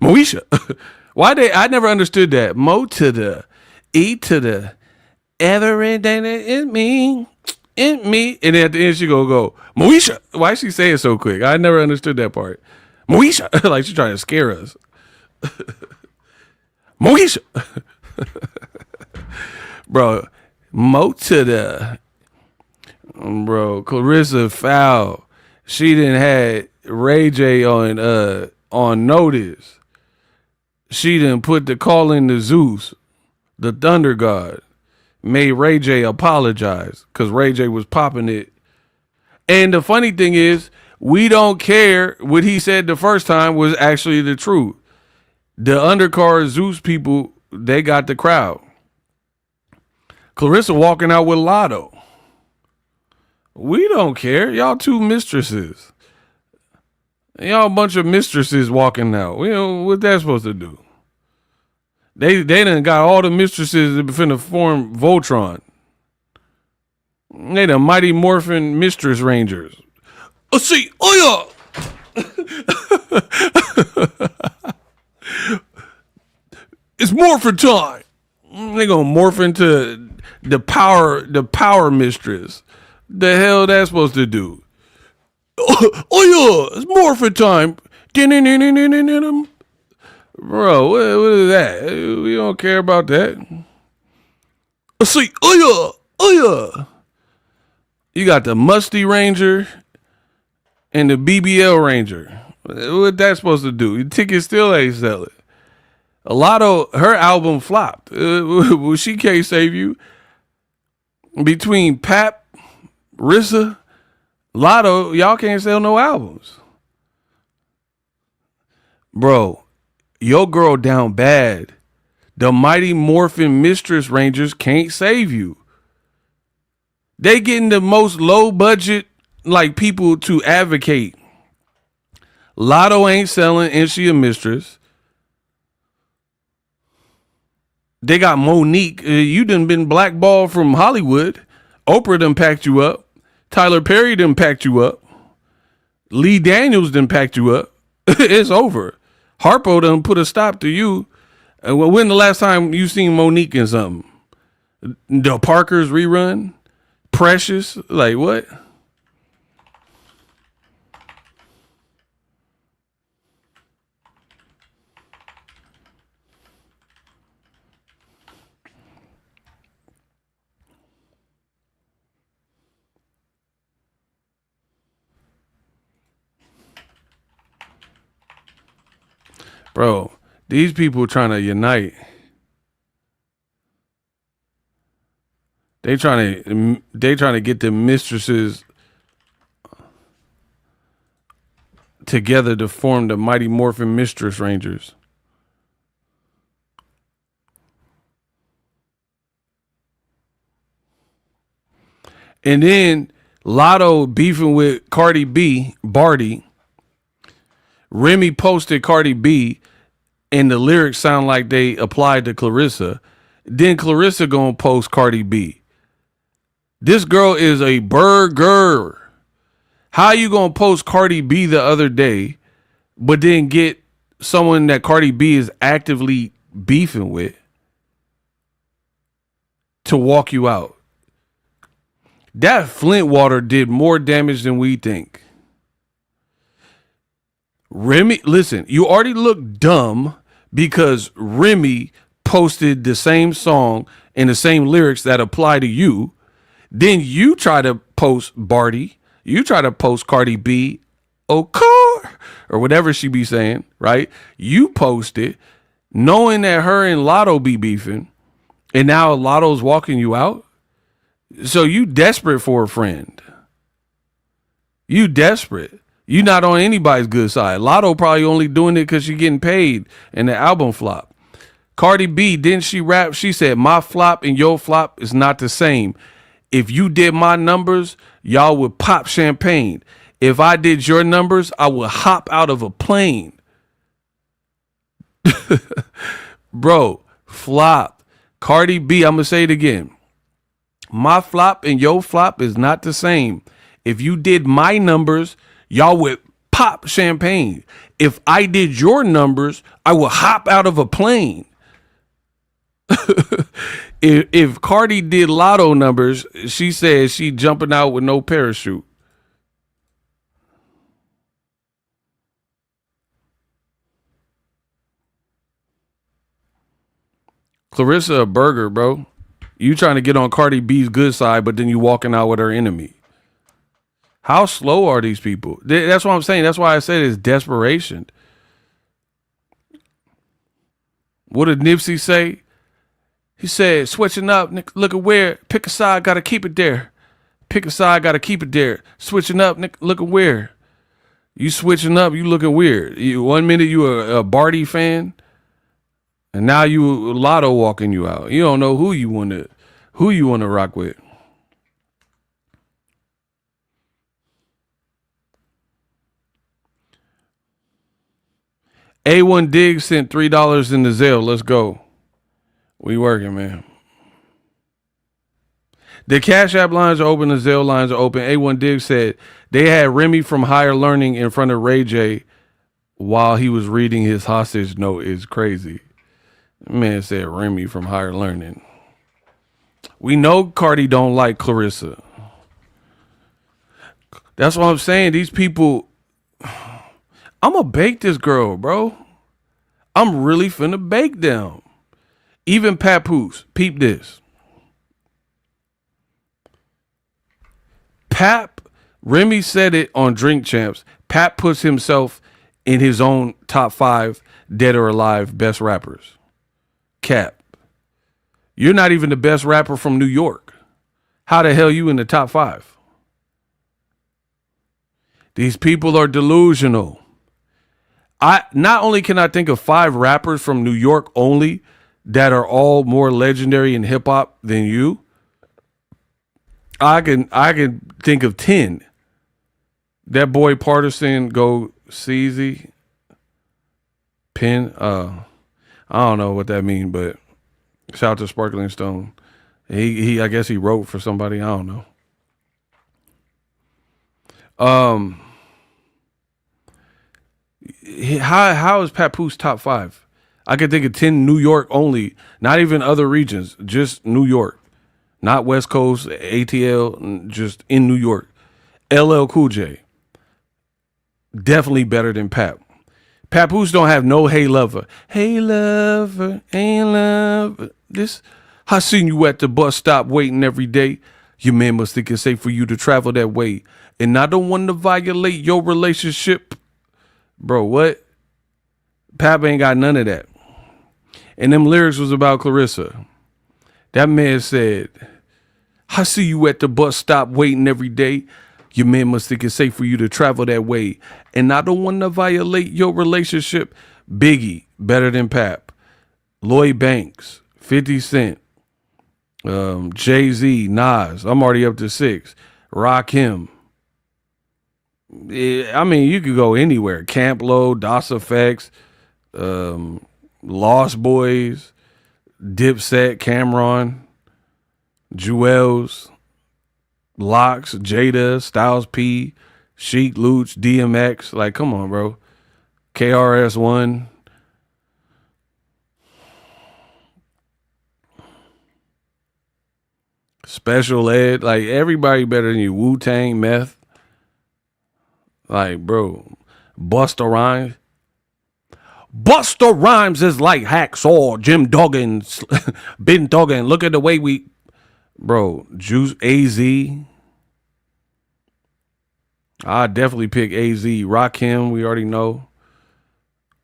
Moesha. I never understood that. Mo to the E to the everything in me. And then at the end she go, Moesha. Why she say it so quick? I never understood that part. Moesha, like she's trying to scare us. Moesha. Bro, Mo to the bro, Claressa foul. She didn't had Ray J on notice. She didn't put the call in to Zeus, the Thunder God. Made Ray J apologize because Ray J was popping it. And the funny thing is, we don't care what he said the first time was actually the truth. The undercard Zeus people, they got the crowd. Claressa walking out with Lotto. We don't care. Y'all two mistresses. Y'all a bunch of mistresses walking out. You know what that's supposed to do? They done got all the mistresses that finna form Voltron. They the Mighty Morphin Mistress Rangers. See, oh yeah. It's morphin' time. They gonna morph into the power mistress. The hell that's supposed to do? Oh yeah, it's morphin' time. Bro, what is that? We don't care about that. See, oh yeah. You got the Musty Ranger and the BBL Ranger. What that supposed to do? Your ticket still ain't selling. A lot of her album flopped. Well, she can't save you. Between Pap, Rissa, Lotto, y'all can't sell no albums. Bro, your girl down bad. The Mighty Morphin Mistress Rangers can't save you. They getting the most low budget like people to advocate. Lotto ain't selling and she a mistress. They got Monique. You done been blackballed from Hollywood. Oprah done packed you up. Tyler Perry done packed you up. Lee Daniels done packed you up. It's over. Harpo done put a stop to you. When the last time you seen Monique in something? The Parkers rerun? Precious? Like what? Bro, these people trying to unite. They trying to get the mistresses together to form the Mighty Morphin Mistress Rangers. And then Lotto beefing with Cardi B, Barty. Remy posted Cardi B, and the lyrics sound like they applied to Claressa. Then Claressa gonna post Cardi B. This girl is a burger. How you gonna post Cardi B the other day, but then get someone that Cardi B is actively beefing with to walk you out? That Flint water did more damage than we think. Remy, listen, you already look dumb because Remy posted the same song and the same lyrics that apply to you. Then you try to post Barty. You try to post Cardi B, or whatever she be saying, right? You post it knowing that her and Lotto be beefing, and now Lotto's walking you out. So you desperate for a friend. You desperate. You not on anybody's good side. Lotto probably only doing it because she getting paid and the album flop. Cardi B, didn't she rap? She said, my flop and your flop is not the same. If you did my numbers, y'all would pop champagne. If I did your numbers, I would hop out of a plane. Bro, flop. Cardi B, I'm going to say it again. My flop and your flop is not the same. If you did my numbers, y'all would pop champagne. If I did your numbers, I would hop out of a plane. if Cardi did Lotto numbers, she said she jumping out with no parachute. Claressa a burger, bro. You trying to get on Cardi B's good side, but then you walking out with her enemy. How slow are these people? That's what I'm saying. That's why I said it's desperation. What did Nipsey say? He said, switching up, look at where. Pick a side, got to keep it there. Pick a side, got to keep it there. Switching up, look at where. You switching up, you looking weird. 1 minute you a Barty fan, and now you Lotto walking you out. You don't know who you want to rock with. A1 Diggs sent $3 in the Zelle. Let's go. We working, man. The Cash App lines are open. The Zelle lines are open. A1 Diggs said they had Remy from Higher Learning in front of Ray J while he was reading his hostage note. Is crazy. Man said Remy from Higher Learning. We know Cardi don't like Claressa. That's what I'm saying. These people, I'm going to bake this girl, bro. I'm really finna bake them. Even Papoose, peep this. Remy said it on Drink Champs. Pap puts himself in his own top 5 dead or alive best rappers. Cap. You're not even the best rapper from New York. How the hell you in the top 5? These people are delusional. Not only can I think of 5 rappers from New York only that are all more legendary in hip hop than you, I can think of 10. That boy Partisan, Go CZ, Penn. I don't know what that means, but shout out to Sparkling Stone. He I guess he wrote for somebody. I don't know. how is Papoose top 5? I could think of 10 New York only, not even other regions, just New York, not West Coast, ATL, just in New York. LL Cool J, definitely better than Pap. Papoose don't have no hey lover. Hey lover, hey lover. This, I seen you at the bus stop waiting every day. Your man must think it's safe for you to travel that way. And I don't want to violate your relationship. Bro, what? Pap ain't got none of that. And them lyrics was about Claressa. That man said, I see you at the bus stop waiting every day. Your man must think it's safe for you to travel that way. And I don't want to violate your relationship. Biggie, better than Pap. Lloyd Banks, 50 Cent. Jay-Z, Nas. I'm already up to 6. Rakim. I mean, you could go anywhere. Camp Lo, DOS Effects, Lost Boys, Dipset, Cameron, Jewels, Locks, Jada, Styles P, Sheik, Luch, DMX. Like, come on, bro. KRS-One. Special Ed. Like, everybody better than you. Wu-Tang, Meth. Like, bro. Busta Rhymes. Busta Rhymes is like Hacksaw, Jim Duggan, Ben Duggan. Look at the way we... Bro, Juice, AZ. I definitely pick AZ. Rakim, we already know.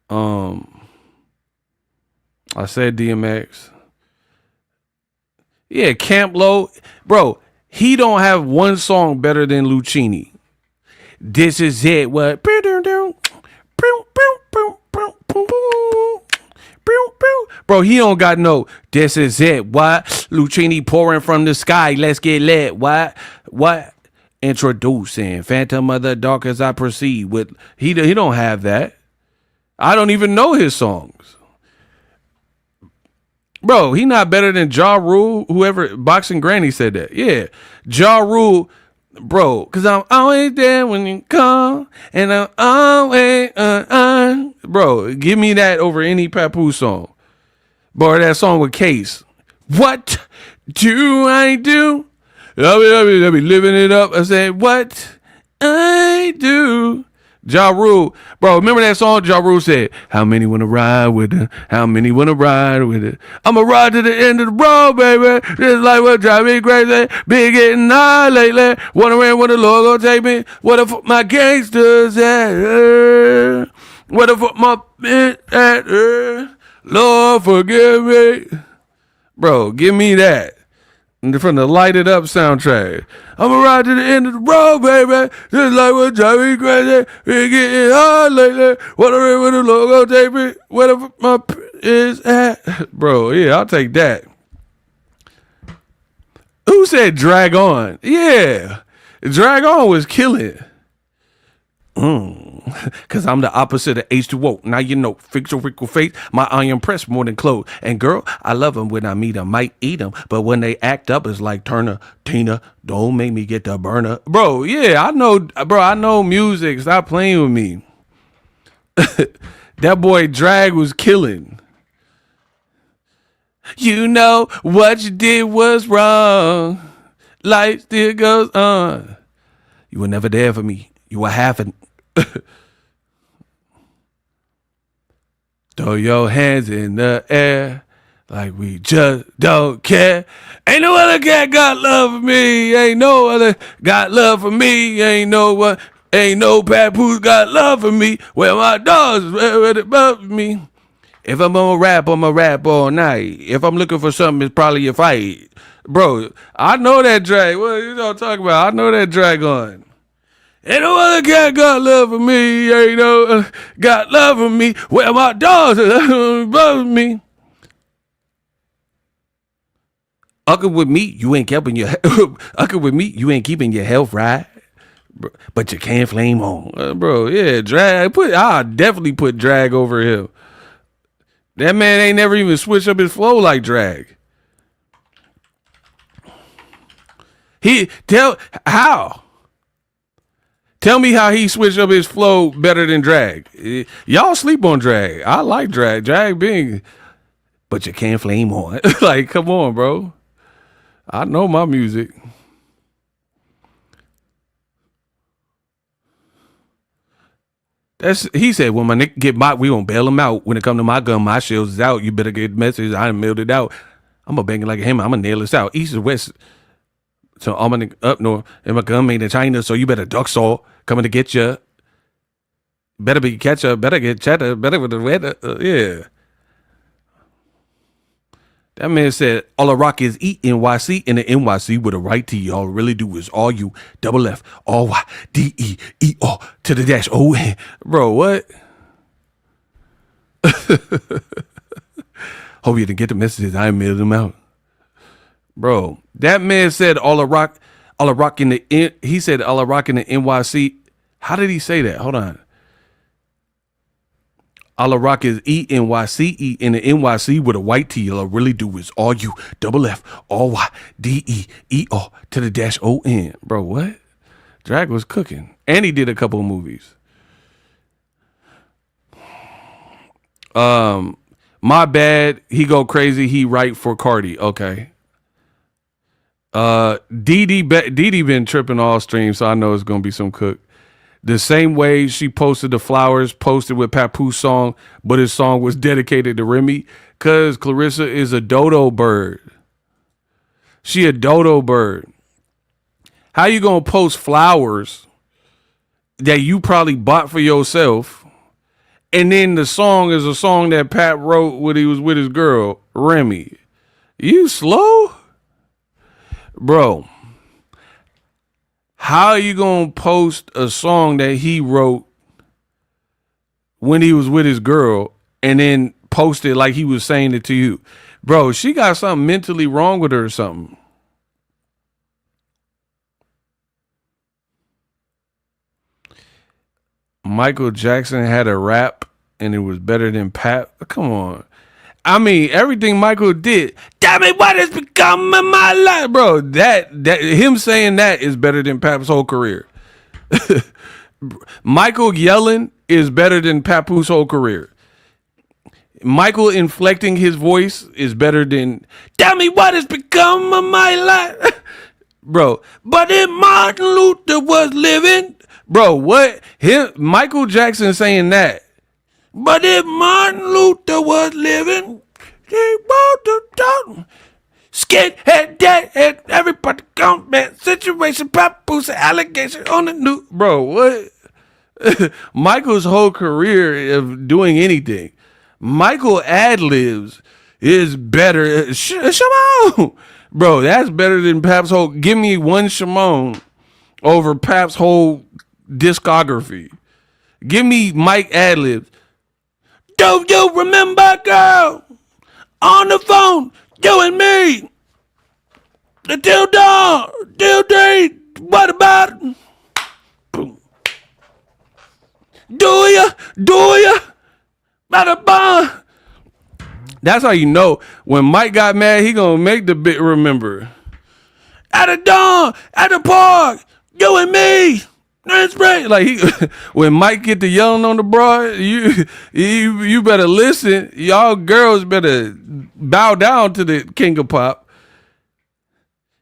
I said DMX. Yeah, Camp Lo. Bro, he don't have one song better than Lucchini. This is it. What? Bro, he don't got no. This is it. What? Lucchini pouring from the sky. Let's get lit. What? Introducing Phantom of the Dark as I proceed with. He don't have that. I don't even know his songs. Bro, he not better than Ja Rule. Whoever, Boxing Granny said that. Yeah, Ja Rule. Bro, cause I'm always there when you come, and I'm always Bro, give me that over any Papoose song. Bro, that song with Case. What do I do? I be living it up. I said, what I do. Ja Rule. Bro, remember that song Ja Rule said, how many want to ride with it? How many want to ride with it? I'ma ride to the end of the road, baby. This like what drive me crazy. Been getting high lately. Wondering where the Lord gonna take me. What the fuck my gangsters at? What the fuck my bitch at? Lord forgive me. Bro, give me that. From the Light It Up soundtrack. I'ma ride to the end of the road, baby. Just like what drive me crazy. Been getting hard lately. Wondering where the Lord gonna take me. Where the fuck my is at? Bro, yeah, I'll take that. Who said Drag On? Yeah. Drag On was killing. Cause I'm the opposite of H2O. Now you know, fix your wrinkle face. My iron press more than clothes. And girl, I love them when I meet them. Might eat them, but when they act up, it's like Turner, Tina. Don't make me get the burner, bro. Yeah, I know, bro. I know music. Stop playing with me. That boy Drag was killing. You know what you did was wrong. Life still goes on. You were never there for me. You were half an. Throw your hands in the air like we just don't care. Ain't no other cat got love for me. Ain't no other got love for me. Ain't no Papoose got love for me. Well, my dogs ready above me. If I'm gonna rap, I'ma rap all night. If I'm looking for something, it's probably a fight. Bro, I know that drag. What you talking about? I know that drag on. Ain't no other cat got love for me. Ain't no got love for me. Well, my dogs above me. Ucking with me, you ain't keeping your ucking with me, you ain't keeping your health right. But you can't flame on, bro. Yeah, drag. I definitely put drag over him. That man ain't never even switched up his flow like drag. How? Tell me how he switched up his flow better than drag. Y'all sleep on drag. I like drag. Drag being, but you can't flame on. Like, come on, bro. I know my music. He said, when my nigga get mocked, we gonna bail him out. When it come to my gun, my shields is out. You better get the message. I done mailed it out. I'm gonna bang it like a hammer. I'm gonna nail this out. East or west. So all my nigga up north. And my gun made in China. So you better duck saw coming to get you. Better be catcher. Better get cheddar. Better with the weather. Yeah. That man said, all I rock is E-N-Y-C and the NYC with a right T. All really do is all you double F, all Y, D-E-E-O to the dash O-N. Bro, what? Hope you didn't get the messages. I mailed them out. Bro, that man said all I rock in the, he said all I rock in the NYC. How did he say that? Hold on. All I rock is E-N-Y-C-E in the NYC with a white T. All I really do is all you double F, all Y, D-E-E-O to the dash O-N. Bro, what? Drag was cooking. And he did a couple of movies. My bad. He go crazy. He write for Cardi. Okay. Dee been tripping all streams, so I know it's gonna be some cook. The same way she posted the flowers, posted with Papoose song, but his song was dedicated to Remy, cause Claressa is a dodo bird. She a dodo bird. How you gonna post flowers that you probably bought for yourself, and then the song is a song that Pat wrote when he was with his girl, Remy? You slow? Bro, how are you going to post a song that he wrote when he was with his girl and then post it like he was saying it to you? Bro, she got something mentally wrong with her or something. Michael Jackson had a rap and it was better than Pat. Come on. I mean, everything Michael did. Damn it, what has become of my life, bro? That him saying that is better than Pap's whole career. Michael yelling is better than Papoose whole career. Michael inflecting his voice is better than damn me, what has become of my life, bro? But if Martin Luther was living, bro, what? Michael Jackson saying that. But if Martin Luther was living, he walked the dog. Skid had dead, had everybody gone bad. Situation, Papoose, allegation on the new. Bro, what? Michael's whole career of doing anything. Michael ad-libs is better. Shimon! Bro, that's better than Pap's whole. Give me one Shimon over Pap's whole discography. Give me Mike ad-libs. Do you remember, girl, on the phone, you and me, till dawn, till day, what about it? Do ya, bada bang. That's how you know when Mike got mad, he gonna make the bit remember. At the dawn, at the park, you and me. That's right. Like when Mike get to yelling on the broad, you better listen. Y'all girls better bow down to the king of pop.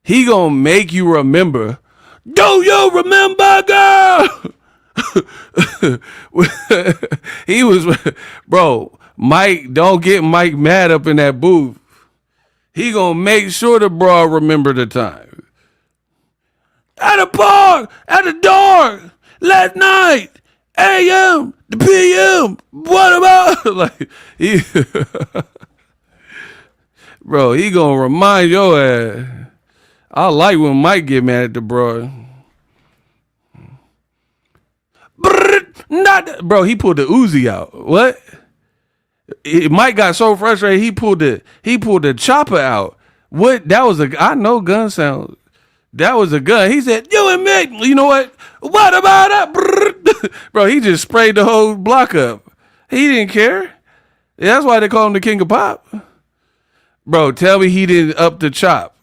He gonna make you remember. Do you remember, girl? He was, bro. Mike, don't get Mike mad up in that booth. He gonna make sure the broad remember the time. At the park, at the door, last night, AM, the PM, what about? Like, bro, he gonna remind your ass. I like when Mike get mad at the bro. Bro, he pulled the Uzi out. What? Mike got so frustrated, he pulled the chopper out. What? That was I know gun sounds. That was a gun. He said, you and me, you know what? What about that? Bro, he just sprayed the whole block up. He didn't care. That's why they call him the king of pop. Bro, tell me he didn't up the chop.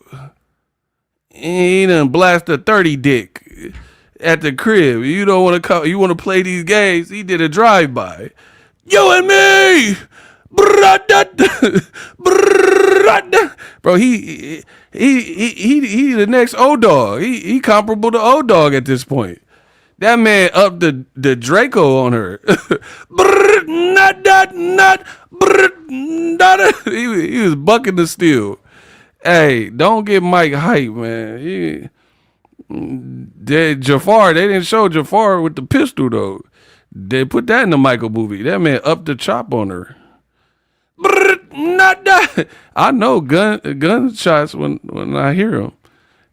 He done blast a 30 dick. at the crib. You don't want to come. You want to play these games. He did a drive-by. You and me. Bro, he the next O-Dog. He comparable to O-Dog at this point. That man upped the Draco on her. He was bucking the steel. Hey, don't get Mike hype, man. Jafar, they didn't show Jafar with the pistol though. They put that in the Michael movie. That man upped the chop on her. I know gunshots when I hear them.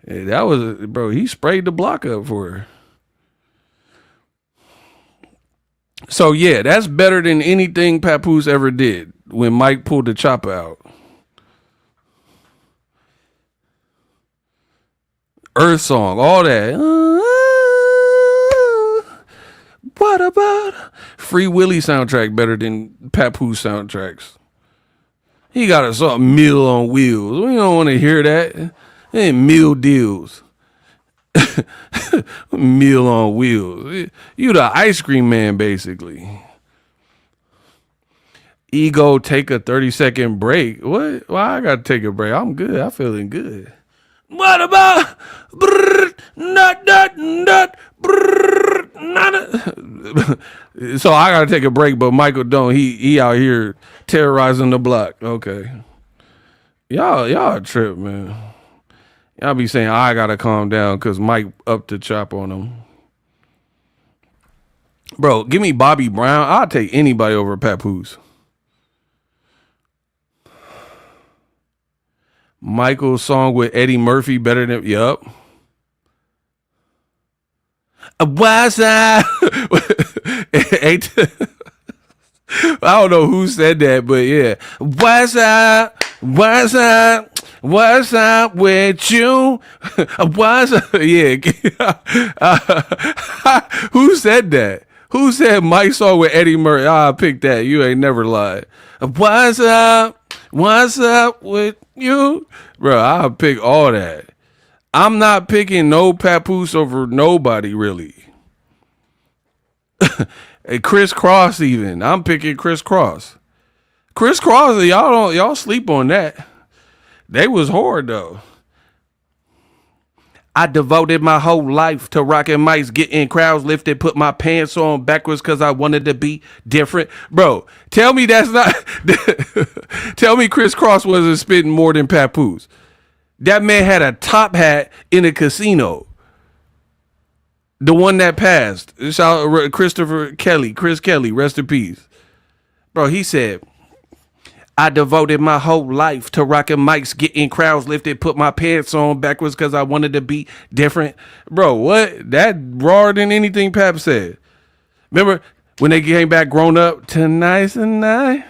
Hey, that was, bro, he sprayed the block up for her. So yeah, that's better than anything Papoose ever did when Mike pulled the chopper out. Earth Song, all that. What about Free Willy soundtrack better than Papoose soundtracks? He got a song, Meal on Wheels. We don't want to hear that. And meal deals. Meal on Wheels. You the ice cream man, basically. Ego, take a 30-second break. What? Why I gotta take a break? I'm good. I'm feeling good. What about so I gotta take a break, but Michael don't. He out here terrorizing the block. Okay. Y'all a trip, man. Y'all be saying I gotta calm down because Mike upped the chop on him. Bro, give me Bobby Brown. I'll take anybody over Papoose. Michael's song with Eddie Murphy better than, yup. Why's that? I don't know who said that, but yeah. Why's that? What's up with you? Yeah. Who said that? Who said Mike's song with Eddie Murphy? I picked that. You ain't never lied. What's up? What's up with you? Bro, I'll pick all that. I'm not picking no Papoose over nobody, really. Chris Cross even. I'm picking Chris Cross. Chris Cross, y'all sleep on that. They was hard though. I devoted my whole life to rocking mics, getting crowds lifted, put my pants on backwards because I wanted to be different. Bro, tell me that's not... Tell me Chris Cross wasn't spitting more than Papoose. That man had a top hat in a casino. The one that passed. Shout out Chris Kelly, rest in peace. Bro, he said... I devoted my whole life to rocking mics, getting crowds lifted, put my pants on backwards because I wanted to be different. Bro, what? That rawer than anything Pap said. Remember when they came back grown up? Tonight's the night.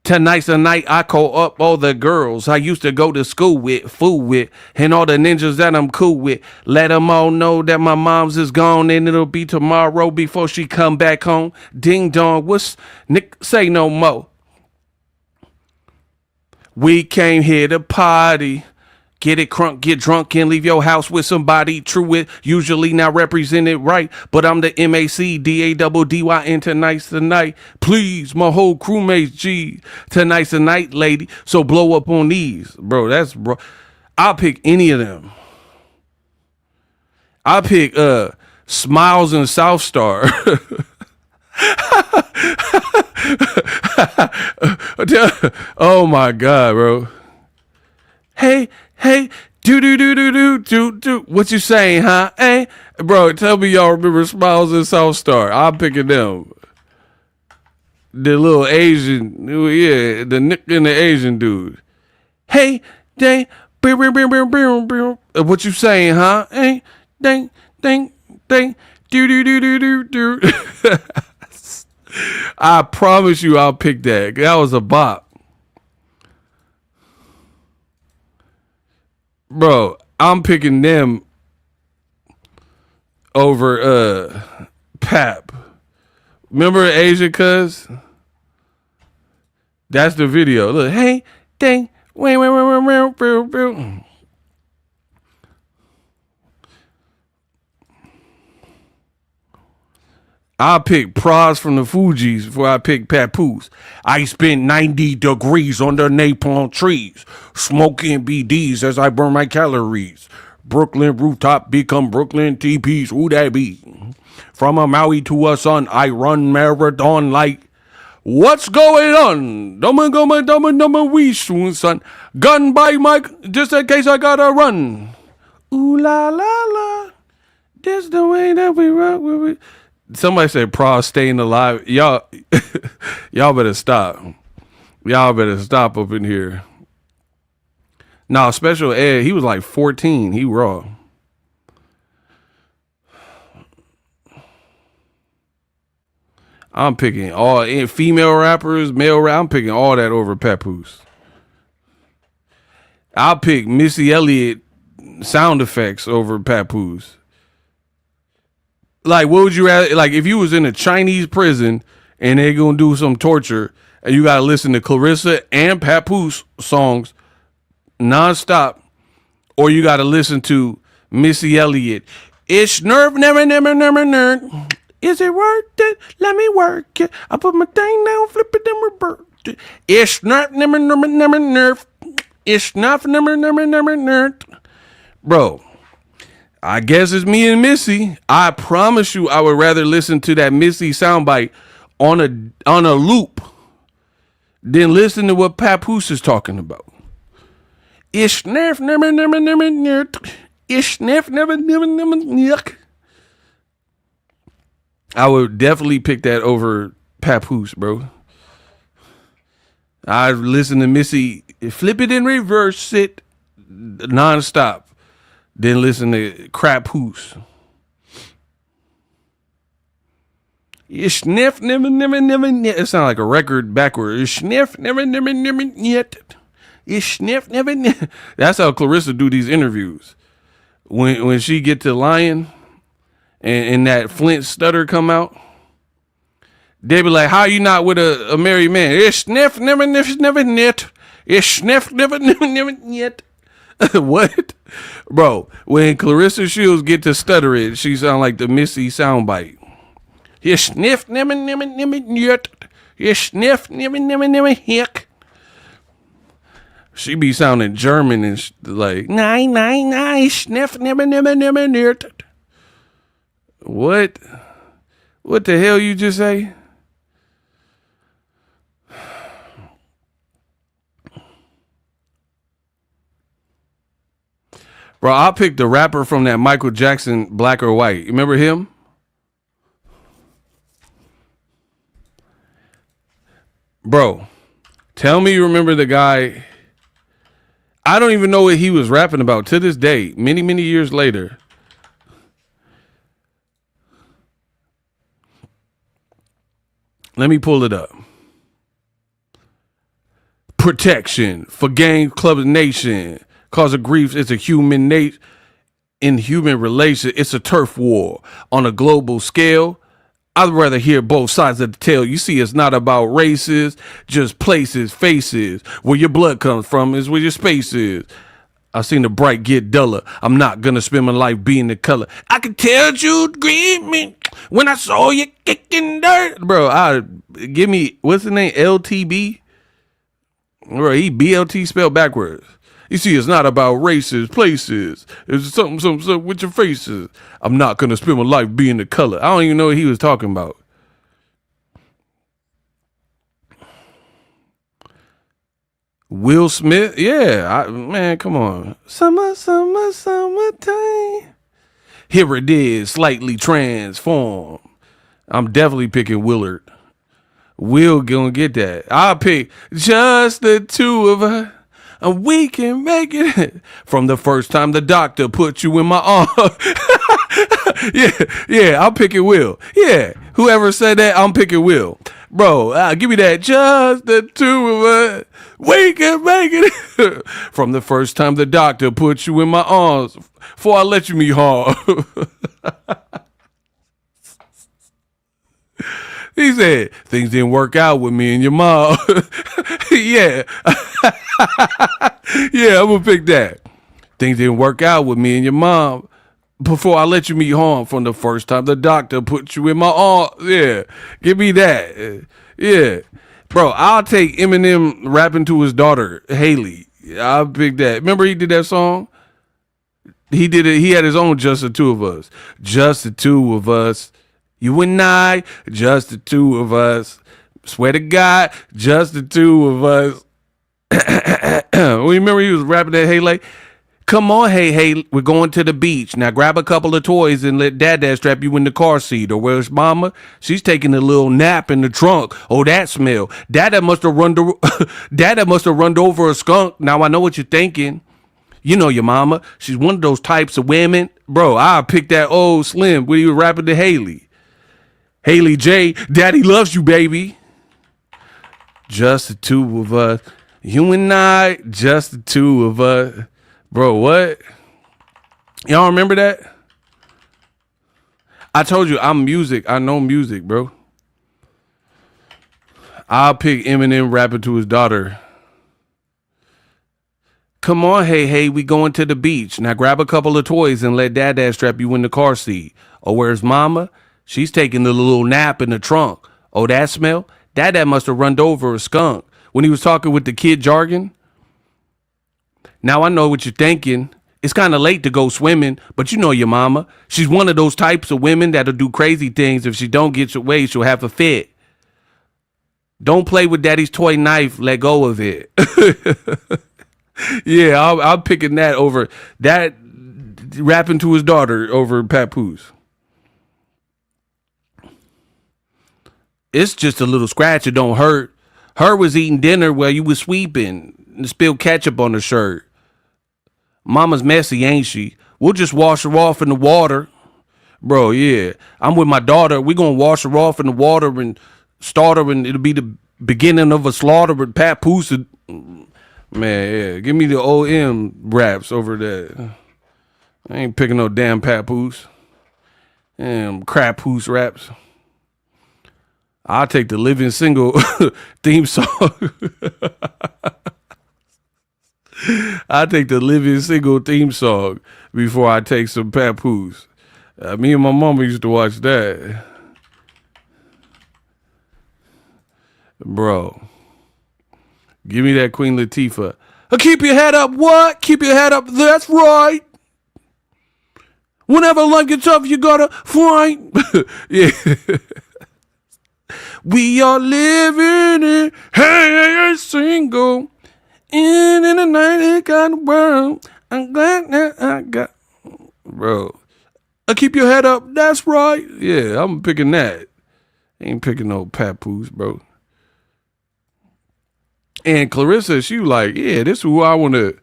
Tonight's the night I call up all the girls I used to go to school with, fool with, and all the ninjas that I'm cool with. Let them all know that my mom's is gone and it'll be tomorrow before she come back home. Ding dong, what's Nick? Say no more. We came here to party, get it crunk, get drunk, and leave your house with somebody. True, it usually not represented right, but I'm the MACDADDYN. Tonight's the night. Please, my whole crewmates, G. Tonight's the night, lady. So blow up on these, bro. I'll pick any of them. I'll pick Smiles and South Star. Oh my God, bro. Hey, do. What you saying, huh? Hey, bro, tell me y'all remember Smiles and South Star. I'm picking them. The little Asian, yeah, the Nick and the Asian dude. Hey, dang, what you saying, huh? Hey, dang, do. I promise you I'll pick that. That was a bop. Bro, I'm picking them over Pap. Remember Asian cuz? That's the video. Look, hey, dang, wait. I'll pick Pras from the Fugees before I pick Papoose. I spent 90 degrees under napalm trees, smoking BDs as I burn my calories. Brooklyn rooftop become Brooklyn TPs. Who that be? From a Maui to a sun, I run marathon like. What's going on? Dumma, we soon, son. Gun by Mike, just in case I gotta run. Ooh la la la. This the way that we run. Somebody said Pras staying alive. Y'all better stop. Y'all better stop up in here. Nah, Special Ed, he was like 14. He raw. I'm picking all female rappers, male rap. I'm picking all that over Papoose. I'll pick Missy Elliott sound effects over Papoose. Like, what would you rather? Like, if you was in a Chinese prison and they're gonna do some torture, and you gotta listen to Claressa and Papoose songs nonstop, or you gotta listen to Missy Elliott. It's nerve, never, nerve. Is it worth it? Let me work it. I put my thing down, flip it, and revert it. It's nerve, never, nerve. It's not, never, nerve. Bro. I guess it's me and Missy. I promise you I would rather listen to that Missy soundbite on a loop than listen to what Papoose is talking about. Ish nerf never nerd. Ish nerf never yuck. I would definitely pick that over Papoose, bro. I listen to Missy flip it and reverse it nonstop. Then listen to Papoose. It sounds like a record backward. Sniff, never, yet. Sniff, never. That's how Claressa do these interviews. When she get to lying and that Flint stutter come out, they be like, "How you not with a married man?" It's sniff, never, net. It's sniff, never, yet. What? Bro, when Claressa Shields get to stutter it, she sound like the Missy soundbite. You sniff, never, yet. You sniff, never, hick. She be sounding German and like, nine, sniff, never, yet. What? What the hell you just say? Bro, I'll pick the rapper from that Michael Jackson, Black or White. You remember him? Bro, tell me you remember the guy. I don't even know what he was rapping about to this day, many, many years later. Let me pull it up. Protection for gang club nation. Cause of grief, it's a human nature. In human relation, it's a turf war on a global scale. I'd rather hear both sides of the tale. You see, it's not about races, just places, faces. Where your blood comes from is where your space is. I seen the bright get duller. I'm not gonna spend my life being the color. I could tell you'd greet me when I saw you kicking dirt. Bro, give me, what's the name? LTB? Bro, he BLT spelled backwards. You see, it's not about races, places. It's something with your faces. I'm not going to spend my life being the color. I don't even know what he was talking about. Will Smith? Yeah, man, come on. Summertime. Here it is, slightly transformed. I'm definitely picking Willard. Will gonna get that. I'll pick just the two of us. And we can make it. From the first time the doctor put you in my arms. yeah, I'm picking Will. Yeah, whoever said that, I'm picking Will. Bro, give me that. Just the two of us. We can make it. From the first time the doctor put you in my arms. Before I let you meet hard. He said, things didn't work out with me and your mom. Yeah. Yeah, I'm going to pick that. Things didn't work out with me and your mom. before I let you meet harm from the first time. The doctor put you in my arm. Yeah, give me that. Yeah, bro, I'll take Eminem rapping to his daughter Haley. I'll pick that. Remember he did that song? He did it. He had his own "Just the Two of Us." Just the two of us. You and I. Just the two of us. Swear to God. Just the two of us. Well, you remember he was rapping that Haley? Come on, hey, we're going to the beach. Now grab a couple of toys and let dad strap you in the car seat. Or where's mama? She's taking a little nap in the trunk. Oh, that smell. Dada must have run over a skunk. Now I know what you're thinking. You know your mama. She's one of those types of women. Bro, I'll pick that old Slim when he was rapping to Haley. Haley J, Daddy loves you, baby. Just the two of us. You and I, just the two of us. Bro, what? Y'all remember that? I told you I'm music. I know music, bro. I'll pick Eminem rapping to his daughter. Come on, hey, we going to the beach. Now grab a couple of toys and let dad strap you in the car seat. Oh, where's mama? She's taking a little nap in the trunk. Oh, that smell? Dad must have run over a skunk when he was talking with the kid jargon. Now I know what you're thinking. It's kind of late to go swimming, but you know your mama. She's one of those types of women that'll do crazy things. If she don't get your way, she'll have a fit. Don't play with daddy's toy knife. Let go of it. Yeah, I'm picking that over that rapping to his daughter over Papoose. It's just a little scratch. It don't hurt. Her was eating dinner while you was sweeping and spilled ketchup on her shirt. Mama's messy, ain't she? We'll just wash her off in the water. Bro, yeah. I'm with my daughter. We're going to wash her off in the water and start her, and it'll be the beginning of a slaughter with Papoose. Man, yeah. Give me the OM raps over that. I ain't picking no damn Papoose. Damn crap-poose raps. I'll take the Living Single theme song. I take the Living Single theme song before I take some Papoose. Me and my mama used to watch that. Bro, give me that Queen Latifah. Keep your head up, what? Keep your head up, that's right. Whenever life gets tough, you gotta fight. Yeah. We are living in, hey, single. In the night, it got the world. I'm glad that I got. Bro, keep your head up. That's right. Yeah, I'm picking that. Ain't picking no Papoose, bro. And Claressa, she was like, yeah, this is who I want to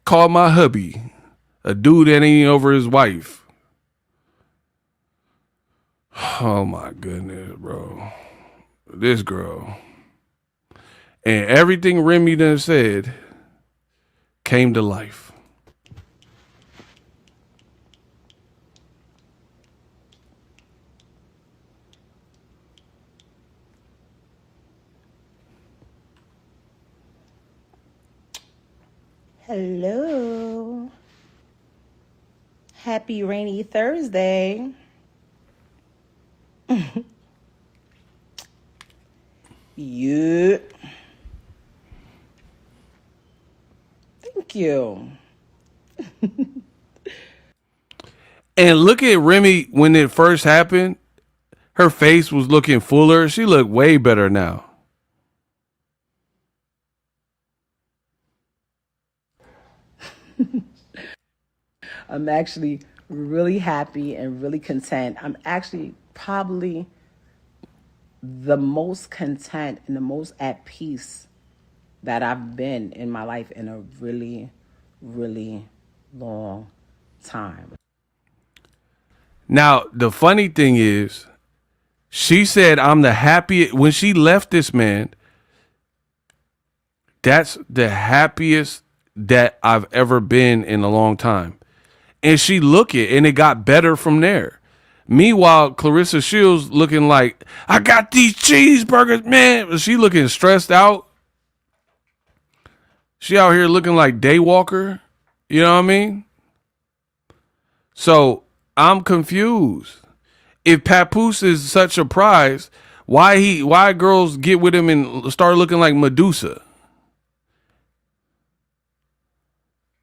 call my hubby. A dude that ain't over his wife. Oh, my goodness, bro. This girl. And everything Remy done said came to life. Hello. Happy rainy Thursday. Yeah. Thank you. And look at Remy when it first happened. Her face was looking fuller. She looked way better now. I'm actually really happy and really content. I'm actually probably the most content and the most at peace that I've been in my life in a really, really long time. Now, the funny thing is, she said, I'm the happiest. When she left this man, that's the happiest that I've ever been in a long time. And she looked it, and it got better from there. Meanwhile, Claressa Shields looking like, I got these cheeseburgers, man. She looking stressed out. She out here looking like Daywalker. You know what I mean? So I'm confused. If Papoose is such a prize, why girls get with him and start looking like Medusa?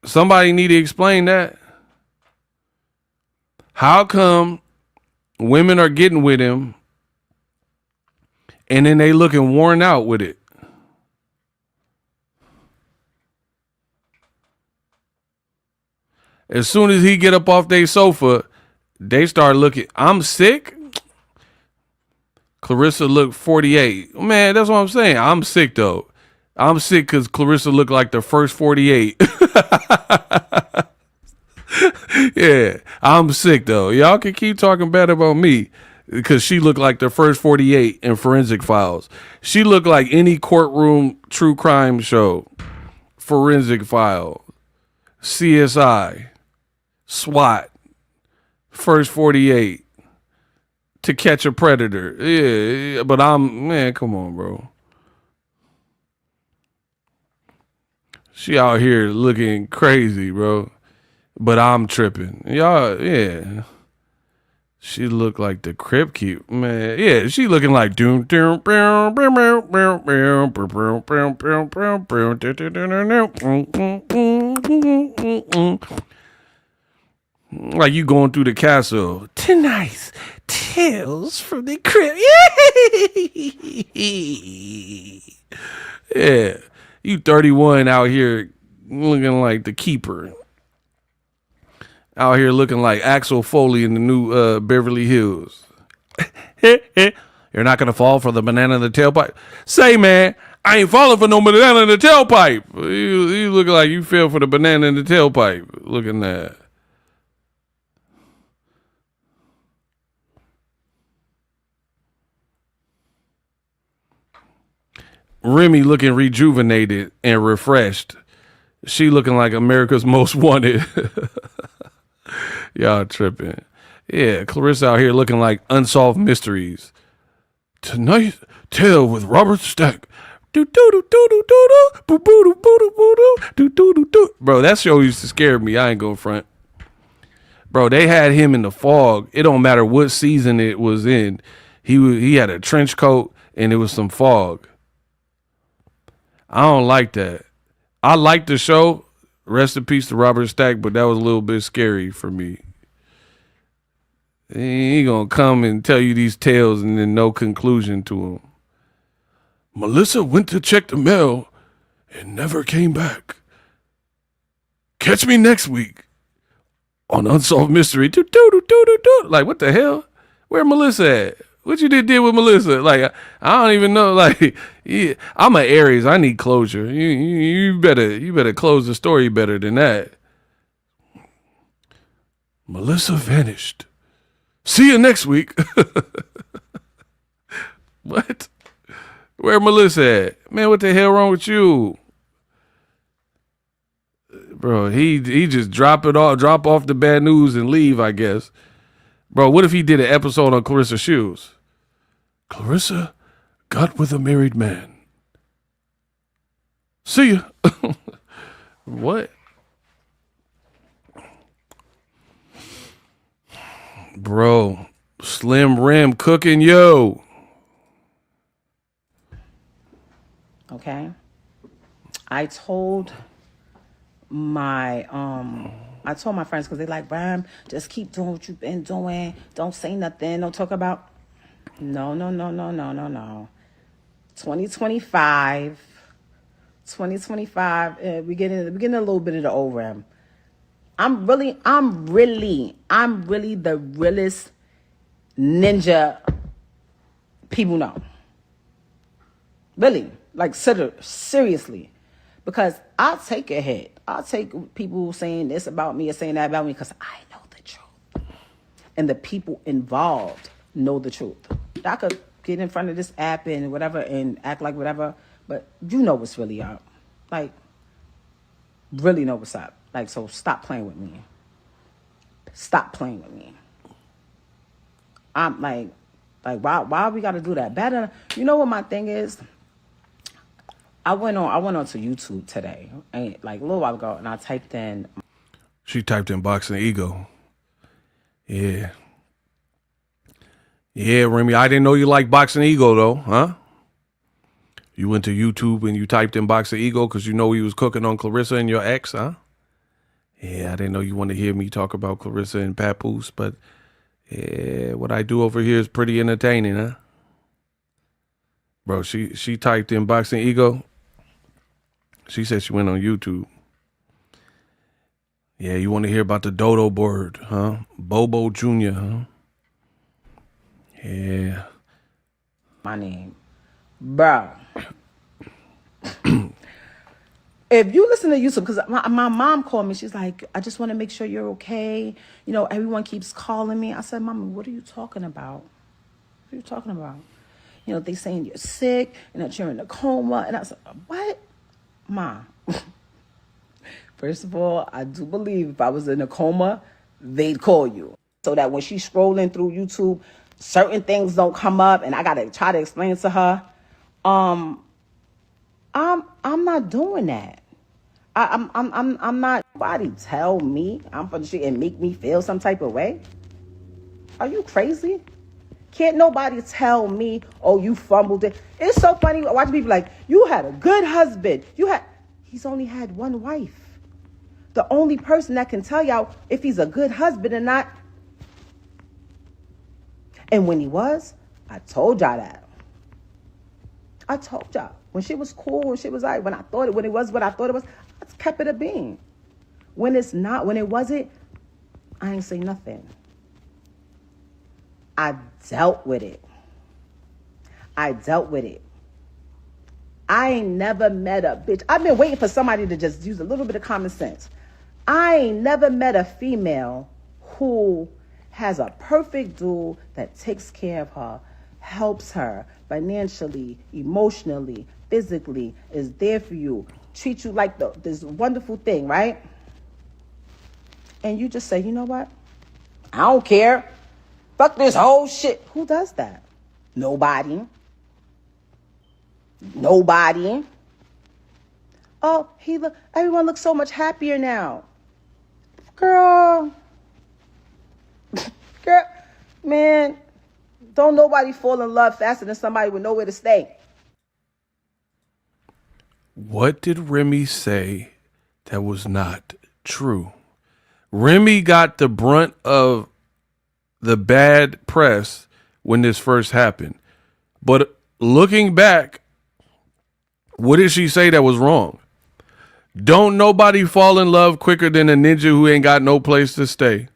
Somebody need to explain that. How come women are getting with him and then they looking worn out with it? As soon as he get up off their sofa, they start looking. I'm sick. Claressa looked 48. Man, that's what I'm saying. I'm sick though. I'm sick because Claressa looked like the first 48. Yeah, I'm sick though. Y'all can keep talking bad about me because she looked like the first 48 in Forensic Files. She looked like any courtroom true crime show. Forensic File, CSI, SWAT, First 48, To Catch a Predator. Yeah, but man, come on, bro. She out here looking crazy, bro. But I'm tripping. Y'all, yeah. She looked like the Crip Keep. Man, yeah, she looking like like you going through the castle. Tonight's tales from the Crip. Yeah. You 31 out here looking like the Keeper. Out here looking like Axel Foley in the new Beverly Hills. You're not going to fall for the banana in the tailpipe. Say, man, I ain't falling for no banana in the tailpipe. You look like you fell for the banana in the tailpipe. Looking at. Remy looking rejuvenated and refreshed. She looking like America's Most Wanted. Y'all tripping. Yeah, Claressa out here looking like Unsolved Mysteries. Tonight's Tale with Robert Stack. Bro, that show used to scare me. I ain't going front. Bro, they had him in the fog. It don't matter what season it was in. He had a trench coat and it was some fog. I don't like that. I like the show. Rest in peace to Robert Stack, but that was a little bit scary for me. He gonna come and tell you these tales and then no conclusion to them. Melissa went to check the mail and never came back. Catch me next week on Unsolved Mystery. Like, what the hell? Where Melissa at? What you did with Melissa? Like, I don't even know. Like, yeah, I'm an Aries. I need closure. You better close the story better than that. Melissa vanished. See you next week. What? Where Melissa at? Man, what the hell wrong with you? Bro, he just drop off the bad news and leave, I guess. Bro, what if he did an episode on Claressa Shields? Claressa got with a married man. See ya. What? Bro, Slim Rim cooking, yo. Okay. I told my friends, because they like, Ram, just keep doing what you've been doing. Don't say nothing. Don't talk about. No. 2025. We getting a little bit of the old Ram. I'm really the realest ninja people know. Really, like seriously, because I'll take a hit. I'll take people saying this about me or saying that about me because I know the truth, and the people involved know the truth. I could get in front of this app and whatever and act like whatever, but you know what's really up. Like, really know what's up. Like, so stop playing with me. Stop playing with me. I'm like why we gotta do that? Better, you know what my thing is? I went onto YouTube today, like a little while ago, and I typed in. She typed in Boxingego. Yeah. Yeah, Remy, I didn't know you liked Boxingego, though, huh? You went to YouTube and you typed in Boxingego because you know he was cooking on Claressa and your ex, huh? Yeah, I didn't know you wanted to hear me talk about Claressa and Papoose, but yeah, what I do over here is pretty entertaining, huh? Bro, she typed in Boxingego. She said she went on YouTube. Yeah, you want to hear about the dodo bird, huh? Bobo Jr., huh? Yeah. My name. Bro. If you listen to YouTube, because my mom called me, she's like, I just want to make sure you're okay. You know, everyone keeps calling me. I said, Mama, what are you talking about? What are you talking about? You know, they saying you're sick and that you're in a coma. And I said, what? Ma. First of all, I do believe if I was in a coma, they'd call you. So that when she's scrolling through YouTube, certain things don't come up and I got to try to explain it to her. I'm not doing that. I'm not. Nobody tell me I'm from the street and make me feel some type of way. Are you crazy? Can't nobody tell me, oh, you fumbled it. It's so funny watching people like, you had a good husband. He's only had one wife. The only person that can tell y'all if he's a good husband or not. And when he was, I told y'all that. I told y'all. When shit was cool, when shit was all right, when it was what I thought it was, I kept it a bean. When it's not, when it wasn't, I ain't say nothing. I dealt with it. I ain't never met a bitch. I've been waiting for somebody to just use a little bit of common sense. I ain't never met a female who has a perfect dude that takes care of her, helps her financially, emotionally, physically, is there for you, treat you like this wonderful thing, right? And you just say, you know what? I don't care. Fuck this whole shit. Who does that? Nobody. Oh, everyone looks so much happier now. Girl, man, don't nobody fall in love faster than somebody with nowhere to stay. What did Remy say that was not true? Remy got the brunt of the bad press when this first happened. But looking back, what did she say that was wrong? Don't nobody fall in love quicker than a ninja who ain't got no place to stay.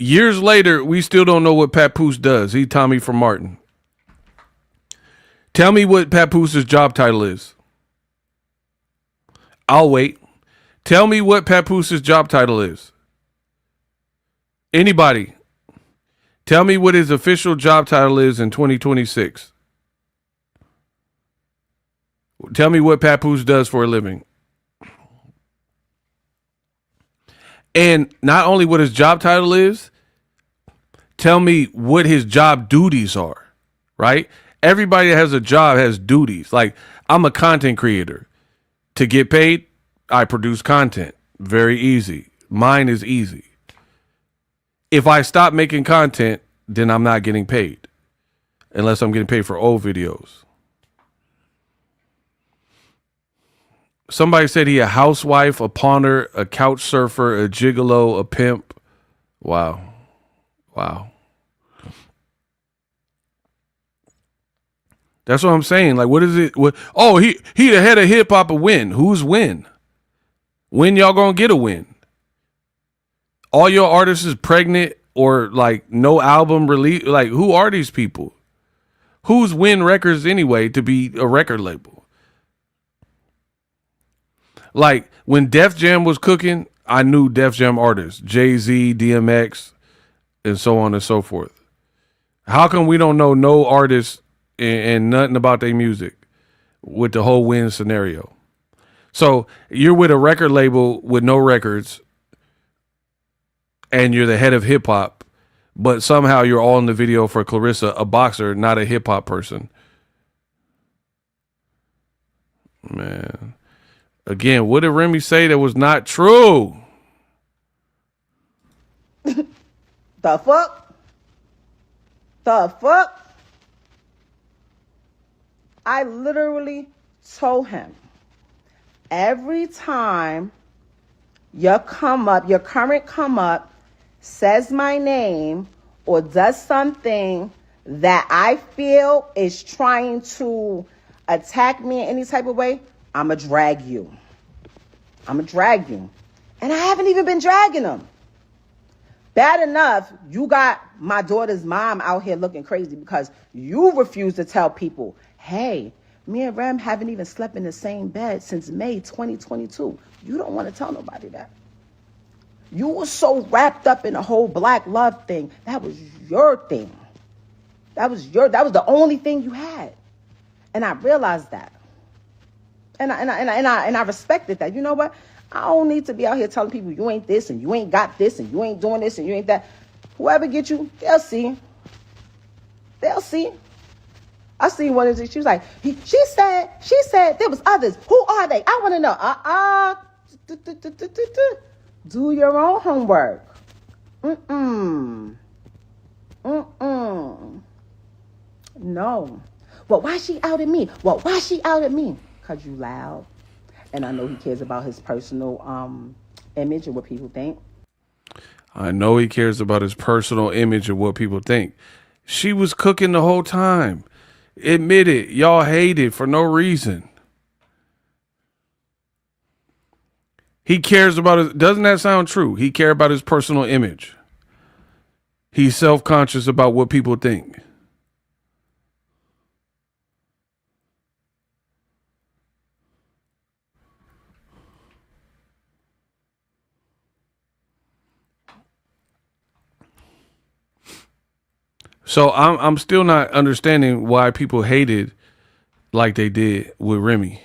Years later, we still don't know what Papoose does. He Tommy from Martin. Tell me what Papoose's job title is. I'll wait. Tell me what Papoose's job title is. Anybody. Tell me what his official job title is in 2026. Tell me what Papoose does for a living. And not only what his job title is, tell me what his job duties are, right? Everybody that has a job has duties. Like, I'm a content creator. To get paid, I produce content. Very easy. Mine is easy. If I stop making content, then I'm not getting paid. Unless I'm getting paid for old videos. Somebody said he a housewife, a pawner, a couch surfer, a gigolo, a pimp. Wow. That's what I'm saying. Like, what is it? Oh, he the head of hip hop. A win. Who's win? When y'all gonna get a win? All your artists is pregnant or like no album release. Like, who are these people? Who's Win Records anyway to be a record label? Like, when Def Jam was cooking, I knew Def Jam artists, Jay-Z, DMX, and so on and so forth. How come we don't know no artists and nothing about their music with the whole Win scenario? So you're with a record label with no records and you're the head of hip hop, but somehow you're all in the video for Claressa, a boxer, not a hip hop person. Man. Again, what did Remy say that was not true? The fuck? The fuck? I literally told him, every time your current come up says my name or does something that I feel is trying to attack me in any type of way, I'ma drag you. I'ma drag you. And I haven't even been dragging them. Bad enough, you got my daughter's mom out here looking crazy because you refuse to tell people, hey, me and Rem haven't even slept in the same bed since May 2022. You don't want to tell nobody that. You were so wrapped up in the whole black love thing. That was your thing. That was the only thing you had. And I realized that. And I respected that. You know what? I don't need to be out here telling people you ain't this and you ain't got this and you ain't doing this and you ain't that. Whoever get you, they'll see. They'll see. I seen one of these. She was like, she said there was others. Who are they? I want to know. Do your own homework. No. Well, why she outed me? Well, why she outed me? Because you loud. And I know he cares about his personal image and what people think. I know he cares about his personal image and what people think. She was cooking the whole time. Admit it. Y'all hated for no reason. He cares about his... Doesn't that sound true? He cares about his personal image. He's self-conscious about what people think. So I'm still not understanding why people hated like they did with Remy.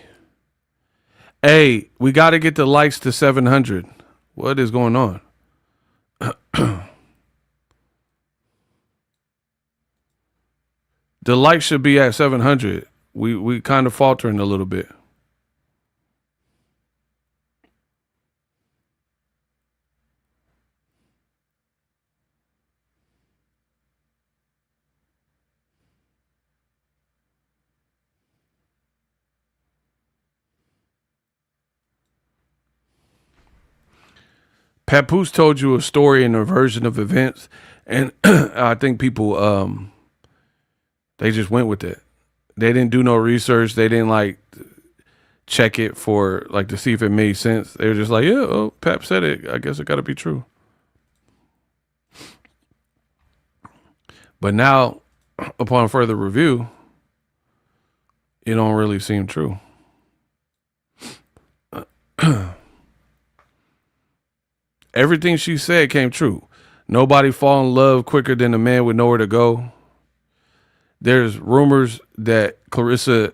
Hey, we got to get the likes to 700. What is going on? The likes should be at 700. We kind of faltering a little bit. Papoose told you a story and a version of events, and I think people they just went with it. They didn't do no research. They didn't like check it for like to see if it made sense. They were just like, yeah, oh, Pap said it. I guess it got to be true. But now, upon further review, it don't really seem true. Everything she said came true. Nobody fall in love quicker than a man with nowhere to go. There's rumors that Claressa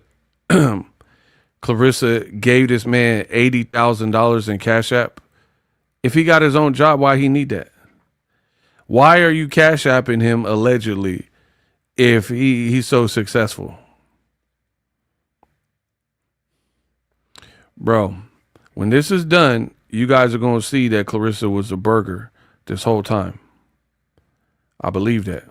gave this man $80,000 in Cash App. If he got his own job, why he need that? Why are you Cash Apping him allegedly if he's so successful? Bro, when this is done, you guys are going to see that Claressa was a burger this whole time. I believe that.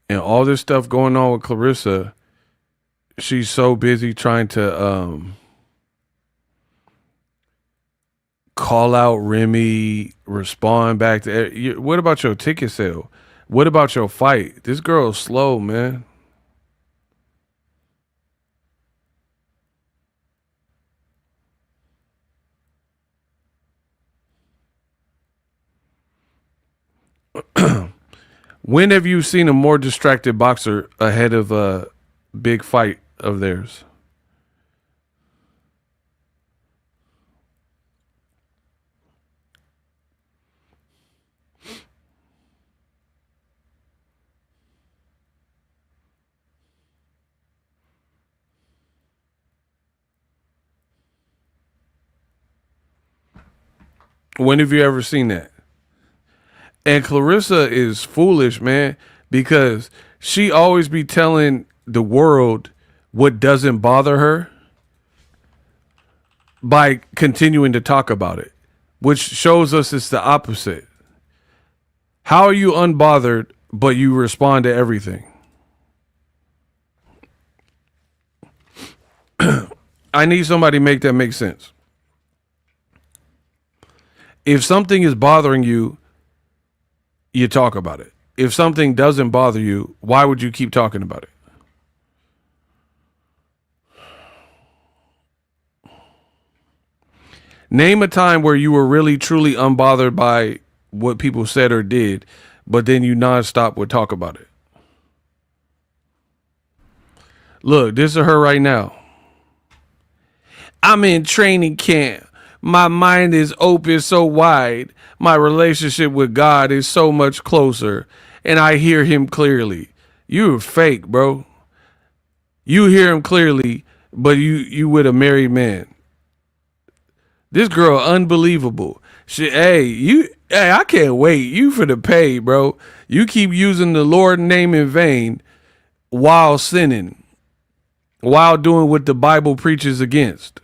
And all this stuff going on with Claressa, she's so busy trying to call out Remy, respond back to... What about your ticket sale? What about your fight? This girl's slow, man. When have you seen a more distracted boxer ahead of a big fight of theirs? When have you ever seen that? And Claressa is foolish, man, because she always be telling the world what doesn't bother her by continuing to talk about it, which shows us it's the opposite. How are you unbothered, but you respond to everything? I need somebody to make that make sense. If something is bothering you, you talk about it. If something doesn't bother you, why would you keep talking about it? Name a time where you were really, truly unbothered by what people said or did, but then you nonstop would talk about it. Look, this is her right now. I'm in training camp. My mind is open so wide. My relationship with God is so much closer, and I hear him clearly. You're fake, bro. You hear him clearly, but you with a married man. This girl, unbelievable. Hey, I can't wait. You for the pay, bro. You keep using the Lord's name in vain while sinning, while doing what the Bible preaches against.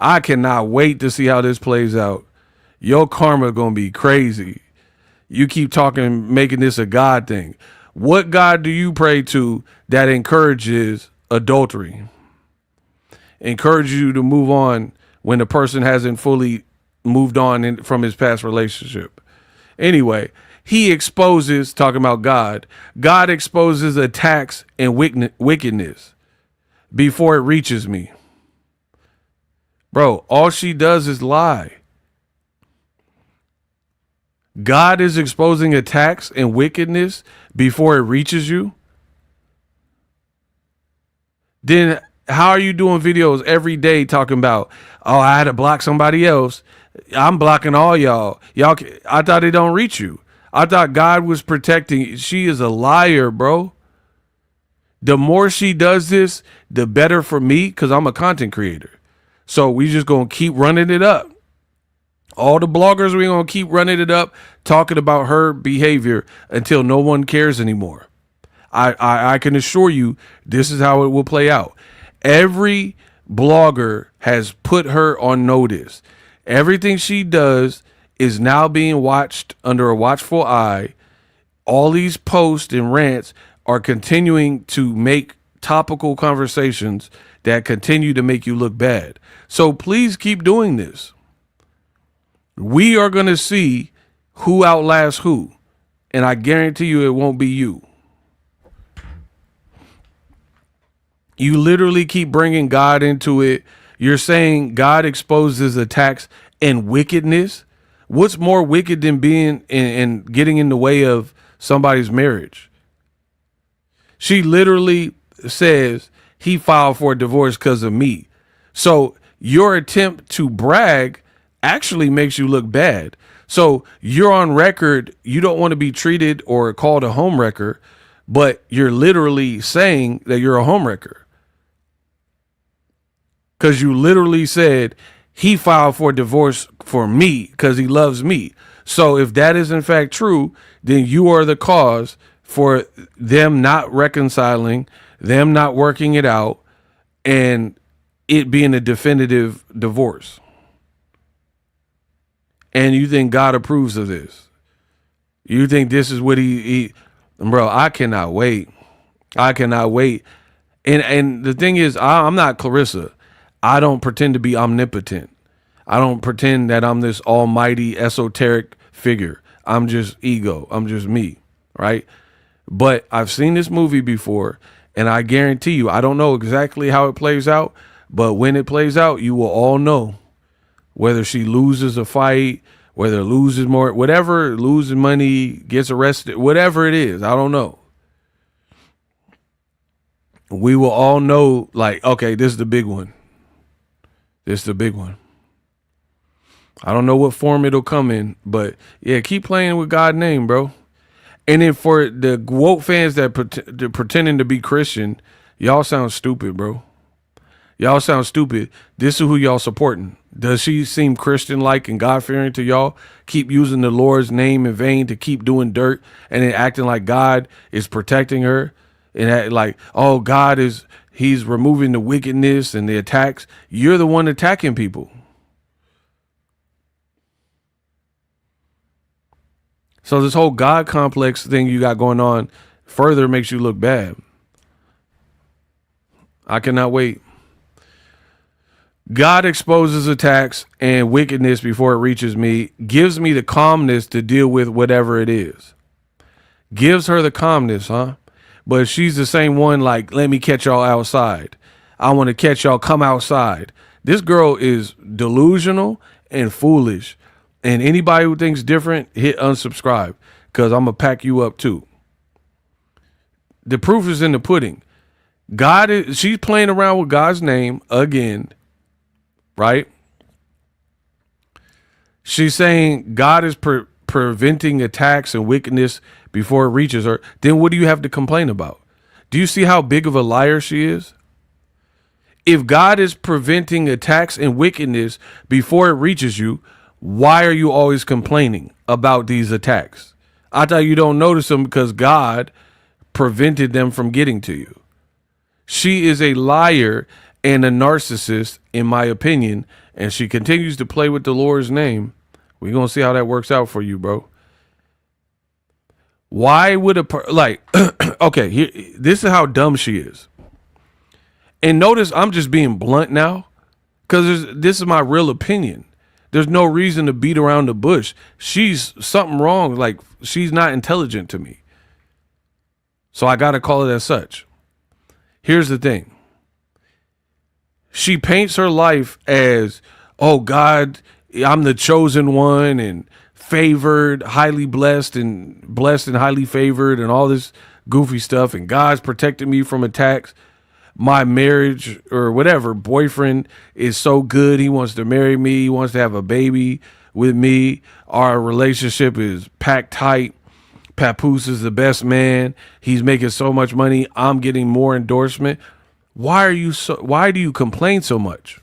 I cannot wait to see how this plays out. Your karma gonna be crazy. You keep talking, making this a God thing. What God do you pray to that encourages adultery? Encourages you to move on when the person hasn't fully moved on from his past relationship. Anyway, he exposes, talking about God, God exposes attacks and wickedness before it reaches me. Bro, all she does is lie. God is exposing attacks and wickedness before it reaches you. Then how are you doing videos every day talking about, oh, I had to block somebody else. I'm blocking all y'all. I thought it don't reach you. I thought God was protecting. She is a liar, bro. The more she does this, the better for me, because I'm a content creator. So we just going to keep running it up. All the bloggers, we're going to keep running it up, talking about her behavior until no one cares anymore. I can assure you this is how it will play out. Every blogger has put her on notice. Everything she does is now being watched under a watchful eye. All these posts and rants are continuing to make topical conversations that continue to make you look bad. So please keep doing this. We are going to see who outlasts who. And I guarantee you it won't be you. You literally keep bringing God into it. You're saying God exposes attacks and wickedness. What's more wicked than being and getting in the way of somebody's marriage? She literally says he filed for a divorce because of me. So your attempt to brag actually makes you look bad. So you're on record. You don't want to be treated or called a homewrecker, but you're literally saying that you're a homewrecker. Because you literally said he filed for divorce for me because he loves me. So if that is in fact true, then you are the cause for them not reconciling, them not working it out, and it being a definitive divorce. And you think God approves of this? You think this is what he bro, I cannot wait. I cannot wait. And the thing is, I'm not Claressa. I don't pretend to be omnipotent. I don't pretend that I'm this almighty esoteric figure. I'm just ego. I'm just me, right? But I've seen this movie before, and I guarantee you, I don't know exactly how it plays out, but when it plays out, you will all know whether she loses a fight, whether loses more, whatever, loses money, gets arrested, whatever it is, I don't know. We will all know, like, okay, this is the big one. This is the big one. I don't know what form it'll come in, but yeah, keep playing with God's name, bro. And then for the woke fans that pretending to be Christian, y'all sound stupid, bro. Y'all sound stupid. This is who y'all supporting. Does she seem Christian-like and God-fearing to y'all? Keep using the Lord's name in vain to keep doing dirt and then acting like God is protecting her and like, oh, he's removing the wickedness and the attacks. You're the one attacking people. So this whole God complex thing you got going on further makes you look bad. I cannot wait. God exposes attacks and wickedness before it reaches me, gives me the calmness to deal with whatever it is. Gives her the calmness, huh? But she's the same one like, let me catch y'all outside. I want to catch y'all, come outside. This girl is delusional and foolish. And anybody who thinks different, hit unsubscribe because I'm going to pack you up too. The proof is in the pudding. She's playing around with God's name again, right? She's saying God is preventing attacks and wickedness before it reaches her. Then what do you have to complain about? Do you see how big of a liar she is? If God is preventing attacks and wickedness before it reaches you, why are you always complaining about these attacks? I thought you don't notice them because God prevented them from getting to you. She is a liar and a narcissist, in my opinion, and she continues to play with the Lord's name. We're going to see how that works out for you, bro. Why would okay, this is how dumb she is. And notice I'm just being blunt now because this is my real opinion. There's no reason to beat around the bush. She's something wrong. Like, she's not intelligent to me. So I got to call it as such. Here's the thing. She paints her life as, oh, God, I'm the chosen one and favored, highly blessed and highly favored and all this goofy stuff. And God's protecting me from attacks. My marriage or whatever boyfriend is so good. He wants to marry me. He wants to have a baby with me. Our relationship is packed tight. Papoose is the best man. He's making so much money. I'm getting more endorsement. Why do you complain so much?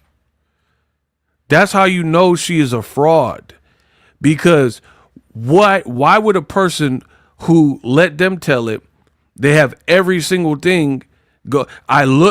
That's how you know she is a fraud. Because why would a person who let them tell it, they have every single thing go,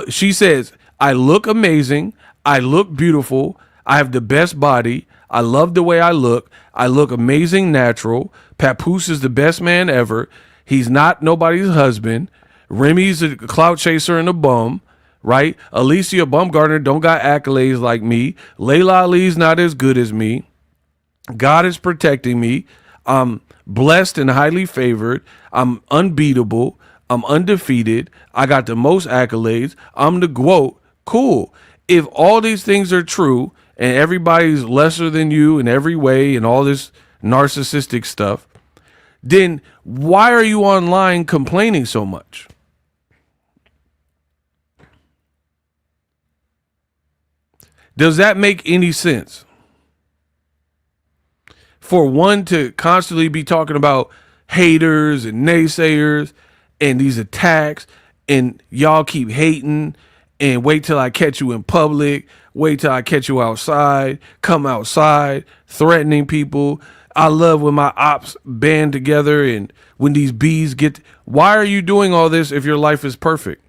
she says, I look amazing. I look beautiful. I have the best body. I love the way I look amazing natural. Papoose is the best man ever. He's not nobody's husband. Remy's a clout chaser and a bum, right? Alicia Bumgarner don't got accolades like me. Layla Ali's not as good as me. God is protecting me. I'm blessed and highly favored. I'm unbeatable. I'm undefeated. I got the most accolades. I'm the GOAT. Cool. If all these things are true and everybody's lesser than you in every way and all this narcissistic stuff, then why are you online complaining so much? Does that make any sense? For one to constantly be talking about haters and naysayers and these attacks, and y'all keep hating, and wait till I catch you in public, wait till I catch you outside, come outside, threatening people. I love when my ops band together and when these bees why are you doing all this if your life is perfect?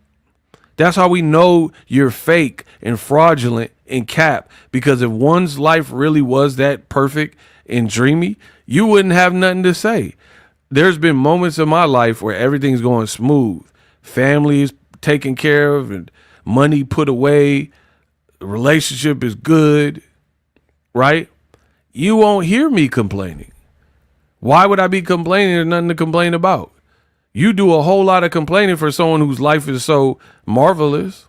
That's how we know you're fake and fraudulent and cap, because if one's life really was that perfect and dreamy, you wouldn't have nothing to say. There's been moments in my life where everything's going smooth. Family is taken care of and money put away. The relationship is good, right? You won't hear me complaining. Why would I be complaining? There's nothing to complain about. You do a whole lot of complaining for someone whose life is so marvelous.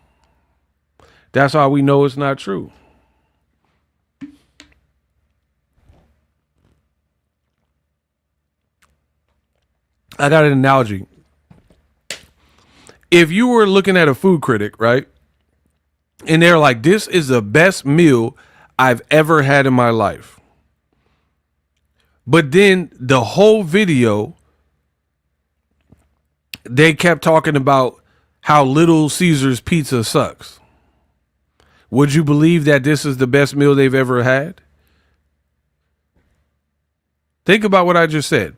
That's how we know it's not true. I got an analogy. If you were looking at a food critic, right? And they're like, this is the best meal I've ever had in my life. But then the whole video, they kept talking about how Little Caesar's pizza sucks. would you believe that this is the best meal they've ever had? Think about what I just said.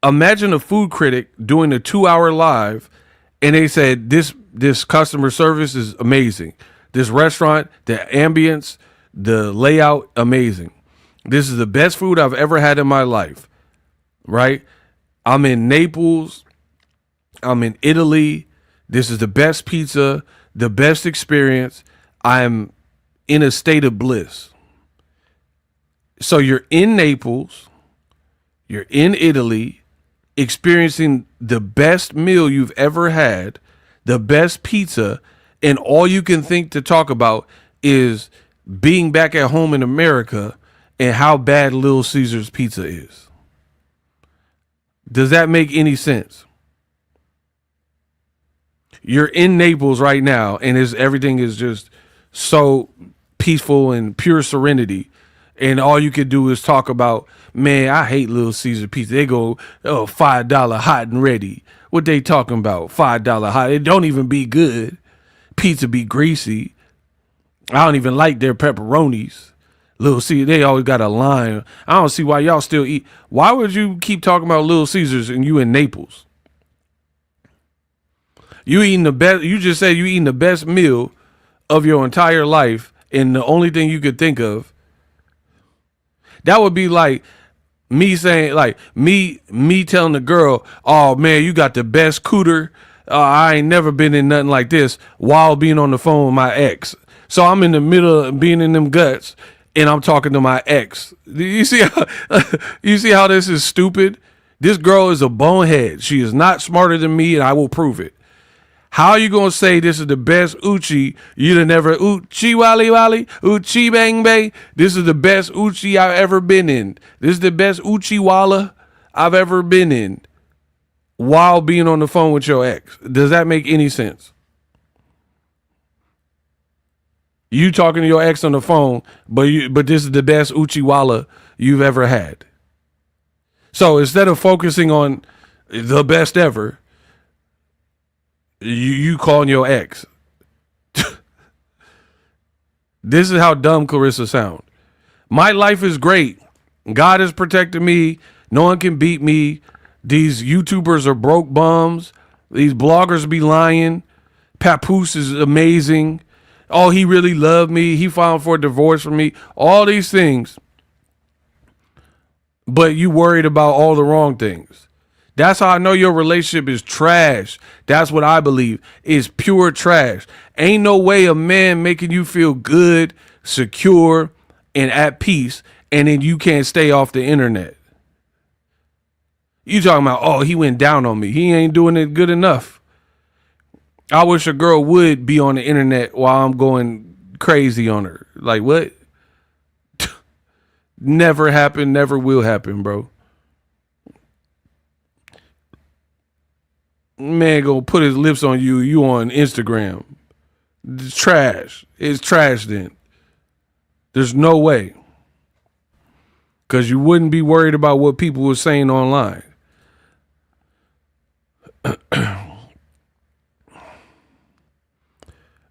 Imagine a food critic doing a 2-hour live and they said, this customer service is amazing. This restaurant, the ambience, the layout, amazing. This is the best food I've ever had in my life, right? I'm in Naples. I'm in Italy. This is the best pizza, the best experience. I'm in a state of bliss. So you're in Naples. You're in Italy, experiencing the best meal you've ever had, the best pizza, and all you can think to talk about is being back at home in America and how bad Little Caesars pizza is. Does that make any sense? You're in Naples right now, and everything is just so peaceful and pure serenity. And all you could do is talk about, man, I hate Little Caesar pizza. They go, oh, $5 hot and ready. What they talking about? $5 hot. It don't even be good. Pizza be greasy. I don't even like their pepperonis. Little Caesar, they always got a line. I don't see why y'all still eat. Why would you keep talking about Little Caesars and you in Naples? You eating the best. You just said you eating the best meal of your entire life, and the only thing you could think of. That would be like me saying, like me telling the girl, "Oh man, you got the best cooter. I ain't never been in nothing like this." While being on the phone with my ex, so I'm in the middle of being in them guts, and I'm talking to my ex. You see how this is stupid? This girl is a bonehead. She is not smarter than me, and I will prove it. How are you going to say this is the best Uchi? You done never Uchi Wally Wally, Uchi Bang Bang. This is the best Uchi I've ever been in. This is the best Uchi Walla I've ever been in while being on the phone with your ex. Does that make any sense? You talking to your ex on the phone, but this is the best Uchi Walla you've ever had. So instead of focusing on the best ever, you calling your ex. This is how dumb Claressa sound. My life is great. God has protected me. No one can beat me. These YouTubers are broke bums. These bloggers be lying. Papoose is amazing. Oh, he really loved me. He filed for a divorce from me. All these things. But you worried about all the wrong things. That's how I know your relationship is trash. That's what I believe is pure trash. Ain't no way a man making you feel good, secure, and at peace, and then you can't stay off the internet. You talking about, oh, he went down on me. He ain't doing it good enough. I wish a girl would be on the internet while I'm going crazy on her. Like, what? Never happened, never will happen, bro. Man gonna put his lips on you, you on Instagram. It's trash. It's trash then. There's no way. Because you wouldn't be worried about what people were saying online.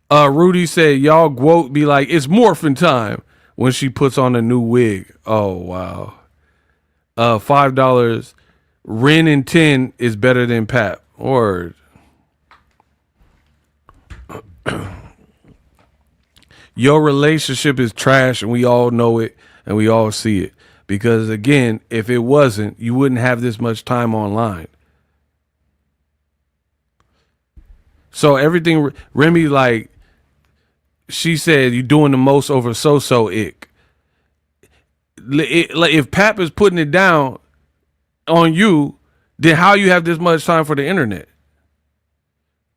Rudy said, y'all quote be like, it's morphin' time when she puts on a new wig. Oh, wow. $5. Ren and 10 is better than Pap. Word. Your relationship is trash and we all know it and we all see it. Because again, if it wasn't, you wouldn't have this much time online. So everything, Remy, like, she said, you're doing the most over so ick. Like, if Pap is putting it down on you, then how you have this much time for the internet?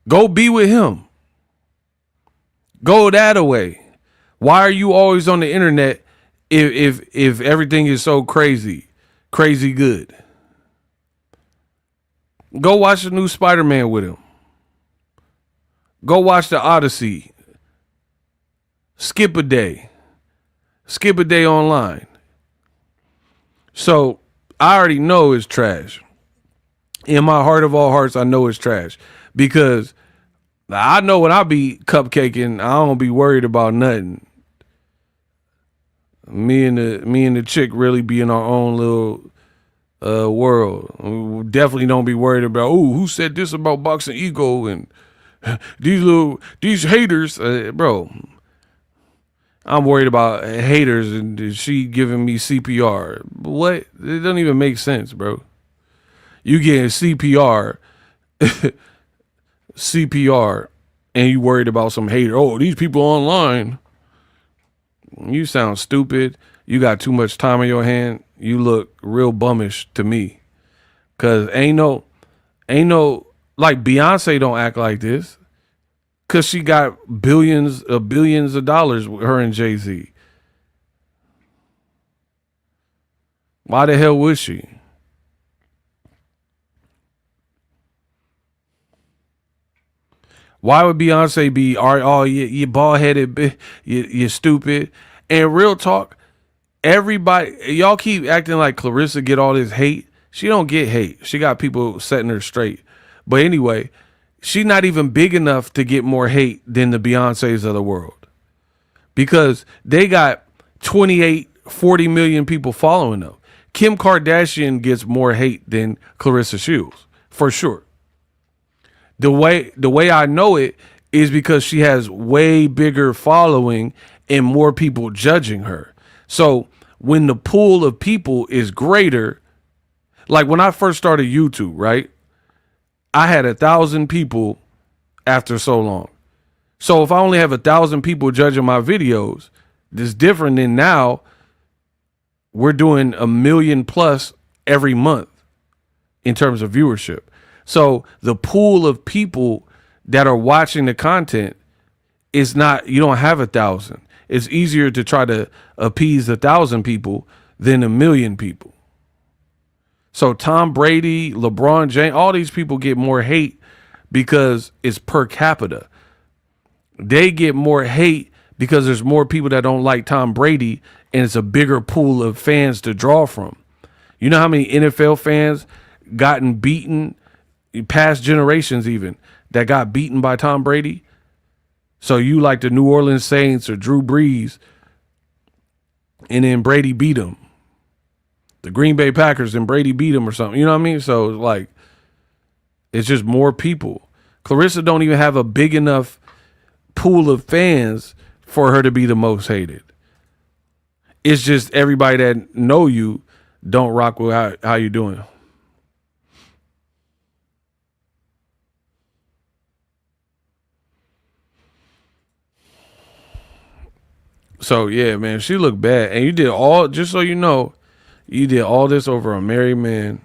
Go be with him. Go that away. Why are you always on the internet if everything is so crazy good? Go watch the new Spider-Man with him. Go watch the Odyssey. Skip a day. Skip a day online. So I already know it's trash. In my heart of all hearts, I know it's trash because I know when I be cupcaking, I don't be worried about nothing. Me and the chick really be in our own little world. We definitely don't be worried about, oh, who said this about Boxingego and these haters, bro. I'm worried about haters and she giving me CPR. What? It doesn't even make sense, bro. You getting CPR, CPR, and you worried about some hater. Oh, these people online. You sound stupid. You got too much time on your hand. You look real bummish to me. Cause ain't no like Beyonce don't act like this. Cause she got billions of dollars with her and Jay-Z. Why the hell would she? Why would Beyonce be, oh, you bald-headed, you stupid? And real talk, everybody, y'all keep acting like Claressa get all this hate. She don't get hate. She got people setting her straight. But anyway, she's not even big enough to get more hate than the Beyoncés of the world. Because they got 28, 40 million people following them. Kim Kardashian gets more hate than Claressa Shields, for sure. The way I know it is because she has way bigger following and more people judging her. So when the pool of people is greater, like when I first started YouTube, right? I had 1,000 people after so long. So if I only have 1,000 people judging my videos, it's different than now. We're doing 1 million plus every month in terms of viewership. So the pool of people that are watching the content is not, you don't have 1,000. It's easier to try to appease 1,000 people than 1 million people. So Tom Brady, LeBron James, all these people get more hate because it's per capita. They get more hate because there's more people that don't like Tom Brady and it's a bigger pool of fans to draw from. You know how many NFL fans gotten beaten, past generations even, that got beaten by Tom Brady? So you like the New Orleans Saints or Drew Brees, and then Brady beat them. The Green Bay Packers and Brady beat them or something. You know what I mean? So like, it's just more people. Claressa don't even have a big enough pool of fans for her to be the most hated. It's just everybody that know you don't rock with how you doing. So yeah, man, she looked bad. And you did all, just so you know, you did all this over a married man.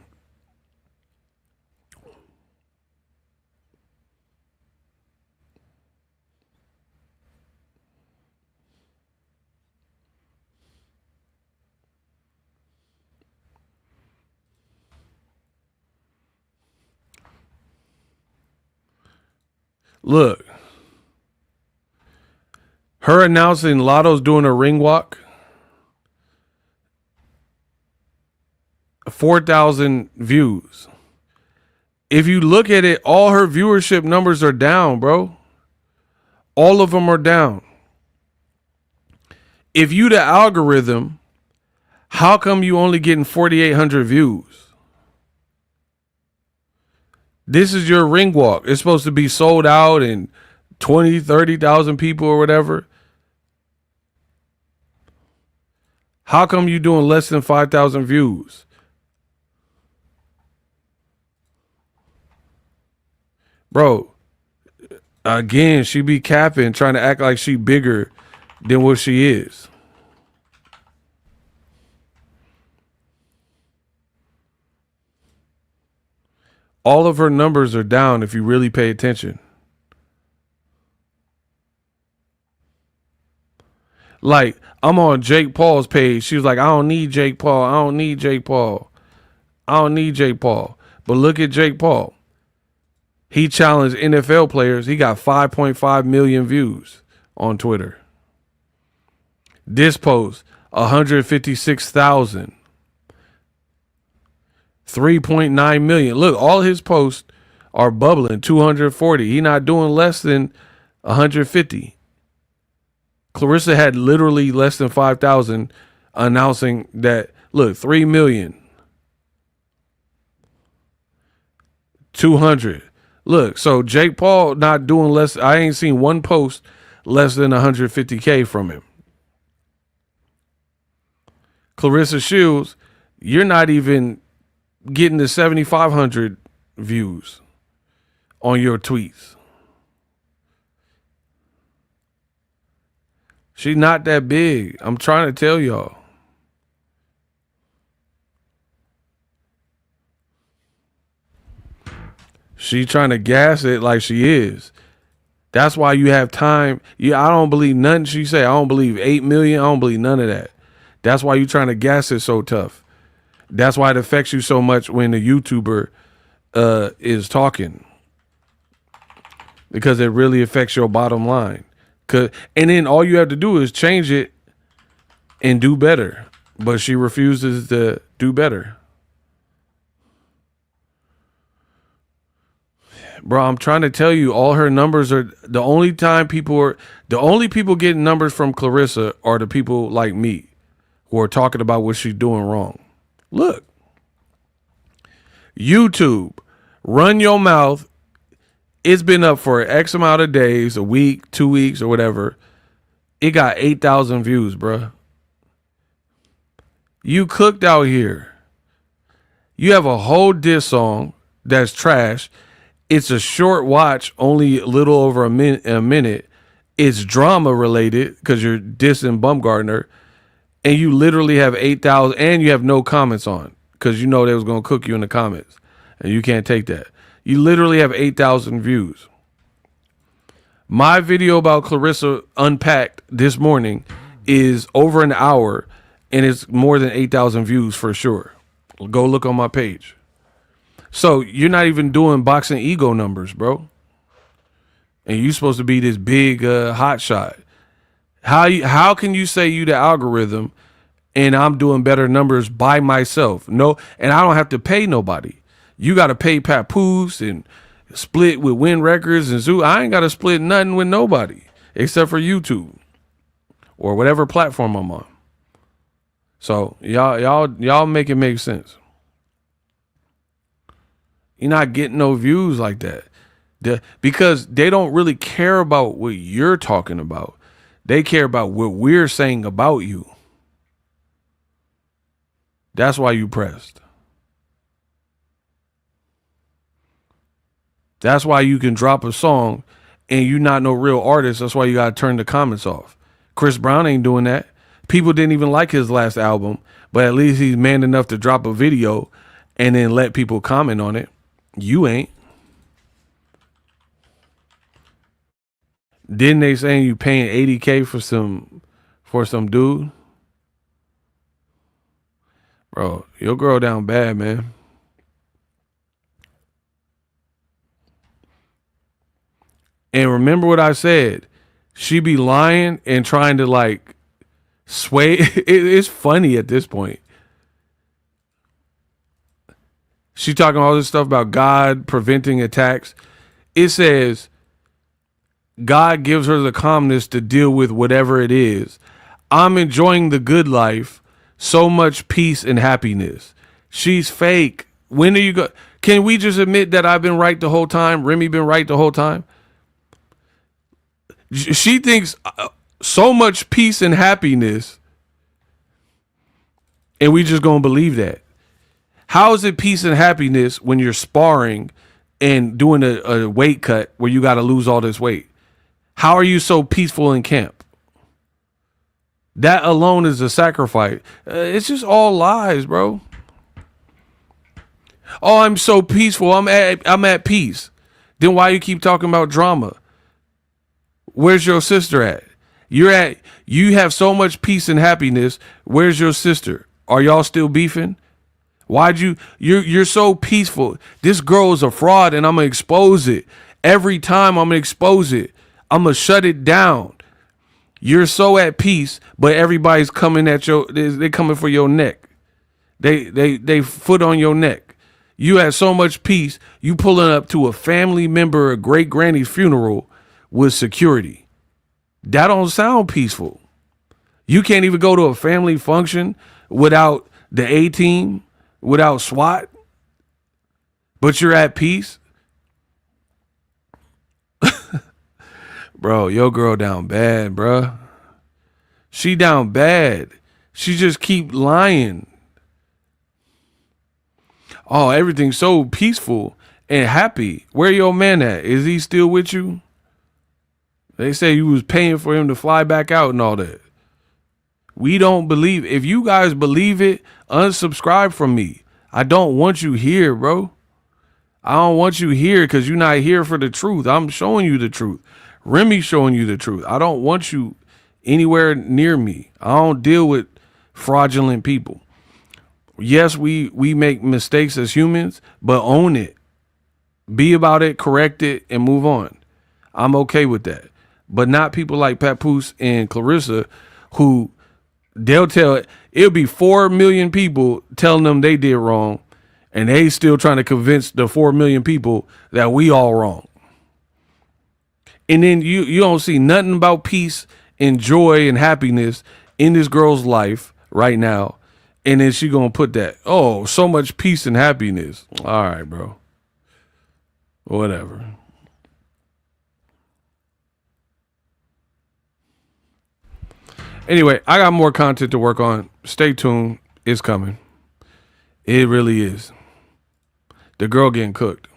Look, her announcing Lotto's doing a ring walk, 4,000 views. If you look at it, all her viewership numbers are down, bro. All of them are down. If you the algorithm, how come you only getting 4,800 views? This is your ring walk. It's supposed to be sold out and 20, 30,000 people or whatever. How come you doing less than 5,000 views? Bro, again, she be capping, trying to act like she bigger than what she is. All of her numbers are down if you really pay attention. Like, I'm on Jake Paul's page. She was like, I don't need Jake Paul. I don't need Jake Paul. I don't need Jake Paul. But look at Jake Paul. He challenged NFL players. He got 5.5 million views on Twitter. This post, 156,000. 3.9 million. Look, all his posts are bubbling. 240. He not doing less than 150. Claressa had literally less than 5,000 announcing that, look, 3 million. 200. Look, so Jake Paul not doing less. I ain't seen one post less than 150K from him. Claressa Shields, you're not even getting the 7,500 views on your tweets. She's not that big. I'm trying to tell y'all. She trying to gas it like she is. That's why you have time. Yeah, I don't believe nothing she say. I don't believe 8 million. I don't believe none of that. That's why you trying to gas it so tough. That's why it affects you so much when the YouTuber is talking. Because it really affects your bottom line. And then all you have to do is change it and do better. But she refuses to do better. Bro, I'm trying to tell you, all her numbers are the only people getting numbers from Claressa are the people like me who are talking about what she's doing wrong. Look, YouTube, run your mouth. It's been up for X amount of days, a week, 2 weeks, or whatever. It got 8,000 views, bro. You cooked out here. You have a whole diss song that's trash. It's a short watch, only a little over a minute. It's drama related because you're dissing Bumgardner. And you literally have 8,000 and you have no comments on because you know they was going to cook you in the comments. And you can't take that. You literally have 8,000 views. My video about Claressa Unpacked this morning is over an hour and it's more than 8,000 views for sure. Go look on my page. So you're not even doing Boxingego numbers, bro. And you're supposed to be this big hot shot. How can you say you the algorithm and I'm doing better numbers by myself? No, and I don't have to pay nobody. You got to pay Papoose and split with Win Records and Zoo. I ain't got to split nothing with nobody except for YouTube or whatever platform I'm on. So y'all make it make sense. You're not getting no views like that. Because they don't really care about what you're talking about. They care about what we're saying about you. That's why you pressed. That's why you can drop a song and you're not no real artist. That's why you got to turn the comments off. Chris Brown ain't doing that. People didn't even like his last album, but at least he's man enough to drop a video and then let people comment on it. You ain't. Didn't they saying you paying 80K for some dude? Bro, your girl down bad, man. And remember what I said. She be lying and trying to like sway. It's funny at this point. She talking all this stuff about God preventing attacks. It says God gives her the calmness to deal with whatever it is. I'm enjoying the good life. So much peace and happiness. She's fake. When are you go? Can we just admit that I've been right the whole time? Remy been right the whole time? She thinks so much peace and happiness. And we just gonna believe that. How is it peace and happiness when you're sparring and doing a weight cut where you got to lose all this weight? How are you so peaceful in camp? That alone is a sacrifice. It's just all lies, bro. Oh, I'm so peaceful. I'm at peace. Then why you keep talking about drama? Where's your sister at? You have so much peace and happiness. Where's your sister? Are y'all still beefing? You're so peaceful. This girl is a fraud and I'm going to expose it. Every time I'm going to expose it. I'm going to shut it down. You're so at peace, but everybody's coming at they coming for your neck. They foot on your neck. You had so much peace, you pulling up to a family member or great granny's funeral with security. That don't sound peaceful. You can't even go to a family function without the A-team, without SWAT, but you're at peace. Bro, your girl down bad, bro. She down bad. She just keep lying. Oh, everything's so peaceful and happy. Where your man at? Is he still with you? They say you was paying for him to fly back out and all that. We don't believe. If you guys believe it, unsubscribe from me. I don't want you here, bro. I don't want you here because you're not here for the truth. I'm showing you the truth. Remy's showing you the truth. I don't want you anywhere near me. I don't deal with fraudulent people. Yes, we make mistakes as humans, but own it. Be about it, correct it, and move on. I'm okay with that. But not people like Papoose and Claressa who they'll tell, it'll be 4 million people telling them they did wrong, and they still trying to convince the 4 million people that we all wrong. And then you don't see nothing about peace and joy and happiness in this girl's life right now. And then she gonna put that, oh, so much peace and happiness. All right, bro. Whatever. Anyway, I got more content to work on. Stay tuned. It's coming. It really is. The girl getting cooked.